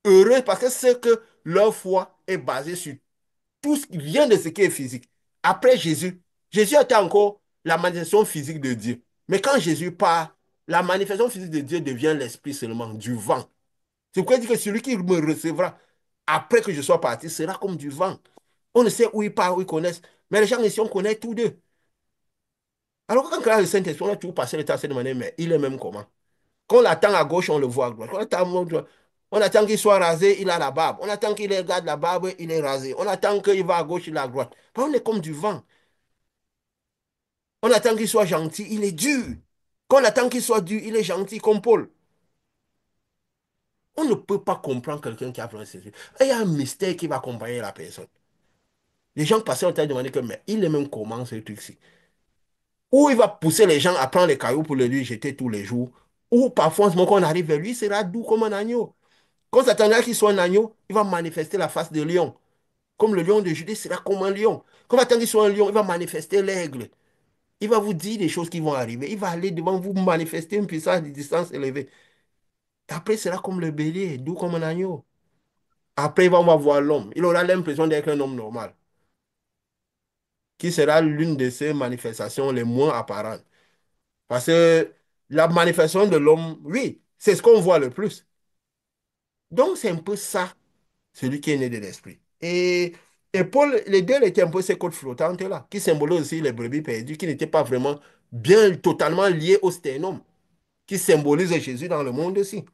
Heureux parce que c'est que leur foi est basée sur rien de ce qui est physique. Après Jésus, Jésus était encore la manifestation physique de Dieu. Mais quand Jésus part, la manifestation physique de Dieu devient l'esprit seulement, du vent. C'est pourquoi il dit que celui qui me recevra après que je sois parti sera comme du vent. On ne sait où il part, où ils connaissent. Mais les gens ici, on connaît tous deux. Alors quand on a le Saint-Esprit, on a toujours passé le temps à se demander, mais il est même comment? Quand on l'attend à gauche, on le voit à droite. On attend qu'il soit rasé, il a la barbe. On attend qu'il regarde la barbe, il est rasé. On attend qu'il va à gauche, il est à droite. On est comme du vent. On attend qu'il soit gentil, il est dur. Quand on attend qu'il soit dur, il est gentil comme Paul. On ne peut pas comprendre quelqu'un qui a vraiment Jésus. Il y a un mystère qui va accompagner la personne. Les gens passaient, on t'a demandé que, mais il est même comment ce truc-ci? Ou il va pousser les gens à prendre les cailloux pour le lui jeter tous les jours. Ou parfois, quand on arrive vers lui, il sera doux comme un agneau. Quand on s'attendra qu'il soit un agneau, il va manifester la face de lion. Comme le lion de Judée sera comme un lion. Quand on attend qu'il soit un lion, il va manifester l'aigle. Il va vous dire des choses qui vont arriver. Il va aller devant vous manifester une puissance de distance élevée. Après, il sera comme le bélier, doux comme un agneau. Après, on va voir l'homme. Il aura l'impression d'être un homme normal, qui sera l'une de ces manifestations les moins apparentes. Parce que la manifestation de l'homme, oui, c'est ce qu'on voit le plus. Donc, c'est un peu ça, celui qui est né de l'esprit. Et Paul, les deux étaient un peu ces côtes flottantes-là, qui symbolisent aussi les brebis perdues, qui n'étaient pas vraiment bien totalement liées au sternum, qui symbolisent Jésus dans le monde aussi.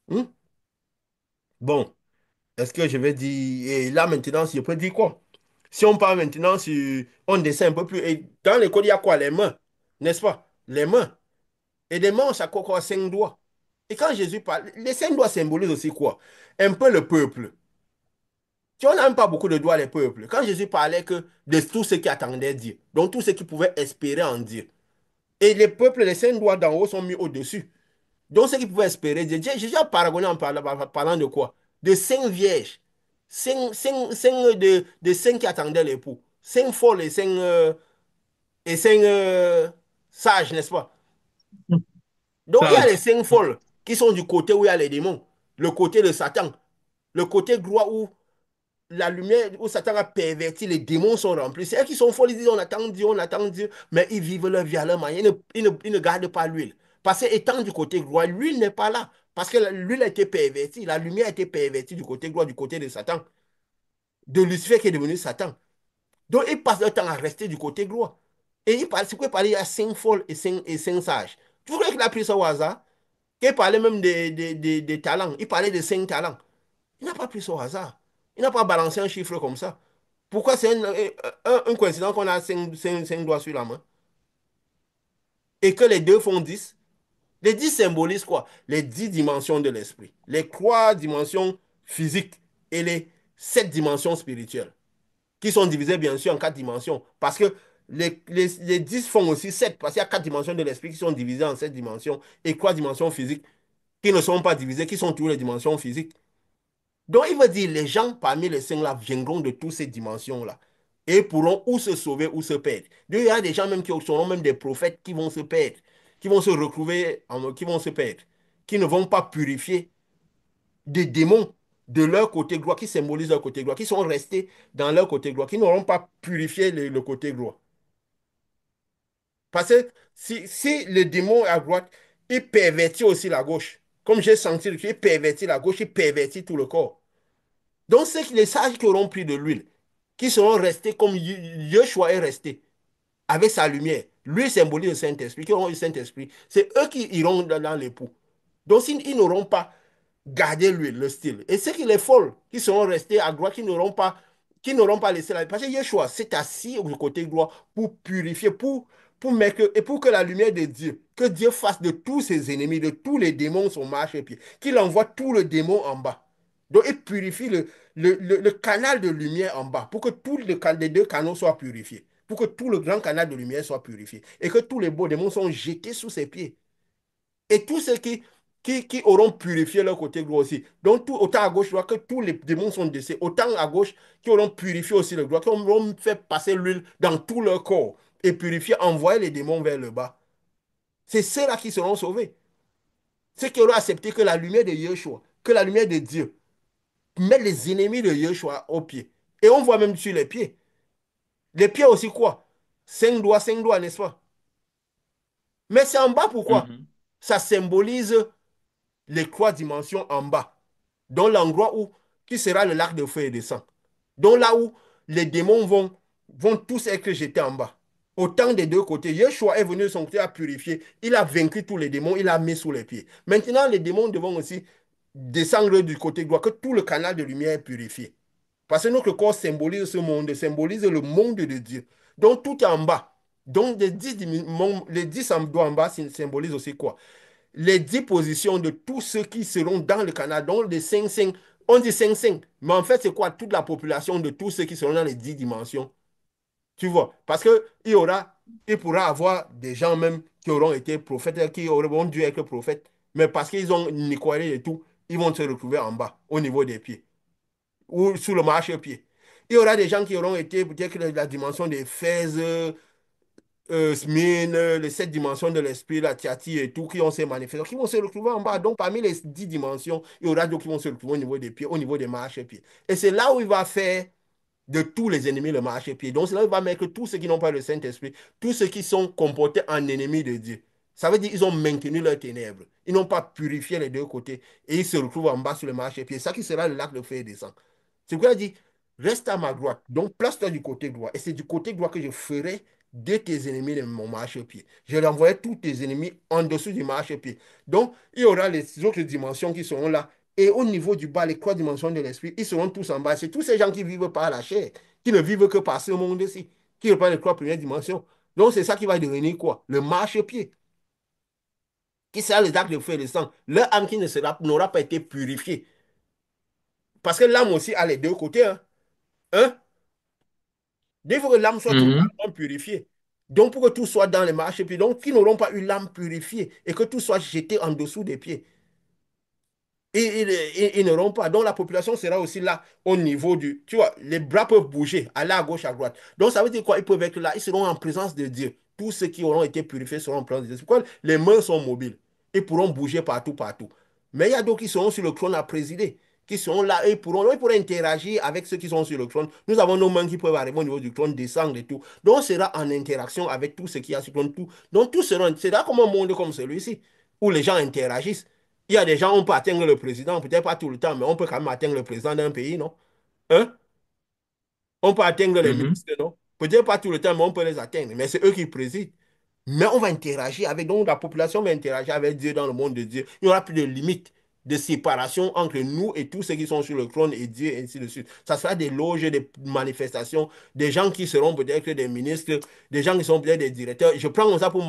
Hmm? Bon, est-ce que je vais dire, et là maintenant, si je peux dire quoi? Si on parle maintenant sur, on descend un peu plus, et dans les codes, il y a quoi? Les mains, n'est-ce pas? Les mains. Et les mains, ça quoi, 5 doigts. Et quand Jésus parle, les 5 doigts symbolisent aussi quoi? Un peu le peuple. Tu vois, on n'a même pas beaucoup de doigts, les peuples. Quand Jésus parlait que de tous ceux qui attendaient Dieu, donc tous ceux qui pouvaient espérer en Dieu. Et les peuples, les 5 doigts d'en haut sont mis au-dessus. Donc ceux qui pouvaient espérer Dieu. Jésus a paragonné en parlant de quoi? De 5 vierges. De cinq qui attendaient l'époux. 5 folles et cinq sages, n'est-ce pas? Donc il y a les Sage. 5 folles qui sont du côté où il y a les démons. Le côté de Satan. Le côté gloire où la lumière où Satan a perverti, les démons sont remplis. C'est eux qui sont folles, ils disent on attend Dieu, mais ils vivent leur vie à leur manière. Ils ne gardent pas l'huile. Parce que étant du côté gloire, l'huile n'est pas là. Parce que l'huile a été pervertie, la lumière a été pervertie du côté gloire, du côté de Satan, de Lucifer qui est devenu Satan. Donc ils passent leur temps à rester du côté gloire. Et il parle, c'est quoi il parlait, il y a 5 folles et cinq sages. Tu crois qu'il a pris ça au hasard? Qu'il parlait même des talents. Il parlait de 5 talents. Il n'a pas pris ça au hasard. Il n'a pas balancé un chiffre comme ça. Pourquoi c'est un coïncidence qu'on a 5 doigts sur la main et que les deux font 10? Les 10 symbolisent quoi? Les 10 dimensions de l'esprit. Les 3 dimensions physiques et les 7 dimensions spirituelles, qui sont divisées bien sûr en 4 dimensions. Parce que les 10 font aussi 7 parce qu'il y a 4 dimensions de l'esprit qui sont divisées en 7 dimensions et 3 dimensions physiques qui ne sont pas divisées, qui sont toujours les dimensions physiques. Donc, il veut dire, les gens parmi les cinq là viendront de toutes ces dimensions-là et pourront ou se sauver ou se perdre. Donc, il y a des gens même qui seront même des prophètes qui vont se perdre, qui vont se retrouver, qui vont se perdre, qui ne vont pas purifier des démons de leur côté gloire, qui symbolisent leur côté gloire, qui sont restés dans leur côté gloire, qui n'auront pas purifié le côté gloire. Parce que si le démon est à droite, il pervertit aussi la gauche. Comme j'ai senti, il pervertit la gauche, il pervertit tout le corps. Donc, c'est les sages qui auront pris de l'huile, qui seront restés comme Yeshua est resté, avec sa lumière. Lui symbolise le Saint-Esprit, qui auront le Saint-Esprit. C'est eux qui iront dans l'époux. Donc, ils n'auront pas garder le style. Et ceux qui les folles, qui seront restés à droite, qui n'auront pas laissé la... Parce que Yeshua s'est assis au côté droit pour purifier, pour mettre, et pour que la lumière de Dieu, que Dieu fasse de tous ses ennemis, de tous les démons son marchepied, qu'il envoie tout le démon en bas. Donc, il purifie le canal de lumière en bas pour que tous les deux canaux soient purifiés, pour que tout le grand canal de lumière soit purifié et que tous les beaux démons soient jetés sous ses pieds. Et tous ceux qui auront purifié leur côté droit aussi. Donc, autant à gauche, droit, que tous les démons sont décès. Autant à gauche, qui auront purifié aussi le droit, qui auront fait passer l'huile dans tout leur corps et purifier, envoyer les démons vers le bas. C'est ceux-là qui seront sauvés. Ceux qui auront accepté que la lumière de Yeshua, que la lumière de Dieu, met les ennemis de Yeshua aux pieds. Et on voit même sur les pieds. Les pieds aussi quoi? Cinq doigts, n'est-ce pas? Mais c'est en bas, pourquoi? Mhm. Ça symbolise les trois dimensions en bas. Dans l'endroit où, qui sera le lac de feu et de sang. Donc là où les démons vont tous être jetés en bas. Autant des deux côtés. Yeshua est venu de son côté à purifier. Il a vaincu tous les démons, il a mis sous les pieds. Maintenant, les démons devront aussi descendre du côté droit, que tout le canal de lumière est purifié. Parce que notre corps symbolise ce monde, symbolise le monde de Dieu. Donc tout est en bas. Donc les 10 doigts en bas symbolisent aussi quoi? Les 10 positions de tous ceux qui seront dans le canal, donc les 5-5, on dit 5-5, mais en fait, c'est quoi? Toute la population de tous ceux qui seront dans les 10 dimensions. Tu vois? Parce que il pourra avoir des gens même qui auront été prophètes, qui auront dû être prophètes, mais parce qu'ils ont Nicolas et tout, ils vont se retrouver en bas, au niveau des pieds, ou sous le marchepied. Il y aura des gens qui auront été peut-être la dimension des Fès, Smine, les 7 dimensions de l'esprit, la Tiati et tout, qui ont ces manifestations, qui vont se retrouver en bas. Donc, parmi les 10 dimensions, il y aura d'autres qui vont se retrouver au niveau des pieds, au niveau des marches-pieds. Et c'est là où il va faire de tous les ennemis le marche-pied. Donc, c'est là où il va mettre tous ceux qui n'ont pas le Saint-Esprit, tous ceux qui sont comportés en ennemis de Dieu. Ça veut dire qu'ils ont maintenu leurs ténèbres. Ils n'ont pas purifié les deux côtés. Et ils se retrouvent en bas sur le marche-pied. Ça qui sera le lac de feu et de sang. C'est pourquoi il dit, reste à ma droite. Donc, place-toi du côté droit. Et c'est du côté droit que je ferai de tes ennemis de mon marchepied. Je vais envoyer tous tes ennemis en dessous du marchepied. Donc, il y aura les autres dimensions qui seront là. Et au niveau du bas, les trois dimensions de l'esprit, ils seront tous en bas. C'est tous ces gens qui vivent par la chair, qui ne vivent que par ce monde-ci, qui ne pas les trois premières dimensions. Donc, c'est ça qui va devenir quoi? Le marchepied, qui sera les actes de feu et de sang. Leur âme qui n'aura pas été purifiée. Parce que l'âme aussi a les deux côtés. Hein? Hein? Il faut que l'âme soit Mhm. totalement purifiée. Donc, pour que tout soit dans les marches, puis donc, qui n'auront pas eu l'âme purifiée et que tout soit jeté en dessous des pieds. Et ils n'auront pas. Donc, la population sera aussi là au niveau du. Tu vois, les bras peuvent bouger, aller à gauche, à droite. Donc, ça veut dire quoi? Ils peuvent être là. Ils seront en présence de Dieu. Tous ceux qui auront été purifiés seront en présence de Dieu. C'est pourquoi les mains sont mobiles. Ils pourront bouger partout, partout. Mais il y a d'autres qui seront sur le trône à présider, qui seront là et ils pourront interagir avec ceux qui sont sur le trône. Nous avons nos mains qui peuvent arriver au niveau du trône, descendre et tout. Donc, on sera en interaction avec tout ce qui y a sur le trône. Tout. Donc, tout sera comme un monde comme celui-ci, où les gens interagissent. Il y a des gens, on peut atteindre le président, peut-être pas tout le temps, mais on peut quand même atteindre le président d'un pays, non? Hein? On peut atteindre les Mhm. ministres, non? Peut-être pas tout le temps, mais on peut les atteindre. Mais c'est eux qui président. Mais on va interagir avec, donc la population va interagir avec Dieu dans le monde de Dieu. Il n'y aura plus de limite, de séparation entre nous et tous ceux qui sont sur le trône et Dieu, et ainsi de suite. Ça sera des loges, des manifestations, des gens qui seront peut-être des ministres, des gens qui sont peut-être des directeurs. Je prends ça pour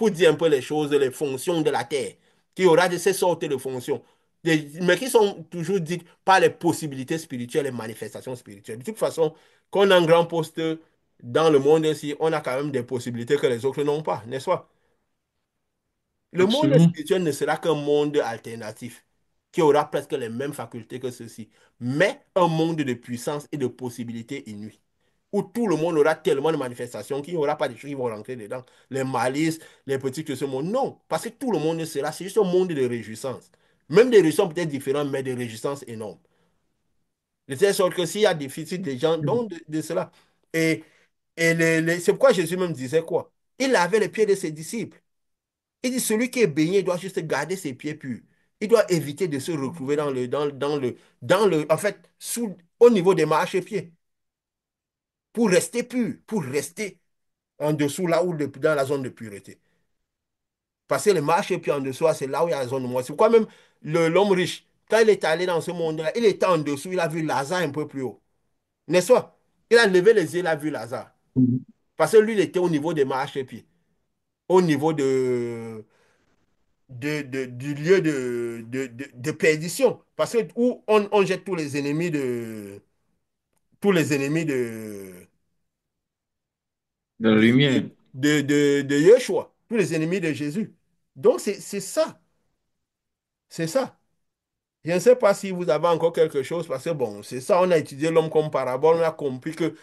dire un peu les choses, les fonctions de la terre. Qu'il y aura de ces sortes de fonctions. Mais qui sont toujours dites par les possibilités spirituelles, les manifestations spirituelles. De toute façon, qu'on a un grand poste dans le monde ici, on a quand même des possibilités que les autres n'ont pas, n'est-ce pas? Le monde Absolument. spirituel ne sera qu'un monde alternatif qui aura presque les mêmes facultés que ceux-ci, mais un monde de puissance et de possibilités inouïes, où tout le monde aura tellement de manifestations qu'il n'y aura pas de choses qui vont rentrer dedans. Les malices, les petits de ce monde. Non, parce que tout le monde sera, c'est juste un monde de réjouissance. Même des réjouissances peut-être différentes, mais des réjouissances énormes. De telle sorte que s'il y a déficit des gens, donc de cela. Et, c'est pourquoi Jésus même disait quoi? Il lavait les pieds de ses disciples. Il dit, celui qui est baigné doit juste garder ses pieds purs. Il doit éviter de se retrouver en fait, au niveau des marches-pieds, pour rester pur, pour rester en dessous, là où, dans la zone de pureté. Parce que les marches-pieds en dessous, c'est là où il y a la zone de moi. C'est pourquoi même l'homme riche, quand il est allé dans ce monde-là, il était en dessous, il a vu Lazare un peu plus haut. N'est-ce pas? Il a levé les yeux, il a vu Lazare. Mhm. Parce que lui, il était au niveau des marchepieds, au niveau du lieu de perdition. Parce que où on jette tous les ennemis De la lumière. de Yeshua, tous les ennemis de Jésus. Donc, c'est ça. C'est ça. Je ne sais pas si vous avez encore quelque chose, parce que bon, c'est ça, on a étudié l'homme comme parabole, on a compris que,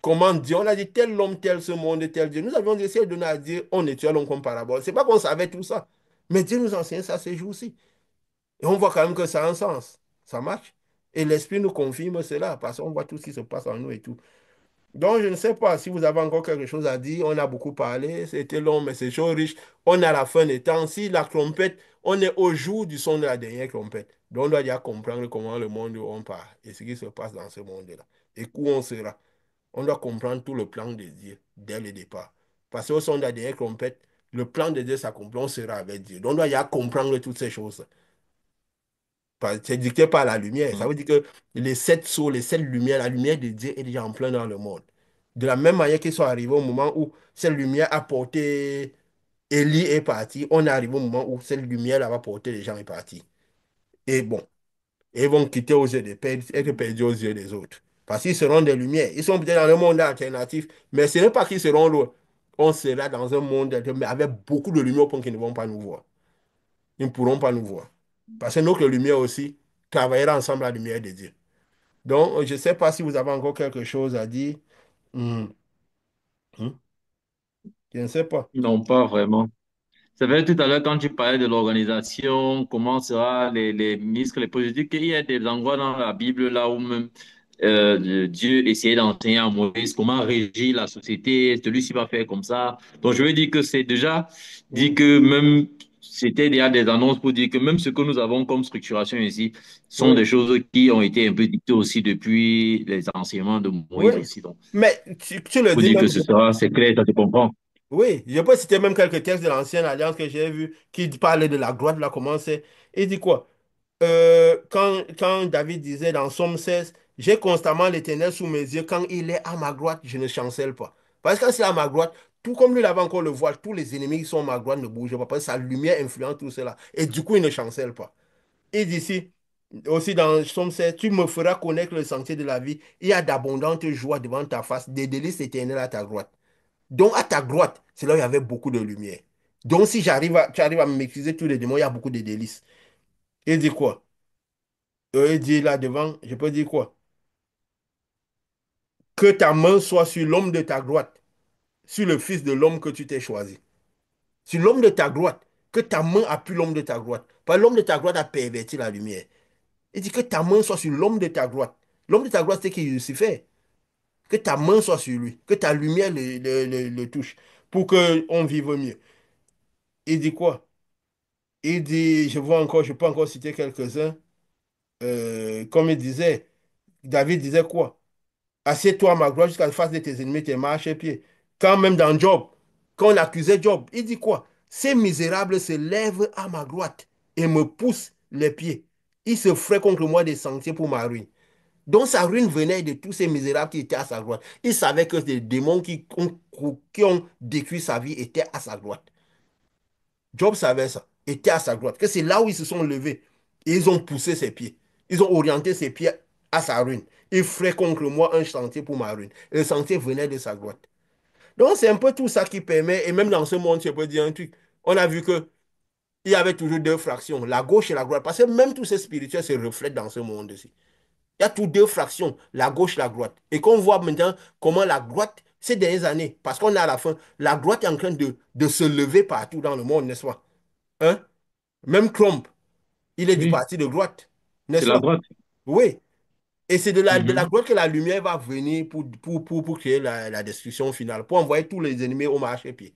comment dire, on a dit tel homme, tel ce monde, tel Dieu. Nous avions essayé de donner à dire, on étudie l'homme comme parabole. C'est pas qu'on savait tout ça, mais Dieu nous enseigne ça ces jours-ci. Et on voit quand même que ça a un sens, ça marche. Et l'Esprit nous confirme cela, parce qu'on voit tout ce qui se passe en nous et tout. Donc, je ne sais pas si vous avez encore quelque chose à dire. On a beaucoup parlé, c'était long, mais c'est chaud, riche. On est à la fin des temps. Si la trompette, on est au jour du son de la dernière trompette. Donc, on doit déjà comprendre comment le monde où on part et ce qui se passe dans ce monde-là. Et où on sera. On doit comprendre tout le plan de Dieu dès le départ. Parce qu'au son de la dernière trompette, le plan de Dieu s'accomplit, on sera avec Dieu. Donc, on doit déjà comprendre toutes ces choses. C'est dicté par la lumière. Ça veut dire que les sept sceaux, les sept lumières, la lumière de Dieu est déjà en plein dans le monde. De la même manière qu'ils sont arrivés au moment où cette lumière a porté Élie est parti, on est arrivé au moment où cette lumière va porter les gens est parti. Et bon, ils vont quitter aux yeux des pères, être perdus aux yeux des autres. Parce qu'ils seront des lumières. Ils sont peut-être dans le monde alternatif, mais ce n'est pas qu'ils seront loin. On sera dans un monde mais avec beaucoup de lumière au point qu'ils ne vont pas nous voir. Ils ne pourront pas nous voir. Parce que notre lumière aussi travaillera ensemble à la lumière de Dieu. Donc, je ne sais pas si vous avez encore quelque chose à dire. Mhm. Mhm. Je ne sais pas. Non, pas vraiment. C'est vrai, tout à l'heure, quand tu parlais de l'organisation, comment sera les ministres, les politiques, il y a des endroits dans la Bible là où même Dieu essayait d'enseigner à Moïse comment régir la société, celui-ci va faire comme ça. Donc, je veux dire que c'est déjà dit Mhm. que même, c'était déjà des annonces pour dire que même ce que nous avons comme structuration ici sont Oui, des choses qui ont été un peu dictées aussi depuis les enseignements de oui. Moïse aussi. Donc, Mais tu le pour dis dire même. que ce sera, c'est clair, ça se comprend. Oui, je peux citer même quelques textes de l'Ancienne Alliance que j'ai vus qui parlaient de la gloire de la comment c'est. Il dit quoi? Quand David disait dans Somme 16, j'ai constamment l'Éternel sous mes yeux, quand il est à ma droite, je ne chancelle pas. Parce que quand c'est à ma droite, tout comme lui il avait encore le voile, tous les ennemis qui sont à ma droite ne bougent pas, parce que sa lumière influence tout cela. Et du coup, il ne chancelle pas. Il dit ici, aussi dans Somme 16, tu me feras connaître le sentier de la vie. Il y a d'abondantes joies devant ta face, des délices éternelles à ta droite. Donc, à ta droite, c'est là où il y avait beaucoup de lumière. Donc, si tu arrives à maîtriser tous les démons, il y a beaucoup de délices. Il dit quoi? Il dit là devant, je peux dire quoi? Que ta main soit sur l'homme de ta droite, sur le fils de l'homme que tu t'es choisi. Sur l'homme de ta droite, que ta main appuie l'homme de ta droite. Parce que l'homme de ta droite a perverti la lumière. Il dit que ta main soit sur l'homme de ta droite. L'homme de ta droite, c'est qui Lucifer. Que ta main soit sur lui, que ta lumière le touche pour qu'on vive mieux. Il dit quoi? Il dit, je vois encore, je peux encore citer quelques-uns. Comme il disait, David disait quoi? Assieds-toi à ma gloire jusqu'à la face de tes ennemis, tes marchepieds. Quand même dans Job, quand on accusait Job, il dit quoi? Ces misérables se lèvent à ma droite et me poussent les pieds. Ils se feraient contre moi des sentiers pour ma ruine. Donc sa ruine venait de tous ces misérables qui étaient à sa droite. Il savait que des démons qui ont détruit sa vie étaient à sa droite. Job savait ça, était à sa droite, que c'est là où ils se sont levés. Et ils ont poussé ses pieds. Ils ont orienté ses pieds à sa ruine. Ils feraient contre moi un sentier pour ma ruine. Et le sentier venait de sa droite. Donc c'est un peu tout ça qui permet, et même dans ce monde, je peux dire un truc. On a vu que il y avait toujours deux fractions, la gauche et la droite. Parce que même tous ces spirituels se reflètent dans ce monde-ci. Il y a tous deux fractions, la gauche et la droite. Et qu'on voit maintenant comment la droite, ces dernières années, parce qu'on est à la fin, la droite est en train de se lever partout dans le monde, n'est-ce pas? Hein? Même Trump, il est du Oui, parti de droite, c'est n'est-ce la pas? droite. Oui. Et c'est de la Mhm, droite que la lumière va venir pour créer la destruction finale, pour envoyer tous les ennemis au marchepied,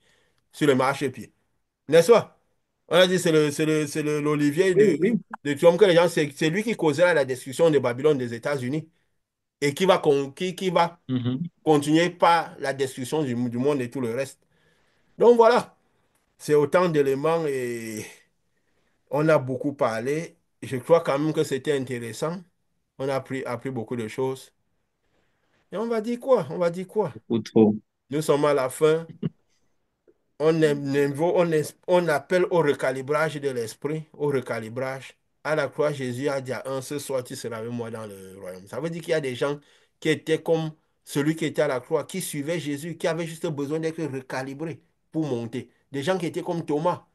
sur le marchepied. N'est-ce pas? On a dit l'Olivier oui, oui. de Trump que les gens, c'est lui qui causera la destruction de Babylone des États-Unis et qui va Mhm. continuer par la destruction du monde et tout le reste. Donc voilà, c'est autant d'éléments et on a beaucoup parlé. je crois quand même que c'était intéressant. On a appris beaucoup de choses. Et on va dire quoi? On va dire quoi? Ou trop. Nous sommes à la fin. On appelle au recalibrage de l'esprit, au recalibrage. À la croix, Jésus a dit à un, ce soir, tu seras avec moi dans le royaume. Ça veut dire qu'il y a des gens qui étaient comme celui qui était à la croix, qui suivait Jésus, qui avaient juste besoin d'être recalibrés pour monter. Des gens qui étaient comme Thomas.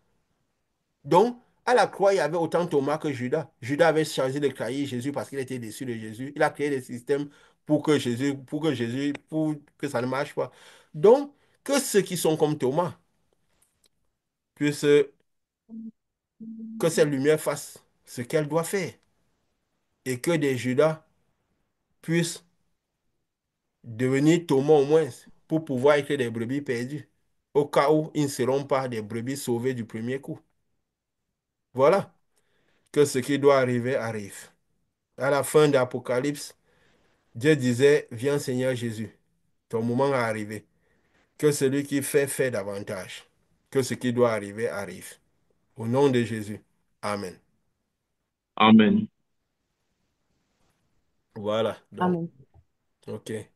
Donc, à la croix, il y avait autant Thomas que Judas. Judas avait choisi de trahir Jésus parce qu'il était déçu de Jésus. Il a créé des systèmes pour que ça ne marche pas. Donc, que ceux qui sont comme Thomas puissent, que cette lumière fasse ce qu'elle doit faire et que des Judas puissent devenir Thomas au moins pour pouvoir être des brebis perdues au cas où ils ne seront pas des brebis sauvées du premier coup. Voilà, que ce qui doit arriver arrive. À la fin d'Apocalypse, Dieu disait, viens Seigneur Jésus, ton moment est arrivé. Que celui qui fait, fait davantage. Que ce qui doit arriver arrive. Au nom de Jésus. Amen. Amen. Voilà, donc, Amen. ok.